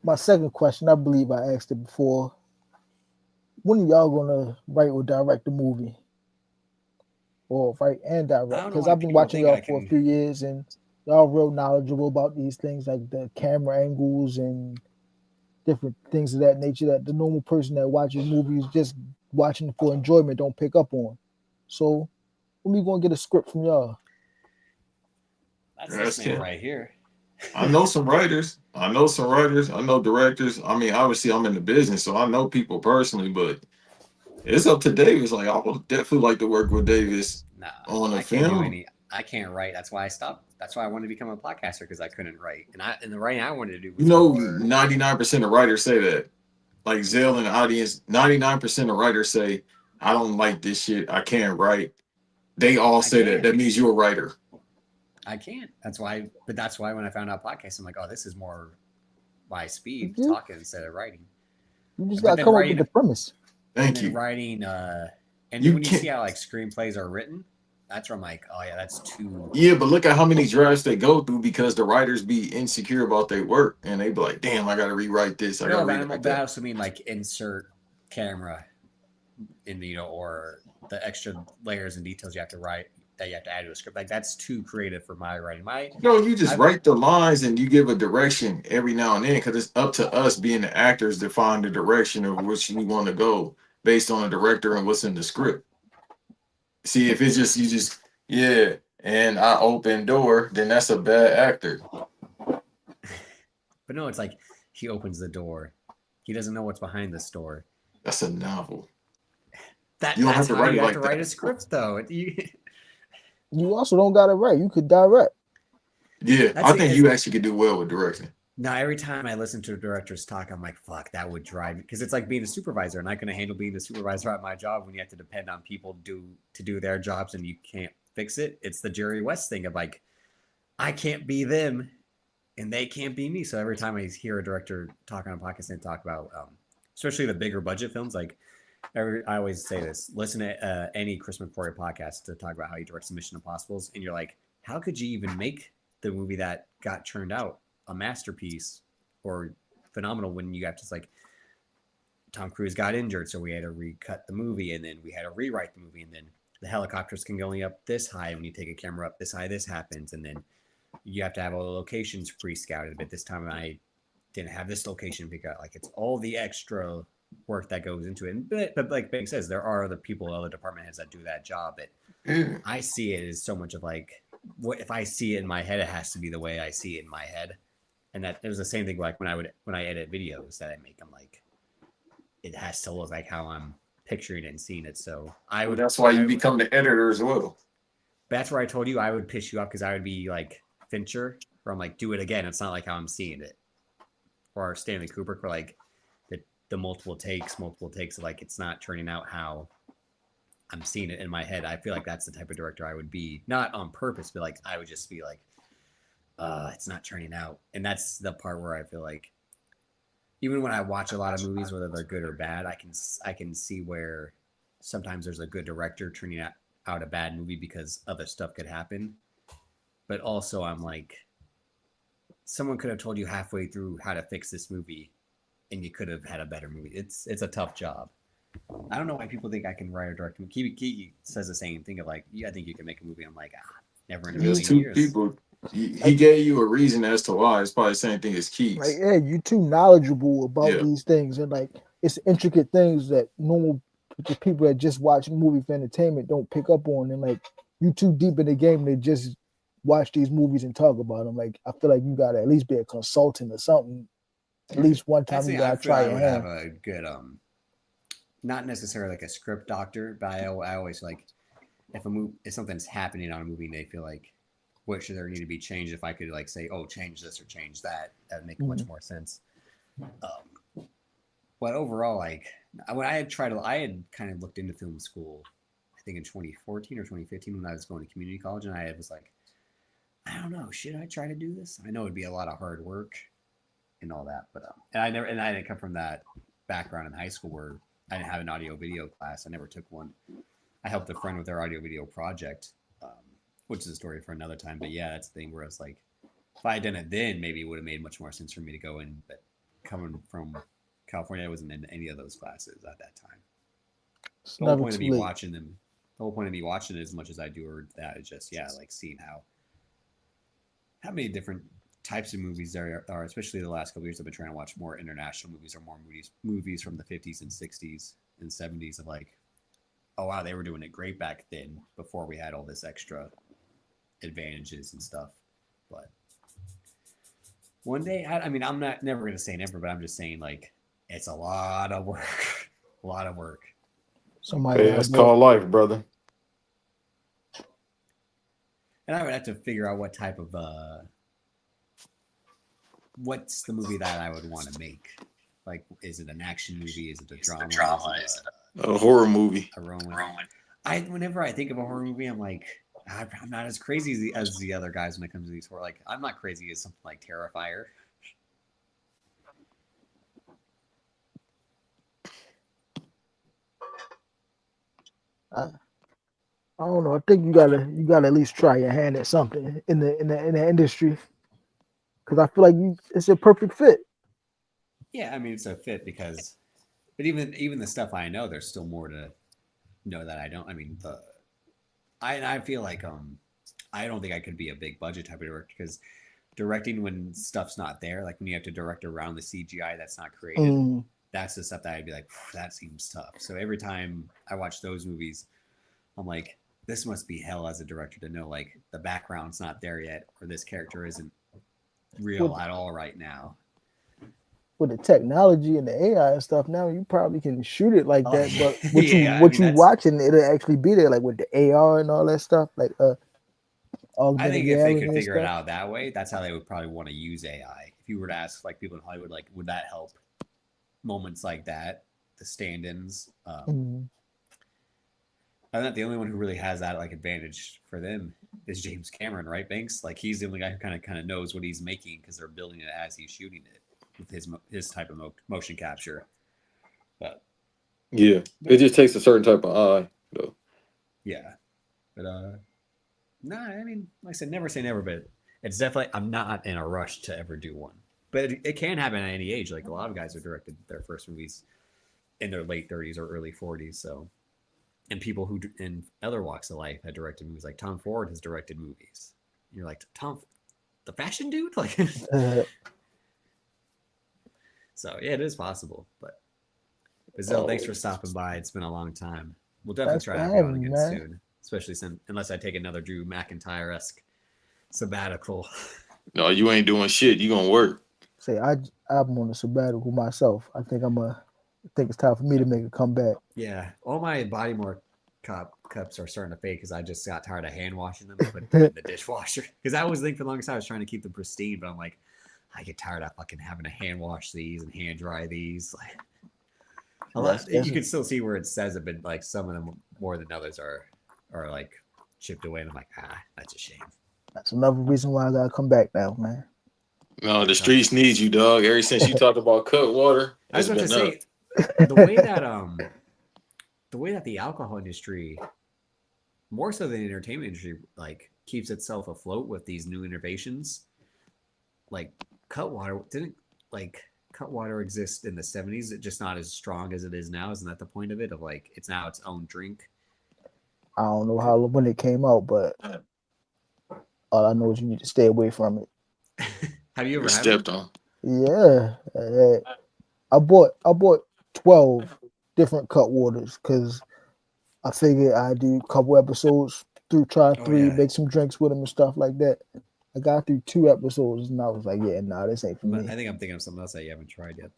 my second question, I believe I asked it before. When are y'all gonna write or direct the movie? Or write and I direct? don't know Because why I've been people watching think y'all I for a can. few years and y'all real knowledgeable about these things like the camera angles and different things of that nature that the normal person that watches movies just watching for enjoyment don't pick up on. So when we gonna get a script from y'all? That's this that's man Tim. right here. I know some writers. I know some writers. I know directors. I mean, obviously, I'm in the business, so I know people personally. But it's up to Davis. Like, I would definitely like to work with Davis Nah, on a I can't do film. any. I can't write. That's why I stopped. That's why I wanted to become a podcaster because I couldn't write. And the writing I wanted to do You was know, more. 99% of writers say that. Like Zell in the audience, 99% of writers say, "I don't like this shit. I can't write." They all I say that. can. That means you're a writer. I can't. That's why. But that's why when I found out podcasts, I'm like, oh, this is more my speed, You talking instead of writing. just But gotta then come up with writing, the premise. and Thank then you. writing, and then You when you see can't. how like screenplays are written, that's where I'm like, oh yeah, that's too. Yeah, but look at how many drafts they go through because the writers be insecure about their work and they be like, "Damn, I got to rewrite this. I got No, to rewrite but I that." also mean like insert camera in the or the extra layers and details you have to write that you have to add to a script. Like that's too creative for my writing. No, you just I've write the lines and you give a direction every now and then because it's up to us being the actors to find the direction of which we want to go based on the director and what's in the script. See, if it's just you just yeah, and I open door, then that's a bad actor. but no, it's like he opens the door. He doesn't know what's behind this door. That's a novel. That You don't have that's to how write you it have to like write a that. script though. You also don't gotta write. You could direct. Yeah, That's I it. think you actually could do well with directing. Now every time I listen to a director's talk, I'm like, fuck, that would drive me because it's like being a supervisor, and I can handle being the supervisor at my job when you have to depend on people to do their jobs and you can't fix it. It's the Jerry West thing of like, I can't be them and they can't be me. So every time I hear a director talk on a podcast and talk about, especially the bigger budget films, like I always say this: listen to any Chris McQuarrie podcast to talk about how he directs Mission Impossibles, and you're like, how could you even make the movie that got churned out a masterpiece or phenomenal when you have to like Tom Cruise got injured, so we had to recut the movie, and then we had to rewrite the movie, and then the helicopters can go only up this high. When you take a camera up this high, this happens, and then you have to have all the locations pre-scouted. But this time I didn't have this location picked out. Like it's all the extra work that goes into it. But like Bank says, there are other people, other department heads that do that job. But I see it as so much of like, what if I see it in my head, it has to be the way I see it in my head. And that it was the same thing like when I edit videos that I make, I'm like, it has to look like how I'm picturing it and seeing it. So I would. That's why you become the editor as well. That's where I told you I would piss you off because I would be like Fincher, where I'm like, do it again. It's not like how I'm seeing it. Or Stanley Kubrick, for like the multiple takes, like it's not turning out how I'm seeing it in my head. I feel like that's the type of director I would be, not on purpose, but like I would just be like, it's not turning out. And that's the part where I feel like, even when I watch a lot of movies, whether they're good or bad, I can see where sometimes there's a good director turning out a bad movie because other stuff could happen. But also I'm like, someone could have told you halfway through how to fix this movie and you could have had a better movie. It's a tough job. I don't know why people think I can write or direct. Kiki says the same thing of like, yeah, I think you can make a movie. I'm like, never in a million years. People. He gave you a reason as to why. It's probably the same thing as Keats. Like, yeah, you're too knowledgeable about these things, and like it's intricate things that normal people that just watch movie for entertainment don't pick up on. And like, you too deep in the game to just watch these movies and talk about them. Like, I feel like you gotta at least be a consultant or something. At least one time you gotta try your hand. Have a good not necessarily like a script doctor, but I always like if something's happening on a movie and they feel like what should there need to be changed, if I could like say, oh, change this or change that, that'd make much more sense. But overall, like when I had kind of looked into film school, I think in 2014 or 2015 when I was going to community college, and I was like, I don't know, should I try to do this? I know it'd be a lot of hard work and all that, but and I didn't come from that background in high school where I didn't have an audio video class. I never took one. I helped a friend with their audio video project, which is a story for another time. But yeah, that's the thing where it's like, if I had done it then, maybe it would have made much more sense for me to go in. But coming from California, I wasn't in any of those classes at that time. The whole point of me watching them, the whole point of me watching it as much as I do or that is just, like seeing how many different types of movies there are, especially the last couple of years. I've been trying to watch more international movies or more movies from the 50s and 60s and 70s of like, oh wow, they were doing it great back then before we had all this extra advantages and stuff. But one day, I mean, I'm never going to say never, but I'm just saying like, it's a lot of work, a lot of work. That's called life, brother. And I would have to figure out what type of, what's the movie that I would want to make? Like, is it an action movie? Is it a drama? Is it a horror movie? Whenever I think of a horror movie, I'm like, I'm not as crazy as the other guys when it comes to these horror. Like, I'm not crazy as something like Terrifier. I don't know. I think you gotta at least try your hand at something in the industry, because I feel like it's a perfect fit. Yeah, I mean it's a fit because, but even the stuff I know, there's still more to know that I don't. I mean, I feel like I don't think I could be a big budget type of director because directing when stuff's not there, like when you have to direct around the CGI that's not created, that's the stuff that I'd be like, that seems tough. So every time I watch those movies, I'm like, this must be hell as a director to know like the background's not there yet or this character isn't real at all right now. With the technology and the AI and stuff now, you probably can shoot it like that. But what you watching, it'll actually be there, like with the AR and all that stuff. Like, I think if they could figure it out that way, that's how they would probably want to use AI. If you were to ask like people in Hollywood, like, would that help moments like that, the stand-ins? I'm not the only one who really has that like advantage for them is James Cameron, right, Banks? Like he's the only guy who kind of knows what he's making because they're building it as he's shooting it with his type of motion capture. But yeah, it just takes a certain type of eye, though. Yeah, but I mean, like I said, never say never, but it's definitely I'm not in a rush to ever do one. But it can happen at any age. Like a lot of guys are directed their first movies in their late 30s or early 40s. So, and people who in other walks of life had directed movies, like Tom Ford has directed movies. You're like, Tom, the fashion dude, like. So yeah, it is possible. But Zell, thanks for stopping by. It's been a long time. We'll definitely try to have you on again soon, especially unless I take another Drew McIntyre-esque sabbatical. No, you ain't doing shit. You gonna work. Say I'm on a sabbatical myself. I think it's time for me to make a comeback. Yeah, all my BodyMore cups are starting to fade because I just got tired of hand washing them and put them in the dishwasher. Because I was thinking for the longest time I was trying to keep them pristine, but I'm like, I get tired of fucking having to hand wash these and hand dry these. Like, you can still see where it says it, but like some of them more than others are like chipped away, and I'm like, that's a shame. That's another reason why I gotta come back now, man. No, the streets need you, dog. Ever since you talked about cut water, I was about to say the way that the alcohol industry, more so than the entertainment industry, like keeps itself afloat with these new innovations. Like Cutwater exist in the 70s, it's just not as strong as it is now. Isn't that the point of it? Of like it's now its own drink. I don't know when it came out, but all I know is you need to stay away from it. Have you ever stepped on? Yeah, I bought 12 different Cutwaters because I figured I'd do a couple episodes try three, make some drinks with them and stuff like that. I got through 2 episodes and I was like, yeah, nah, this ain't for me. I think I'm thinking of something else that you haven't tried yet.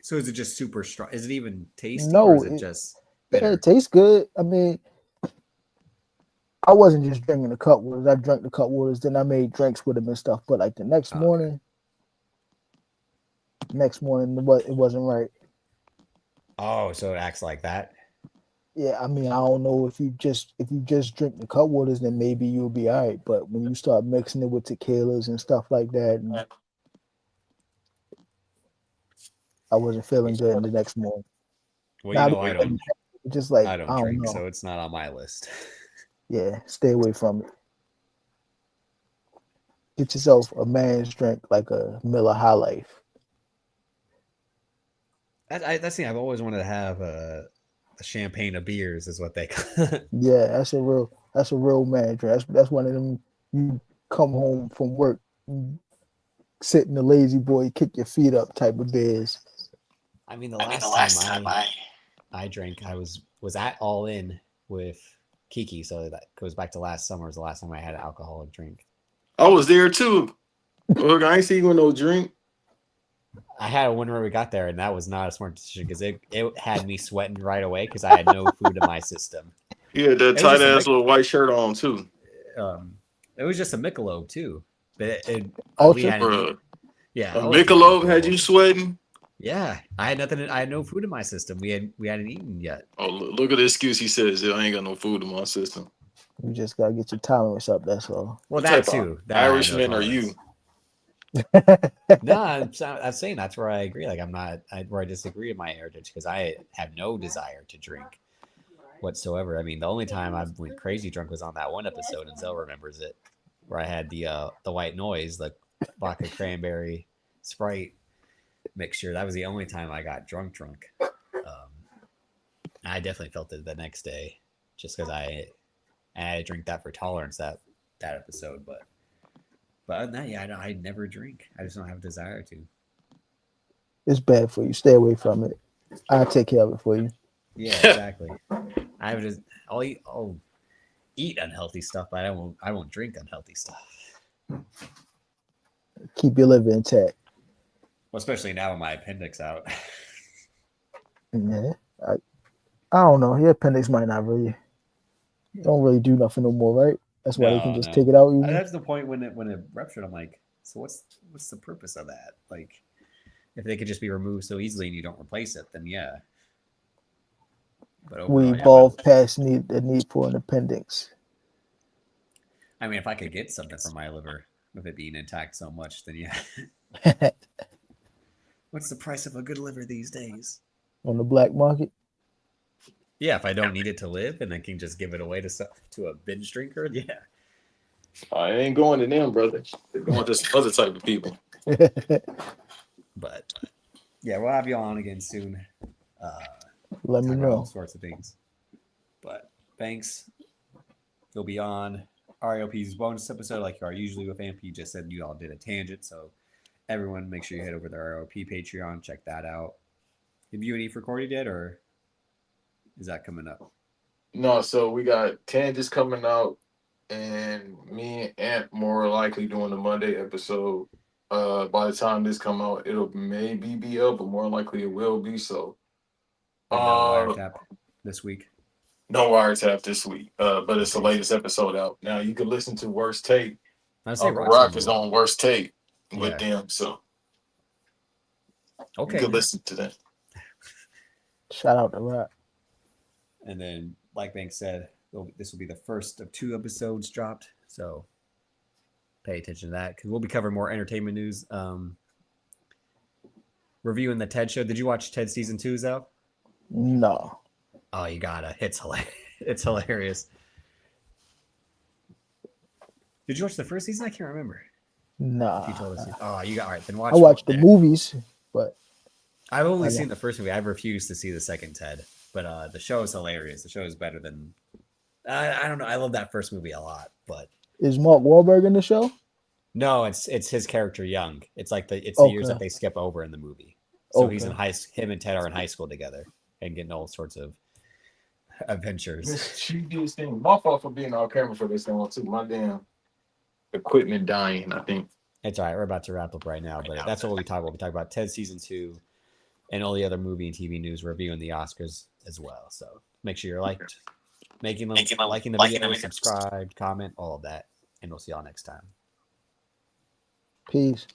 So is it just super strong? Is it even tasty? No, or is it just bitter? Yeah, it tastes good. I mean, I wasn't just drinking the Cutwaters. I drank the Cutwaters, then I made drinks with them and stuff. But like the next morning, it wasn't right. Oh, so it acts like that? Yeah, I mean, I don't know if you just drink the Cutwaters, then maybe you'll be all right. But when you start mixing it with tequilas and stuff like that, I wasn't feeling good in the next morning. Well, I don't. Just like I don't drink, so it's not on my list. Yeah, stay away from it. Get yourself a man's drink like a Miller High Life. That's the thing. I've always wanted to have a champagne of beers, is what they call it. Yeah, that's a real man drink. That's one of them. You come home from work, you sit in the lazy boy, kick your feet up type of beers. I mean, the last time I drank, I was at All In with Kiki, so that goes back to last summer. Was the last time I had an alcoholic drink. I was there too. Look, I ain't see you with no drink. I had one where we got there, and that was not a smart decision because it had me sweating right away because I had no food in my system. You had that tight ass little white shirt on too. It was just a Michelob too. But a Michelob had you sweating? Yeah, I had nothing. I had no food in my system. We hadn't eaten yet. Oh, look at the excuse he says. I ain't got no food in my system. You just gotta get your tolerance up. That's all. Well, that too. Irishman, are you? No, I'm saying that's where I agree. Like where I disagree in my heritage because I have no desire to drink whatsoever. I mean, the only time I went crazy drunk was on that one episode, and Zell remembers it, where I had the white noise, the vodka cranberry Sprite mixture. That was the only time I got drunk. I definitely felt it the next day, just because I had to drink that for tolerance that episode, but other than that, yeah, I never drink. I just don't have a desire to. It's bad for you. Stay away from it. I'll take care of it for you. Yeah, exactly. I'll eat unhealthy stuff, but I won't drink unhealthy stuff. Keep your liver intact. Well, especially now with my appendix out. Yeah, I don't know. Your appendix might not really don't really do nothing no more, right? That's why they can just take it out. That's the point when it ruptured. I'm like, so what's the purpose of that? Like, if they could just be removed so easily and you don't replace it, then yeah. But overall, we evolved past the need for an appendix. I mean, if I could get something from my liver with it being intact so much, then yeah. What's the price of a good liver these days? On the black market? Yeah, if I don't need it to live and I can just give it away to a binge drinker, yeah. I ain't going to them, brother. They're going to some other type of people. But Yeah, we'll have you on again soon. Let me Talk about all know. sorts of things. But thanks. You'll be on RLP's bonus episode like you are usually with AMP. You just said you all did a tangent, so everyone make sure you head over to the RLP Patreon, check that out. Have you and Eve recorded yet, or is that coming up? No, so we got Tangents coming out, and me and Ant more likely doing the Monday episode. By the time this come out, it'll maybe be up, but more likely it will be. So, No wiretap this week. No wiretap this week. But it's the latest episode out. Now you can listen to Worst Take. I say Rock is on Worst Take with Yeah. them, so Okay. you can listen to that. Shout out to Rock. And then, like Banks said, this will be the first of 2 episodes dropped. So pay attention to that because we'll be covering more entertainment news. Reviewing the Ted show. Did you watch Ted season 2, Zell? No. Oh, you gotta. It's hilarious. It's hilarious. Did you watch the first season? I can't remember. Nah. You told us. Oh, you got all right. Then watch. I watched the movies, but I've only seen the first movie. I've refused to see the second Ted. But the show is hilarious. The show is better than. I don't know. I love that first movie a lot. But is Mark Wahlberg in the show? no, it's his character Young. It's like the years that they skip over in the movie. So he's in him and Ted are in high school together and getting all sorts of adventures. She did this thing. My fault for being on camera for this thing too. My damn equipment dying, I think. It's all right. We're about to wrap up right now, but that's what we talk about. We talk about Ted season 2 and all the other movie and TV news, reviewing the Oscars as well. So make sure you're liking the video, subscribe, comment, all of that. And we'll see y'all next time. Peace.